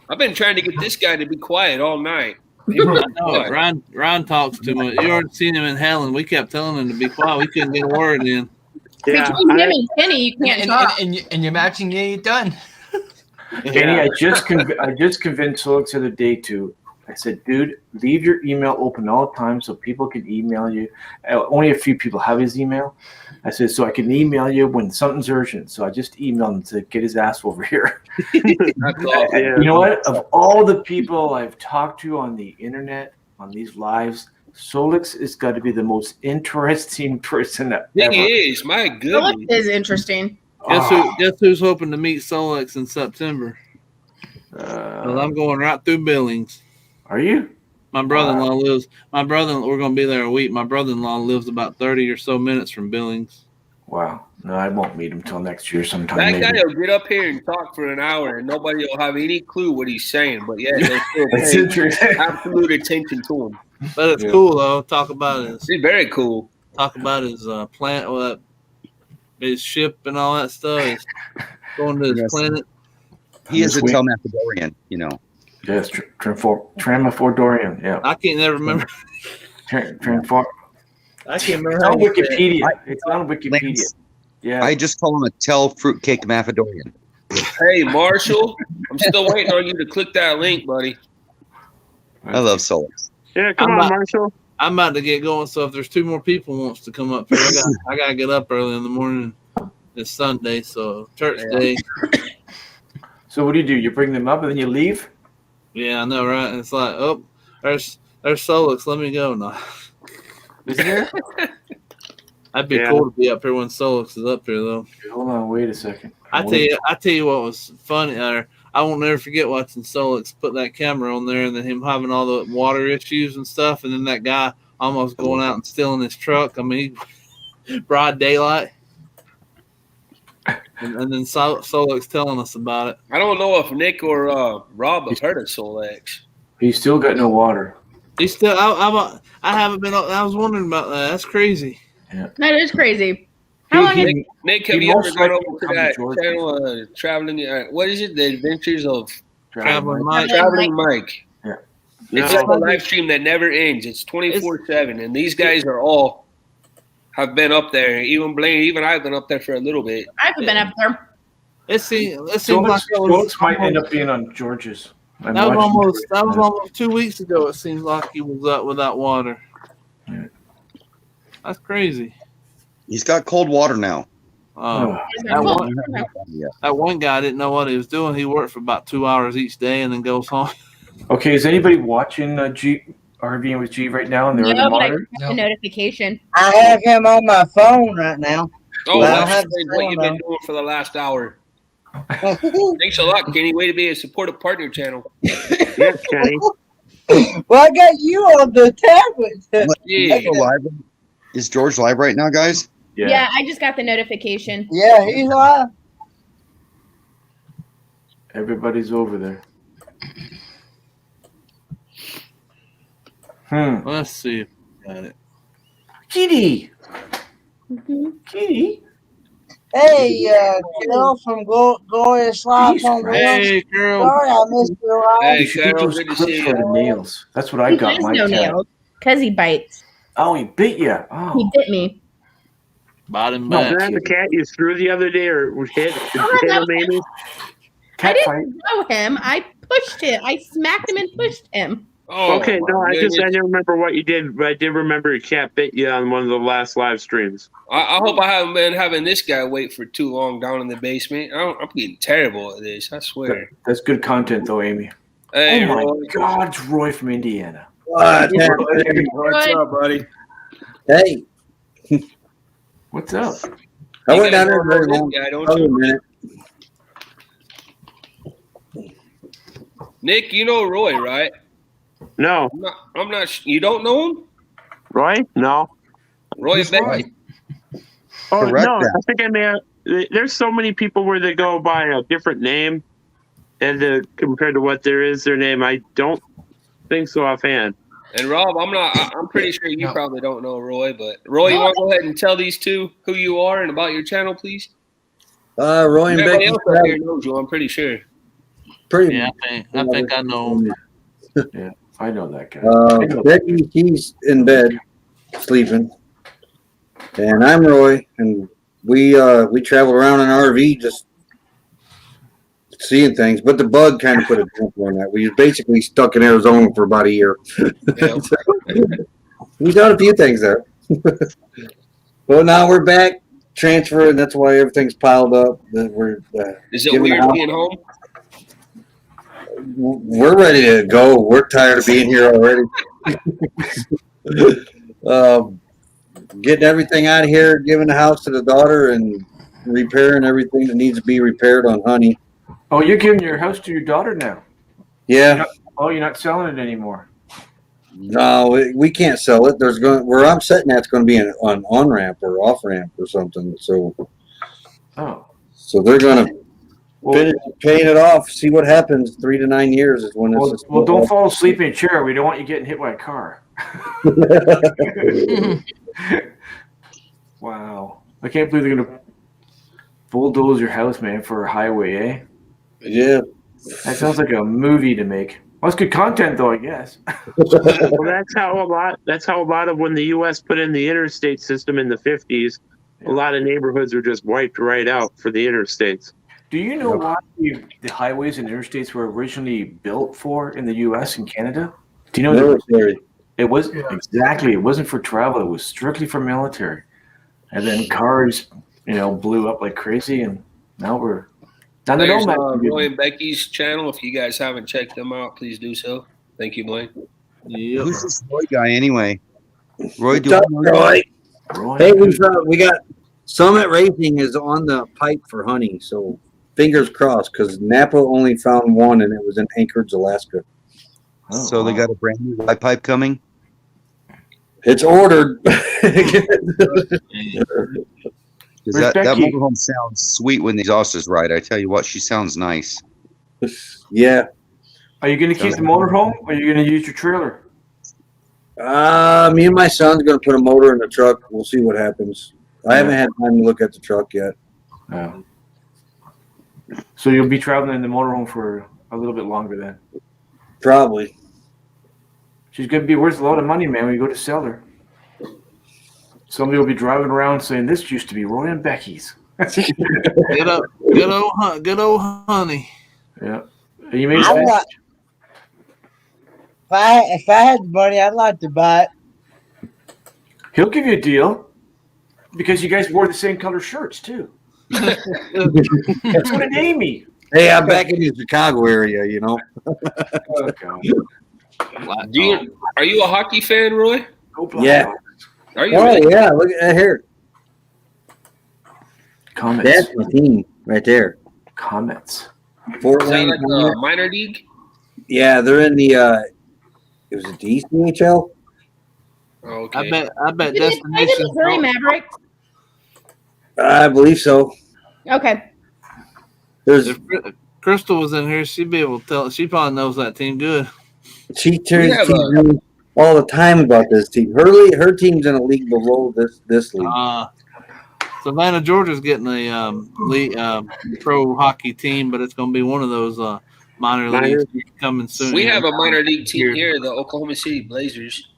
I've been trying to get this guy to be quiet all night. Ryan talks too much. You already seen him in hell, and we kept telling him to be quiet. We couldn't get a word in. Between him and Kenny, you can't talk. And you're matching, yeah, you're done. Kenny, I just convinced Solex the other day to. I said, dude, leave your email open all the time so people can email you. Only a few people have his email. I said, so I can email you when something's urgent. So I just emailed him to get his ass over here. You know what? Of all the people I've talked to on the internet, on these lives, Solex has got to be the most interesting person ever. He is, my goodness. Philip is interesting. Guess who's hoping to meet Solex in September? Well, I'm going right through Billings. Are you? My brother-in-law lives. We're going to be there a week. My brother-in-law lives about 30 or so minutes from Billings. Wow. No, I won't meet him till next year sometime. That maybe. guy will get up here and talk for an hour, and nobody will have any clue what he's saying. But yeah, they'll That's still interesting. pay absolute attention to him. But it's cool though. Talk about his. He's very cool. Talk about his plant, his ship, and all that stuff. He's going to his planet. He is a Telmathadorian, you know. Yes, Tramifordorian. Yeah. I can't never remember. I can't remember. It's how on you say it. Wikipedia. It's on Wikipedia. Yeah. I just call him a Tel Fruitcake Mathadorian. Hey, Marshall, I'm still waiting on you to click that link, buddy. I love Solex. Yeah, come on, Marshall. I'm about to get going, so if there's 2 more people who wants to come up here, I gotta get up early in the morning. It's Sunday, so church day. So what do? You bring them up and then you leave? Yeah, I know, right? It's like, oh, there's Solex. Let me go now. Is there? That'd be cool to be up here when Solex is up here, though. Hold on, wait a second. I tell you what was funny. I won't never forget watching Solex put that camera on there, and then him having all the water issues and stuff, and then that guy almost going out and stealing his truck. I mean, broad daylight. And then Solex telling us about it. I don't know if Nick or Rob have heard of Solex. He's still got no water. He's still. I haven't been. I was wondering about that. That's crazy. Yeah. That is crazy. How long? Nick, have you ever gone over to that channel, traveling? What is it? The Adventures of Traveling Mike. Traveling Mike. Yeah. It's like a live stream that never ends. It's 24/7, and these guys are all have been up there. Even Blaine, even I've been up there for a little bit. I've been up there. It seems like Solex might end up being on George's. That was almost 2 weeks ago. It seems like he was up without water. Yeah. That's crazy. He's got cold water now. That one guy didn't know what he was doing. He worked for about 2 hours each day and then goes home. Okay, is anybody watching RVing with G right now? And they're No, but I monitor? got a notification. I have him on my phone right now. Oh, But I don't that's have the what you've been phone doing for the last hour. Thanks a lot, Kenny. Way to be a supportive partner channel. Yes, Kenny. Well, I got you on the tablet. Is George live right now, guys? Yeah, I just got the notification. Yeah, he's live. Everybody's over there. Let's see. Got it. Kitty. Kitty. Hey, girl from Glorious Life on Wheels. Hey, girl. Sorry I missed your ride. Hey, You should get Carol, those good to clips see for the you. nails. That's what I He got has my no cat. nails because he bites. Oh, he bit you. Oh. He bit me. Bottom No, back. is that the cat you threw the other day or hit that him, was- Amy? I didn't throw him. I pushed him. I smacked him and pushed him. Oh, Okay, no, my I goodness. didn't remember what you did, but I did remember your cat bit you on one of the last live streams. I hope I haven't been having this guy wait for too long down in the basement. I'm getting terrible at this. I swear. That's good content, though, Amy. Hey, oh my Roy. God, it's Roy from Indiana. What's up, buddy? Hey, What's up? I went down there very very long. guy, don't Hold on a you? minute. Nick, you know Roy, right? No. I'm not. You don't know him? Roy? No. Roy Who's Becky. Roy? Oh, Correct no, that. I think I may have, there's so many people where they go by a different name and compared to what there is their name. I don't think so offhand. And Rob, I'm pretty sure you probably don't know Roy, but Roy, you want to go ahead and tell these two who you are and about your channel, please? Roy and Everybody Becky. else out there knows you. I'm pretty sure. Pretty. Yeah, I think I know him. Yeah, I know that guy. Becky, she's in bed sleeping, and I'm Roy, and we travel around in an RV just seeing things. But the bug kind of put a damper on that. We was basically stuck in Arizona for about a year. We done a few things there. Well, now we're back transferring. That's why everything's piled up. That we're Is it giving weird out. being home? We're ready to go. We're tired of being here already. Getting everything out of here, giving the house to the daughter, and repairing everything that needs to be repaired on Honey. Oh, you're giving your house to your daughter now? Yeah. You're not selling it anymore. No, we can't sell it. There's going where I'm sitting at. It's going to be an on ramp or off ramp or something. So they're going to finish paying it off. See what happens. 3 to 9 years is when it's. Well, don't fall asleep in a chair. We don't want you getting hit by a car. Wow, I can't believe they're going to bulldoze your house, man, for a highway, eh? Yeah. That sounds like a movie to make. Well, it's good content, though, I guess. Well, that's how a lot of when the U.S. put in the interstate system in the 50s, a lot of neighborhoods were just wiped right out for the interstates. Do you know why the highways and interstates were originally built for in the U.S. and Canada? Do you know military? It was exactly. It wasn't for travel. It was strictly for military. And then cars, blew up like crazy, and now we're. There's Roy and Becky's channel. If you guys haven't checked them out, please do so. Thank you, Blaine. Who's this Roy guy anyway? Roy, What's up, Roy? Hey, we got Summit Racing is on the pipe for Honey, so fingers crossed because Napa only found one, and it was in Anchorage, Alaska. So they got a brand new light pipe coming. It's ordered. That motorhome sounds sweet when the exhaust is right. I tell you what, she sounds nice. Yeah. Are you going to keep the motorhome, or are you going to use your trailer? Me and my son's going to put a motor in the truck. We'll see what happens. I haven't had time to look at the truck yet. Yeah. So you'll be traveling in the motorhome for a little bit longer then? Probably. She's going to be worth a lot of money, man, when you go to sell her. Somebody will be driving around saying, "This used to be Roy and Becky's." Good old Honey. Yeah. You made If I had the money, I'd like to buy it. He'll give you a deal because you guys wore the same color shirts too. That's what an Amy. Hey, I'm back in the Chicago area, Oh, God. Are you a hockey fan, Roy? Yeah. Are you? Oh, really? yeah. Look at that here. Comments. That's my team right there. Comets. Fort Is that Wayne like Comets. a minor league? Yeah, they're in the. It was the ECHL. Okay. I bet Did they play Destination. the Missouri Mavericks? I believe so. Okay. There's If Crystal was in here, she'd be able to tell. She probably knows that team good. she We teases have me all the time about this team. Her team's in a league below this league. Savannah, Georgia's getting a pro hockey team, but it's going to be one of those minor leagues coming soon. We have a minor league team here, the Oklahoma City Blazers.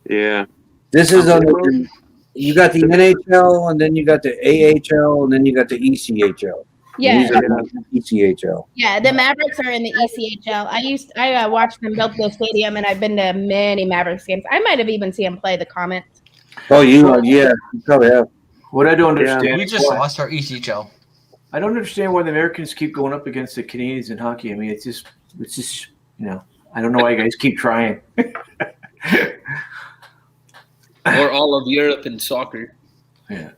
Yeah. This is you got the NHL, and then you got the AHL, and then you got the ECHL. Yeah. These are the ECHL. Yeah, the Mavericks are in the ECHL. I watched them build the stadium, and I've been to many Mavericks games. I might have even seen them play the Comets. Oh, you probably have. What I don't understand. We just lost our ECHL. I don't understand why the Americans keep going up against the Canadians in hockey. I mean, it's just I don't know why you guys keep trying. Or all of Europe in soccer. Yeah.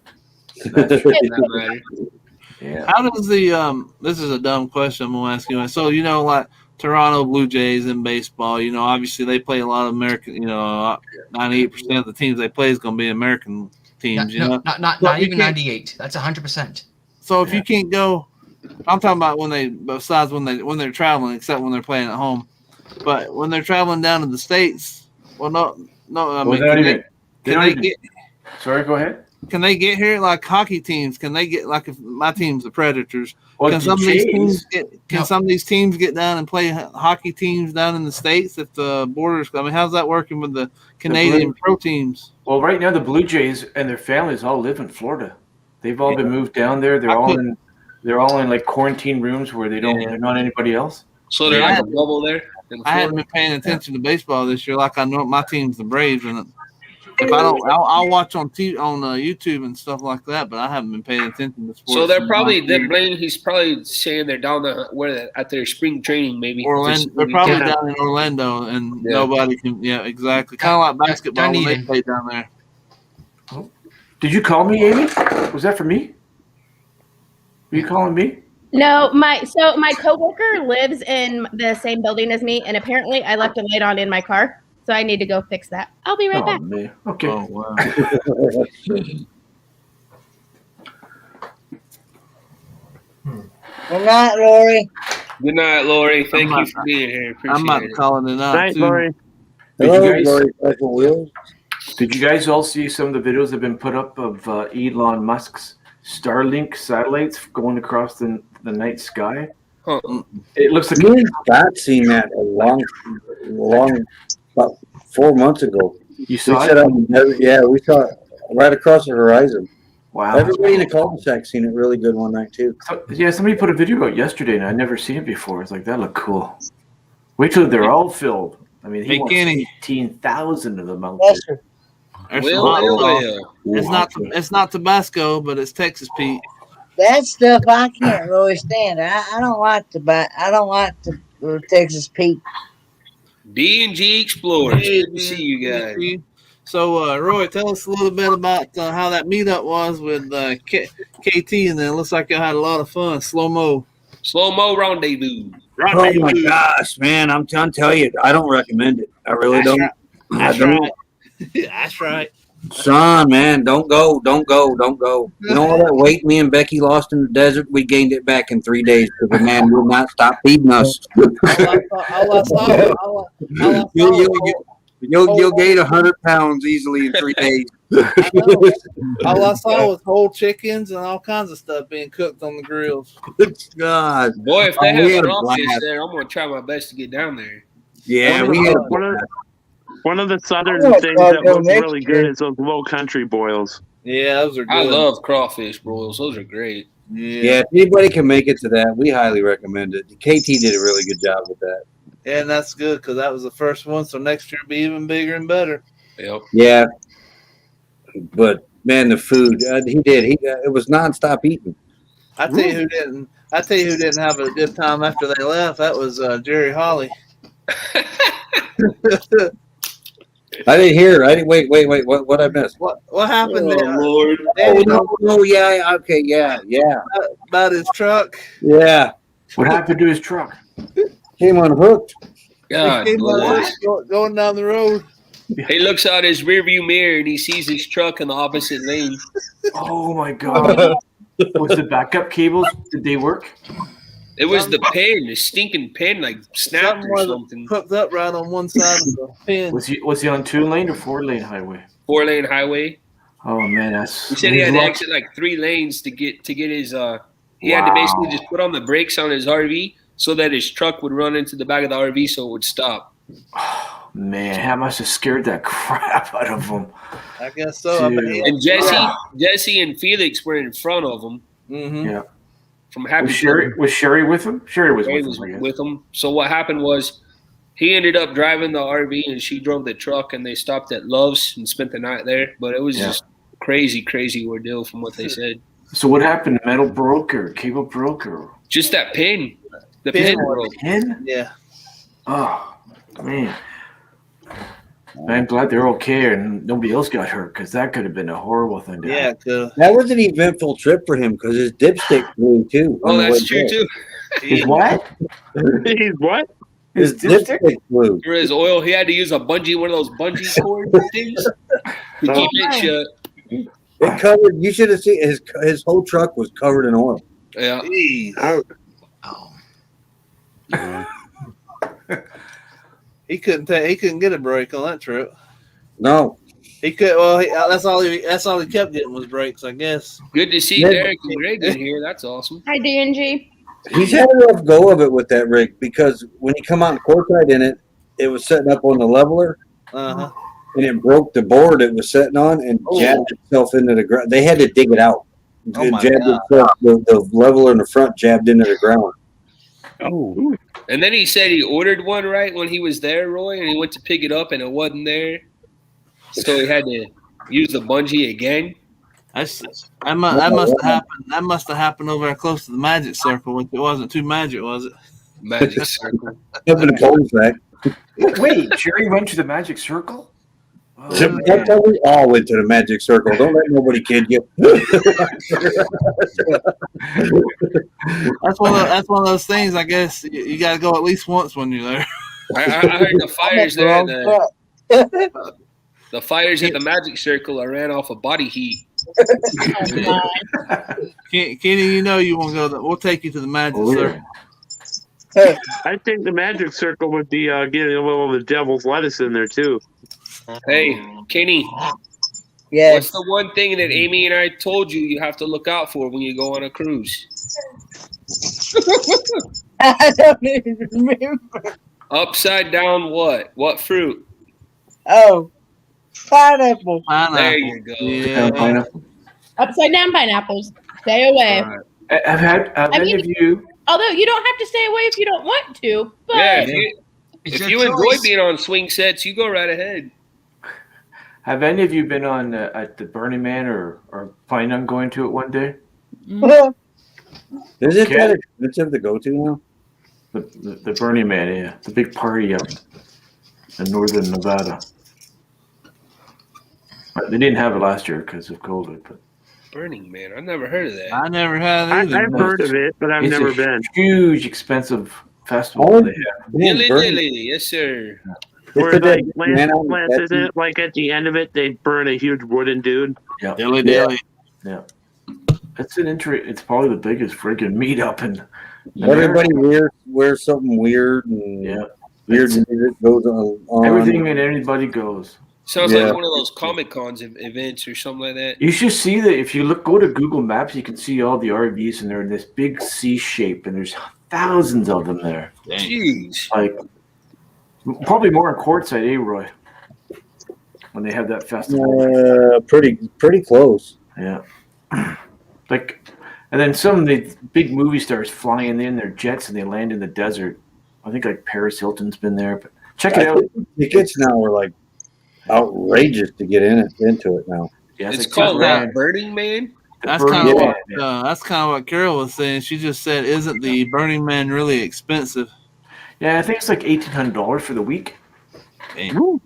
Yeah. How does the this is a dumb question I'm gonna ask you. So like Toronto Blue Jays in baseball, obviously they play a lot of American. 98% of the teams they play is gonna be American teams. Not even 98. That's 100%. So if you can't go, I'm talking about when they're traveling, except when they're playing at home. But when they're traveling down to the States, Sorry, go ahead. Can they get here like hockey teams? Can they get like if my team's the Predators? Well, can some of these teams get down and play hockey teams down in the States if the borders? I mean, how's that working with the Canadian pro teams? Well, right now the Blue Jays and their families all live in Florida. They've all been moved down there. They're all in like quarantine rooms where they're not anybody else. So they're like a bubble there. I haven't been paying attention to baseball this year like I know my team's the Braves, and if I don't, I'll watch on YouTube and stuff like that. But I haven't been paying attention to sports. So they're probably he's probably saying they're down at their spring training maybe. Orlando, they're probably down in Orlando, and nobody can. Yeah, exactly. Kind of like basketball when they play down there. Did you call me, Amy? Was that for me? Were you calling me? No, my coworker lives in the same building as me, and apparently I left a light on in my car, so I need to go fix that. I'll be right back. Man. Okay. Oh wow. Good night, Lori. Good night, Lori. Thank you for being here. Appreciate I'm about to call it a night too. Lori. Did you guys all see some of the videos that have been put up of Elon Musk's Starlink satellites going across the night sky? It looks like I've seen that a long about 4 months ago. You saw it? We saw it right across the horizon. Wow. Everybody in the cul-de-sac seen it really good one night too. Yeah, somebody put a video out yesterday, and I'd never seen it before. It's like, that looked cool. Wait till they're all filled. I mean, he wants 18,000 of them out there. It's not Tabasco, but it's Texas Pete. That stuff I can't really stand. I don't like the Texas Pete. D&G Explorers. Good to see you guys. So, Roy, tell us a little bit about how that meetup was with KT, and then it looks like you had a lot of fun. Slow-mo rendezvous. Oh my gosh, man! I'm trying to tell you, I don't recommend it. I really don't. Right. That's right. Son, man, don't go. You know all that weight me and Becky lost in the desert? We gained it back in 3 days because the man will not stop feeding us. You'll gain 100 pounds easily in 3 days. All I saw was whole chickens and all kinds of stuff being cooked on the grills. God, boy, if they have crawfish there, I'm gonna try my best to get down there. Yeah, one of the southern things that looks really good is those low country boils. Yeah, those are good. I love crawfish broils. Those are great. Yeah, if anybody can make it to that, we highly recommend it. KT did a really good job with that. Yeah, and that's good because that was the first one. So next year will be even bigger and better. Yep. Yeah. But man, the food he did. It was nonstop eating. I tell you who didn't have a good time after they left. That was Jerry Holly. I didn't hear. I didn't wait. What I missed? What happened there? Lord. Oh no, yeah, okay, yeah. About his truck. Yeah. What happened to his truck? Came unhooked. God He came bless. going down the road. He looks out his rearview mirror and he sees his truck in the opposite lane. Oh my god. Was the backup cables, did they work? It was the pin, the stinking pin, like snapped or something. Hooked up right on one side of the pin. Was he on 2-lane or 4-lane highway? 4-lane highway. Oh man, that's He said he had to exit like 3 lanes to get his he had to basically just put on the brakes on his RV so that his truck would run into the back of the RV so it would stop. Man, that must have scared that crap out of him. I guess so. And Jesse and Felix were in front of him. Mm-hmm. Yeah. From Happy was Sherry with him? Sherry was with him. So what happened was he ended up driving the RV and she drove the truck and they stopped at Love's and spent the night there. But it was just crazy ordeal from what they said. So what happened? The metal broke or cable broke or just that pin. The pin broke. Pin? Yeah. Oh man. I'm glad they're okay and nobody else got hurt because that could have been a horrible thing to happen. That was an eventful trip for him because his dipstick blew too. Oh, that's true too. His what? He's what? His dipstick blew. For his oil, he had to use one of those bungee cord things to keep it shut. It covered. You should have seen his whole truck was covered in oil. Yeah. He couldn't get a break on that trip. No. He could. Well, that's all he kept getting was breaks, I guess. Good to see Derek and Greg in here. That's awesome. Hi, DNG. He's had a rough go of it with that rig because when he come out and courtside in it, it was setting up on the leveler, and it broke the board it was sitting on and jabbed itself into the ground. They had to dig it out. The leveler in the front jabbed into the ground. Oh. And then he said he ordered one right when he was there, Roy, and he went to pick it up and it wasn't there. So he had to use the bungee again. That must have happened over there close to the Magic Circle. It wasn't too magic, was it? Magic Circle. Wait, Jerry went to the Magic Circle? That's how we all went to the Magic Circle. Don't let nobody kid you. That's one of those things. I guess you got to go at least once when you're there. I heard the fires there. The fires at the Magic Circle are ran off of body heat. Kenny, you know you want to go. We'll take you to the Magic Circle. I think the Magic Circle would be getting a little of the devil's lettuce in there too. Hey, Kenny. Yes. What's the one thing that Amy and I told you have to look out for when you go on a cruise? I don't even remember. Upside down what? What fruit? Oh, pineapple. There you go. Yeah. Pineapple. Upside down pineapples. Stay away. Have any of you? Although you don't have to stay away if you don't want to. But yeah, if you enjoy being on swing sets, you go right ahead. Have any of you been on at the Burning Man or planning on going to it one day? Is it that expensive to go to now? The Burning Man, yeah, the big party up in northern Nevada. They didn't have it last year because of COVID, but. Burning Man, I've never heard of that. I never had it either. I've heard of it, but I've never been. Huge, expensive festival. They have. Dilly, yes, sir. Where like Lance, isn't it? Like at the end of it, they burn a huge wooden dude. Yeah. Dilly. Yeah. It's probably the biggest freaking meetup in. Everybody wears something weird and weird music goes on. Everything and anybody goes. Sounds like one of those Comic Cons events or something like that. You should see that if you go to Google Maps, you can see all the RVs and they're in this big C shape, and there's thousands of them there. Jeez. Like probably more in Quartzsite, Roy? When they have that festival. Pretty close. Yeah. Like, and then some of the big movie stars flying in their jets and they land in the desert. I think like Paris Hilton's been there, but check it out. Tickets now are like outrageous to get into it now. Yeah, it's called Burning Man. That's kind of what Carol was saying. She just said, "Isn't the Burning Man really expensive?" Yeah, I think it's like $1,800 for the week. Dang.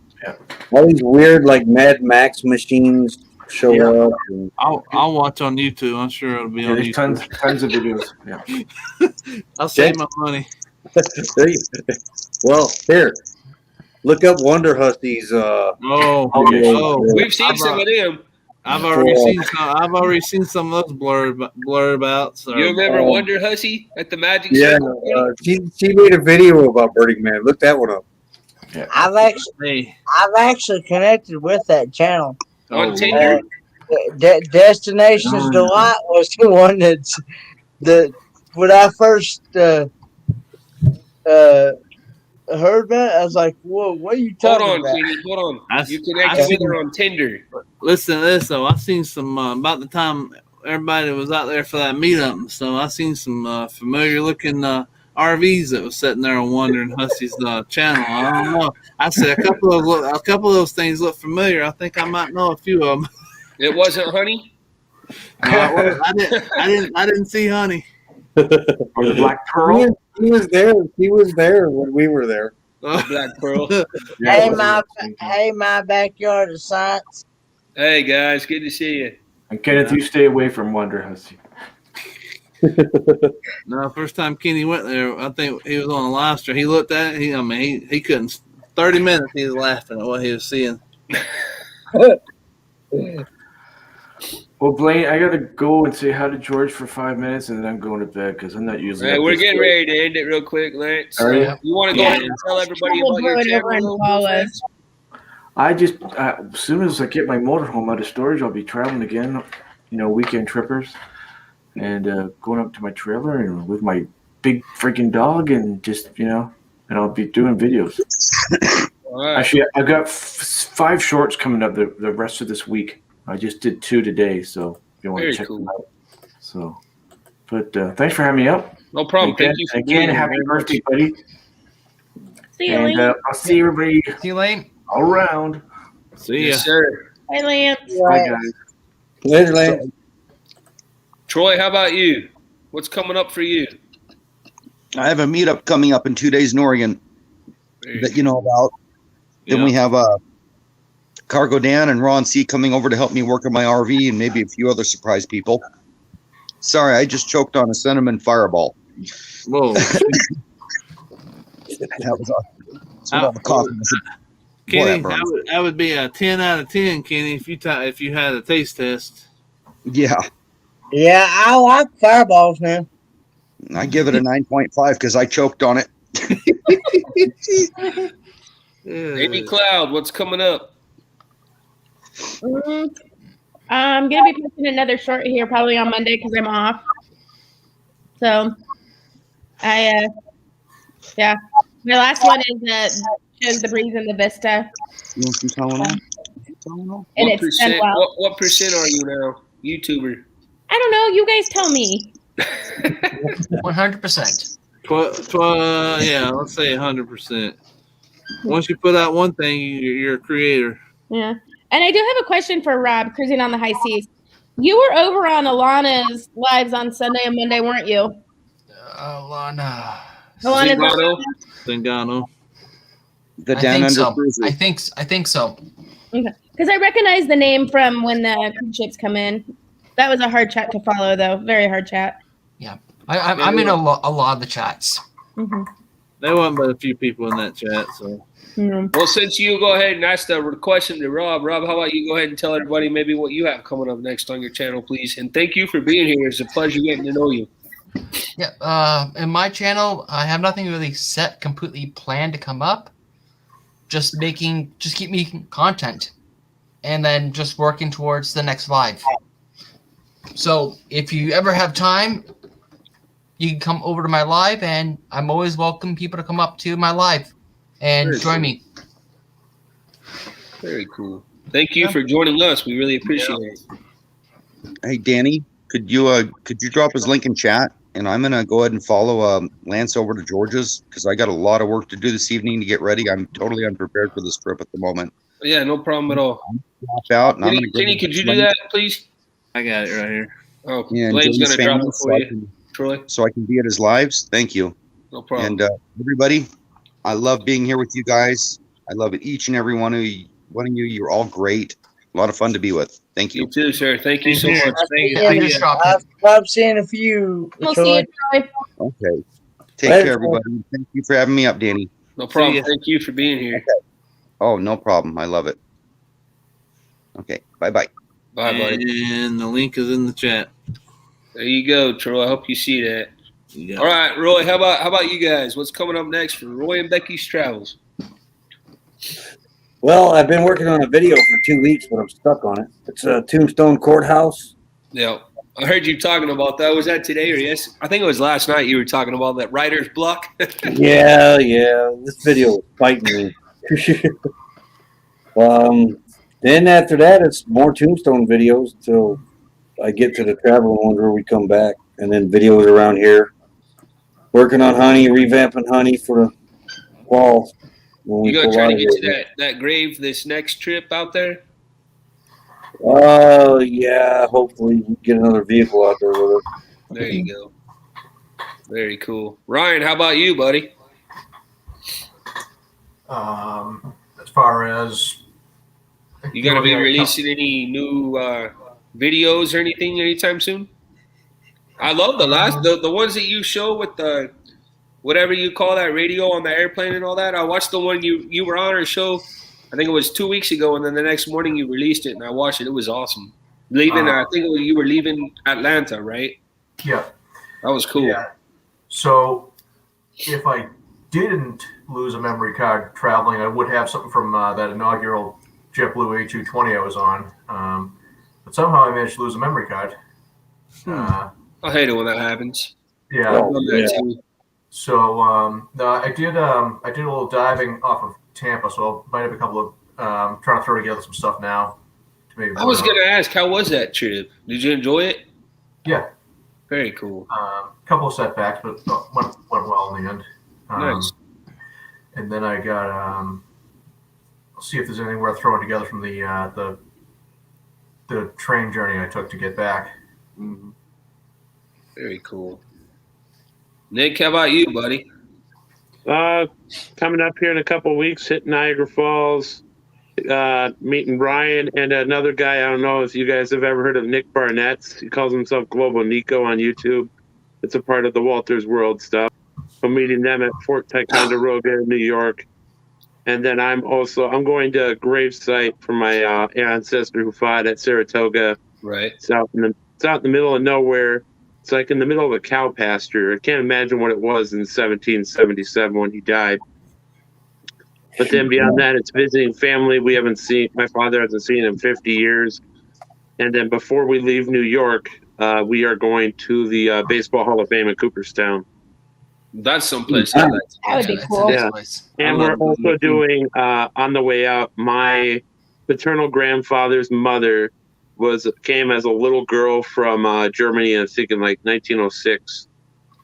All these weird like Mad Max machines show up. And I'll watch on YouTube. I'm sure it'll be on there's YouTube. tons of videos. Yeah. I'll save my money. Well, here, look up Wonder Huskies. We've seen some of them. I've already seen some. I've already seen some of those blurb out. So. You remember Wonder Hussy at the Magic Yeah, Circle? she made a video about Burning Man. Look that one up. Yeah. I've actually connected with that channel on Tinder. Destinations Delight was the one that's when I first heard about it, I was like, "Whoa, what are you talking about?" Queenie, hold on. You connected with her on Tinder. Listen to this though. I seen some about the time everybody was out there for that meetup. So I seen some familiar looking RVs that was sitting there on Wonder and Hussey's channel. I don't know. I said a couple of those things look familiar. I think I might know a few of them. It wasn't Honey. No, I didn't see Honey. Or the Black Pearl. He was there. He was there when we were there. Black Pearl. Hey, my backyard of science. Hey guys, good to see you. And Kenneth, you stay away from Wonder Hussy. No, first time Kenny went there, I think he was on a live stream. He looked at it. He couldn't. 30 minutes he was laughing at what he was seeing. Well, Blaine, I gotta go and say hi to George for 5 minutes, and then I'm going to bed because I'm not usually. Hey, we're getting ready to end it real quick, Lance. Right. You want to go ahead and tell everybody about your channel? I just as soon as I get my motorhome out of storage, I'll be traveling again. Weekend trippers, and going up to my trailer and with my big freaking dog, and just and I'll be doing videos. Right. Actually, I've got 5 shorts coming up the rest of this week. I just did 2 today, so if you want to check them out. So, but thanks for having me up. No problem. Again, Thank you for again. being Happy here. birthday, buddy. See you, And Lance. I'll see everybody. See you, Lane. All around. See ya. Yes, sir. Hi, Lance. Bye, guys. Later, Lane. Troy, how about you? What's coming up for you? I have a meetup coming up in 2 days in Oregon that you know about. Then we have Cargo Dan and Ron C coming over to help me work on my RV and maybe a few other surprise people. Sorry, I just choked on a cinnamon fireball. Whoa. That was all the coffee. Kenny, that would be a 10 out of 10, Kenny, if you had a taste test. Yeah. Yeah, I like fireballs, man. I give it a 9.5 because I choked on it. Amy Cloud, what's coming up? I'm gonna be posting another short here probably on Monday because I'm off. So, my last one is shows the breeze and the vista. You want some Tylenol? And it's done well. What percent are you now, YouTuber? I don't know. You guys tell me. 100%. Yeah, let's say 100%. Once you put out one thing, you're a creator. Yeah. And I do have a question for Rob, cruising on the high seas. You were over on Alana's lives on Sunday and Monday, weren't you? Alana. Zingano. The Down Under Cruiser. I think so. Okay. Because I recognize the name from when the cruise ships come in. That was a hard chat to follow, though. Very hard chat. Yeah. I'm in a lot of the chats. Mm-hmm. There wasn't but a few people in that chat, so. Well, since you go ahead and ask the question to Rob, how about you go ahead and tell everybody maybe what you have coming up next on your channel, please? And thank you for being here. It's a pleasure getting to know you. Yeah. In my channel, I have nothing really set, completely planned to come up. Just keep making content, and then just working towards the next live. So if you ever have time, you can come over to my live, and I'm always welcome people to come up to my live and join me. Very cool. Thank you for joining us. We really appreciate it. Hey, Danny, could you drop his link in chat? And I'm gonna go ahead and follow Lance over to George's because I got a lot of work to do this evening to get ready. I'm totally unprepared for this trip at the moment. Yeah, no problem at all. Out, and Jenny, could you do that, please? I got it right here. Oh, yeah, Blaine's gonna drop it for you, Troy. So I can be at his lives. Thank you. No problem. And everybody, I love being here with you guys. I love it. Each and every one of you. You're all great. A lot of fun to be with. Thank you. You too, sir. Thank you so much. I've loved seeing a few. We'll see you, Troy. Okay. Take Later, care, everybody. Thank you for having me up, Danny. No problem. Thank you for being here. Okay. Oh, no problem. I love it. Okay. Bye-bye. Bye, buddy. And the link is in the chat. There you go, Troy. I hope you see that. Yeah. All right, Roy. How about you guys? What's coming up next for Roy and Becky's travels? Well, I've been working on a video for 2 weeks, but I'm stuck on it. It's a Tombstone Courthouse. Yeah, I heard you talking about that. Was that today or yes? I think it was last night. You were talking about that writer's block. Yeah. This video was fighting me. Then after that, it's more Tombstone videos till I get to the traveling ones where we come back, and then videos around here. Working on Honey, revamping Honey for the fall. You gonna try to get to that grave this next trip out there? Yeah. Hopefully, we get another vehicle out there with us. There you go. Very cool. Ryan, how about you, buddy? As far as you gonna be releasing any new videos or anything anytime soon? I love the ones that you show with the whatever you call that radio on the airplane and all that. I watched the one you were on our show. I think it was 2 weeks ago, and then the next morning you released it, and I watched it. It was awesome. I think you were leaving Atlanta, right? Yeah. That was cool. Yeah. So if I didn't lose a memory card traveling, I would have something from that inaugural JetBlue A220 I was on. But somehow I managed to lose a memory card. I hate it when that happens. Yeah. So no, I did a little diving off of Tampa, so I might have a couple of trying to throw together some stuff now. To maybe I was going to ask, how was that trip? Did you enjoy it? Yeah. Very cool. A couple of setbacks, but went well in the end. Nice. And then I got I'll see if there's anything worth throwing together from the train journey I took to get back. Mm-hmm. Very cool. Nick, how about you, buddy? Coming up here in a couple of weeks, hitting Niagara Falls, meeting Ryan and another guy. I don't know if you guys have ever heard of Nick Barnett. He calls himself Global Nico on YouTube. It's a part of the Walter's World stuff. I'm meeting them at Fort Ticonderoga in New York. And then I'm going to a gravesite for my ancestor who fought at Saratoga. Right. It's out in the middle of nowhere. It's like in the middle of a cow pasture. I can't imagine what it was in 1777 when he died. But then beyond that, it's visiting family my father hasn't seen in 50 years. And then before we leave New York, we are going to the Baseball Hall of Fame in Cooperstown. That's someplace I like. That would be cool. Yeah. And we're also doing, on the way out, my paternal grandfather's mother came as a little girl from Germany, I think in like 1906.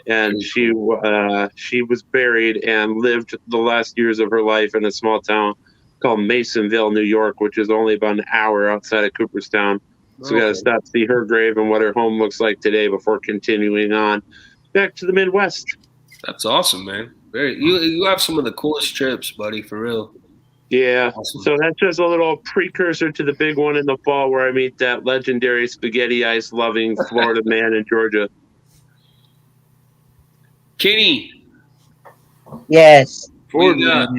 And she was buried and lived the last years of her life in a small town called Masonville, New York, which is only about an hour outside of Cooperstown. So we got to stop to see her grave and what her home looks like today before continuing on back to the Midwest. That's awesome, man. You have some of the coolest trips, buddy, for real. Yeah. Awesome. So that's just a little precursor to the big one in the fall where I meet that legendary spaghetti ice loving Florida man in Georgia. Kenny. Yes. Poor man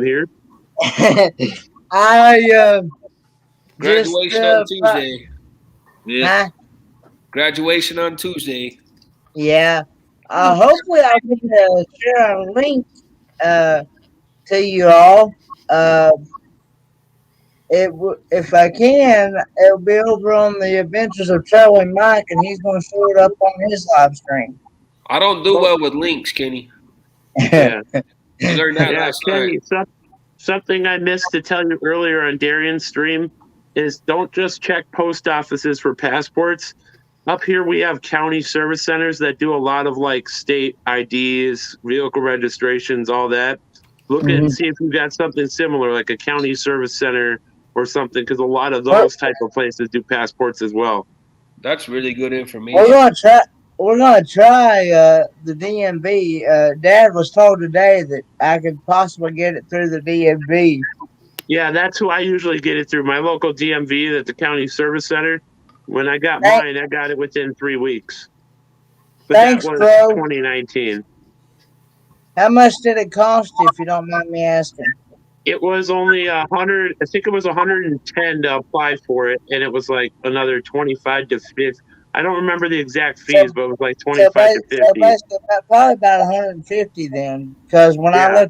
here. I graduation on Tuesday. Yeah. Graduation on Tuesday. Yeah. Hopefully I can share a link to you all. If I can, it'll be over on the Adventures of Traveling Mike, and he's going to show it up on his live stream. I don't do well with links, Kenny. Yeah. I learned that last Kenny, night. Something I missed to tell you earlier on Darian's stream is don't just check post offices for passports. Up here we have county service centers that do a lot of like state IDs, vehicle registrations, all that. Look at and see if you've got something similar, like a county service center or something, because a lot of those type of places do passports as well. That's really good information. we're gonna try the DMV. Dad was told today that I could possibly get it through the DMV. Yeah, that's who I usually get it through. My local DMV at the county service center. When I got mine, I got it within 3 weeks. But Thanks, that was bro. 2019. How much did it cost you, if you don't mind me asking? It was only 100. I think it was 110 to apply for it, and it was like another 25 to 50. I don't remember the exact fees, but it was like 25 to 50. So basically, probably about 150 then, because when I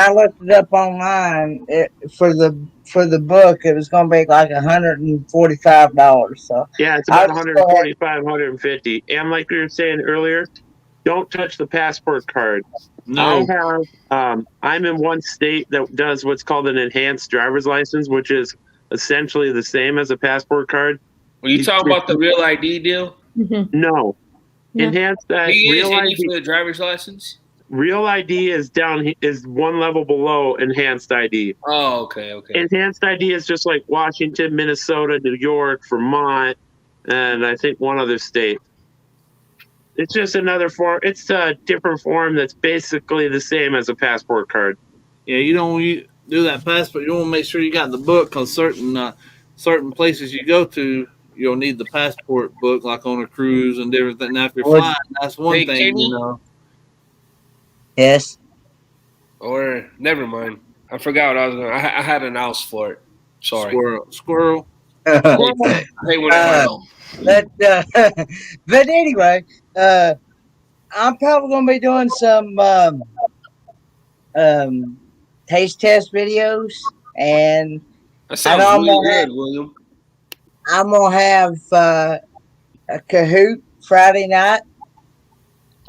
looked it up online for the book, it was going to be like $145. So yeah, it's about 145, 150. And like we were saying earlier, don't touch the passport card. No. I'm in one state that does what's called an enhanced driver's license, which is essentially the same as a passport card. Were you talking about the real ID deal? No. Enhanced real ID for the driver's license. Real ID is one level below enhanced ID. Oh, okay. Enhanced ID is just like Washington, Minnesota, New York, Vermont, and I think one other state. It's just another form. It's a different form that's basically the same as a passport card. Yeah, you do that passport. You want to make sure you got the book, because certain places you go to, you'll need the passport book, like on a cruise and everything. Now, if you're flying, that's one thing, you know. Yes. Or never mind. I forgot what I was going. I had an else for it. Sorry. Squirrel. Hey, whatever. But anyway, I'm probably going to be doing some taste test videos, and that sounds really good, William. I'm gonna have a Kahoot Friday night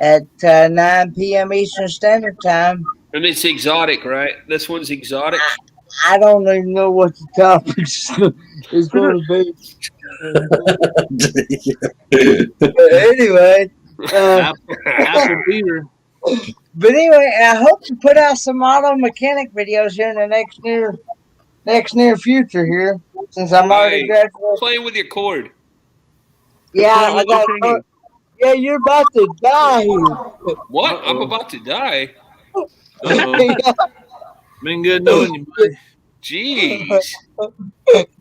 at 9 p.m. Eastern Standard Time. And it's exotic, right? This one's exotic. I don't even know what the topic is going to be. Anyway, Apple beater. But anyway, I hope to put out some auto mechanic videos here in the next near future here, since I'm already graduated. Playing with your cord. Yeah, yeah, you're about to die here. What? I'm about to die. Been good knowing you, buddy. Jeez.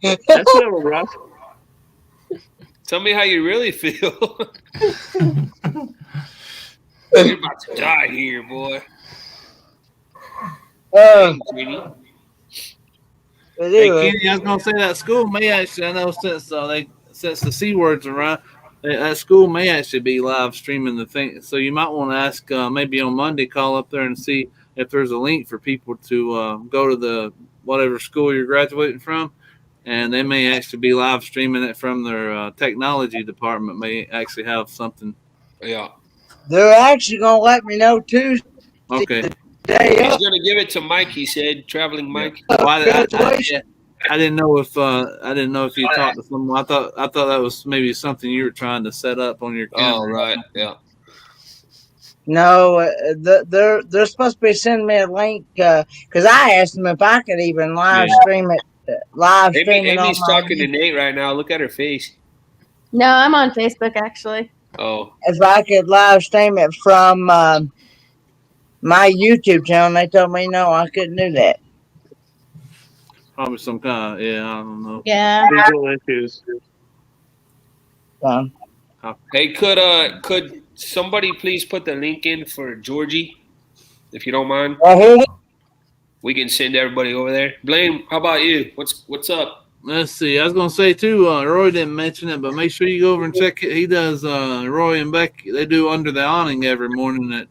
That's a little rough. Tell me how you really feel. You're about to die here, boy. Hey, Kenny, I was gonna say that school may actually. I know since the C words around, that school may actually be live streaming the thing. So you might want to ask maybe on Monday, call up there and see if there's a link for people to go to the whatever school you're graduating from, and they may actually be live streaming it from their technology department. May actually have something. Yeah. They're actually gonna let me know Tuesday. Okay. He's gonna give it to Mike. He said, "Traveling Mike." Well, I didn't know if you talked to someone. I thought that was maybe something you were trying to set up on your camera. Oh, right. Yeah. No, they're supposed to be sending me a link because I asked them if I could even live stream it. Amy's talking to Nate right now. Look at her face. No, I'm on Facebook actually. Oh. If I could live stream it from my YouTube channel, and they told me no, I couldn't do that. Probably some kind of, I don't know. Yeah. Visual issues. Hey, could somebody please put the link in for Georgie, if you don't mind? We can send everybody over there. Blaine, how about you? What's up? Let's see. I was gonna say too. Roy didn't mention it, but make sure you go over and check it. He does. Roy and Becky. They do Under the Awning every morning at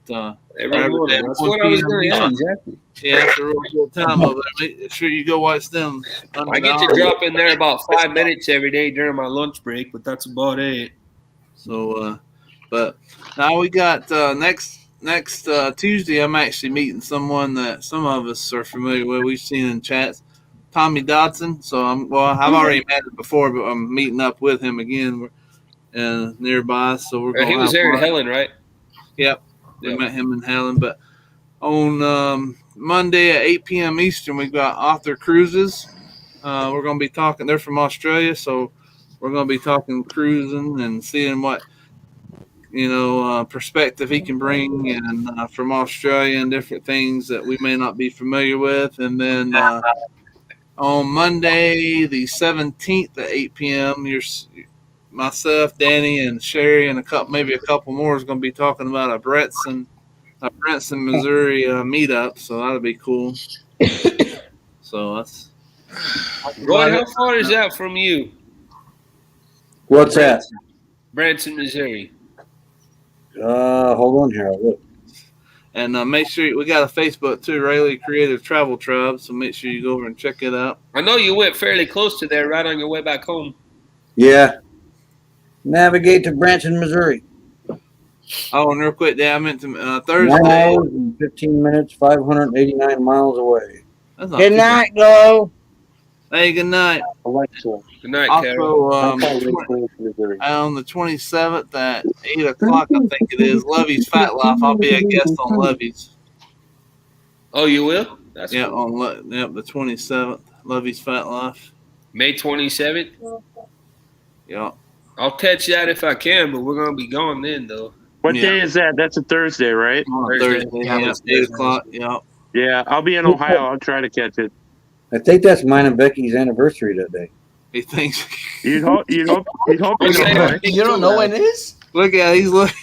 every morning. That's what I was going to ask. Exactly. Yeah, it's a real good time over there. Make sure you go watch them. I get to drop in there about 5 minutes every day during my lunch break, but that's about it. So, but now we got next Tuesday. I'm actually meeting someone that some of us are familiar with. We've seen in chats. Tommy Dodson. So I've already met him before, but I'm meeting up with him again nearby. So we're going. He was there in Helen, right? Yep. We met him in Helen. But on Monday at 8 p.m. Eastern, we've got Author Cruises. We're going to be talking. They're from Australia, so we're going to be talking cruising and seeing what perspective he can bring, and from Australia and different things that we may not be familiar with. And then on Monday, the 17th at 8 p.m., myself, Danny, and Sherry, and maybe a couple more is going to be talking about a Branson, Missouri meetup. So that'll be cool. So that's. Roy, how far is that from you? What's that? Branson, Missouri. Hold on here. I'll look. And make sure we got a Facebook too, Rayleigh Creative Travel Tribe. So make sure you go over and check it out. I know you went fairly close to there, right on your way back home. Yeah. Navigate to Branson, Missouri. Oh, and real quick, I meant to Thursday. 9 hours and 15 minutes, 589 miles away. Good night, Go. Hey, good night. Alexa. Good night, Also, Carol. on the 27th at 8 o'clock, I think it is, Lovey's Fat Life. I'll be a guest on Lovey's. Oh, you will? That's yeah, cool. The 27th, Lovey's Fat Life. May 27th? Yeah. I'll catch that if I can, but we're going to be gone then, though. What day is that? That's a Thursday, right? Thursday, yeah, 8 o'clock, yeah. Yeah, I'll be in Ohio. I'll try to catch it. I think that's mine and Becky's anniversary that day. He thinks. You'd hope. You know, You don't know when it is? Look at he's looking.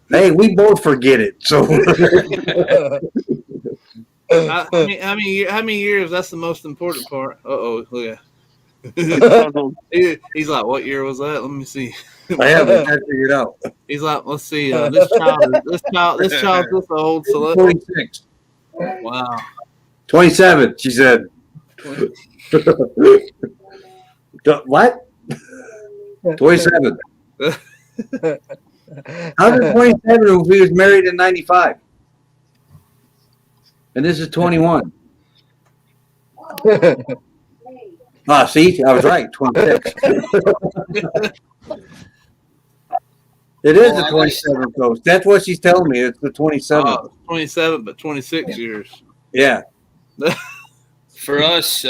Hey, we both forget it. So how many years? That's the most important part. Uh-oh, look at. He's like, what year was that? Let me see. I haven't figured out. He's like, let's see. This child's this old. So let's. 26. Wow. 27. She said. What? 27. How did 27 if he was married in 95? And this is 21. See, I was right. 26. It is the 27th ghost. That's what she's telling me. It's the 27th. 27, but 26 years. Yeah. For us, is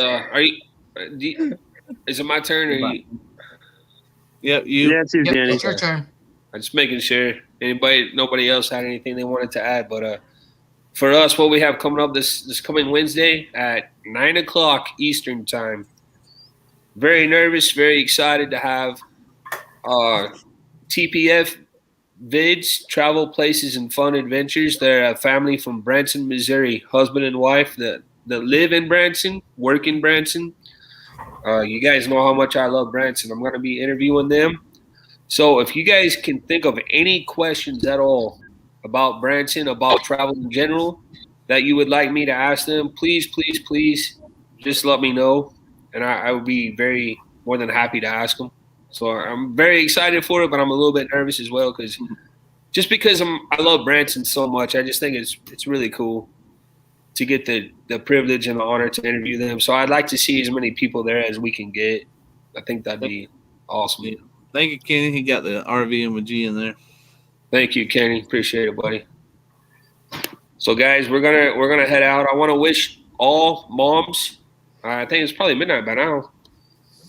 it my turn? Or you? Yep, you. Yeah, it's you, Danny. It's your turn. I'm just making sure nobody else had anything they wanted to add. But for us, what we have coming up this coming Wednesday at 9 o'clock Eastern time. Very nervous, very excited to have TPF Vids, Travel Places and Fun Adventures. They're a family from Branson, Missouri, husband and wife that live in Branson, work in Branson. You guys know how much I love Branson. I'm going to be interviewing them. So if you guys can think of any questions at all about Branson, about travel in general, that you would like me to ask them, please just let me know. And I would be more than happy to ask them. So I'm very excited for it, but I'm a little bit nervous as well because I love Branson so much. I just think it's really cool to get the privilege and the honor to interview them. So I'd like to see as many people there as we can get. I think that'd be awesome. Yeah. Thank you, Kenny. He got the RV and G in there. Thank you, Kenny. Appreciate it, buddy. So guys, we're gonna head out. I want to wish all moms. I think it's probably midnight by now.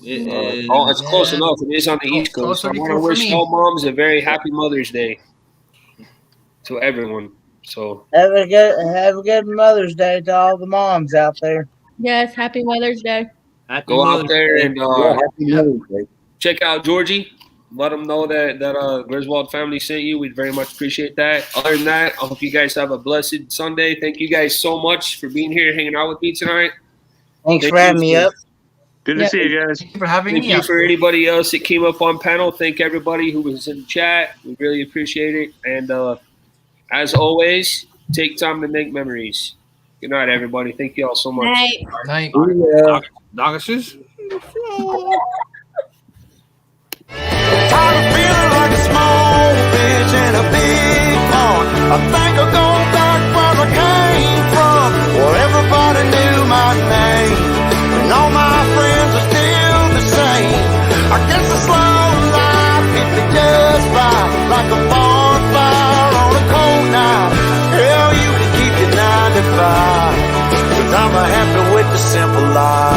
It's close enough. It is on the East Coast. So I want to wish all moms a very happy Mother's Day to everyone. So have a good Mother's Day to all the moms out there. Yes, happy Mother's Day. Go out there and check out Georgie. Let them know that Griswold family sent you. We'd very much appreciate that. Other than that, I hope you guys have a blessed Sunday. Thank you guys so much for being here, hanging out with me tonight. Thanks for having me up. Good to see you guys. Thank you for having Thank me. you for anybody else that came up on panel. Thank everybody who was in the chat. We really appreciate it. And as always, take time to make memories. Good night, everybody. Thank you all so much. Night. Doggishes. I'm feeling like a small fish in a big pond. I think I'll go back where I came from, where everybody knew my name, and all my friends are still the same. I guess the slow life hit me just right, like a bonfire on a cold night. Hell, you can keep your 9 to 5, 'cause I'm happy with the simple life.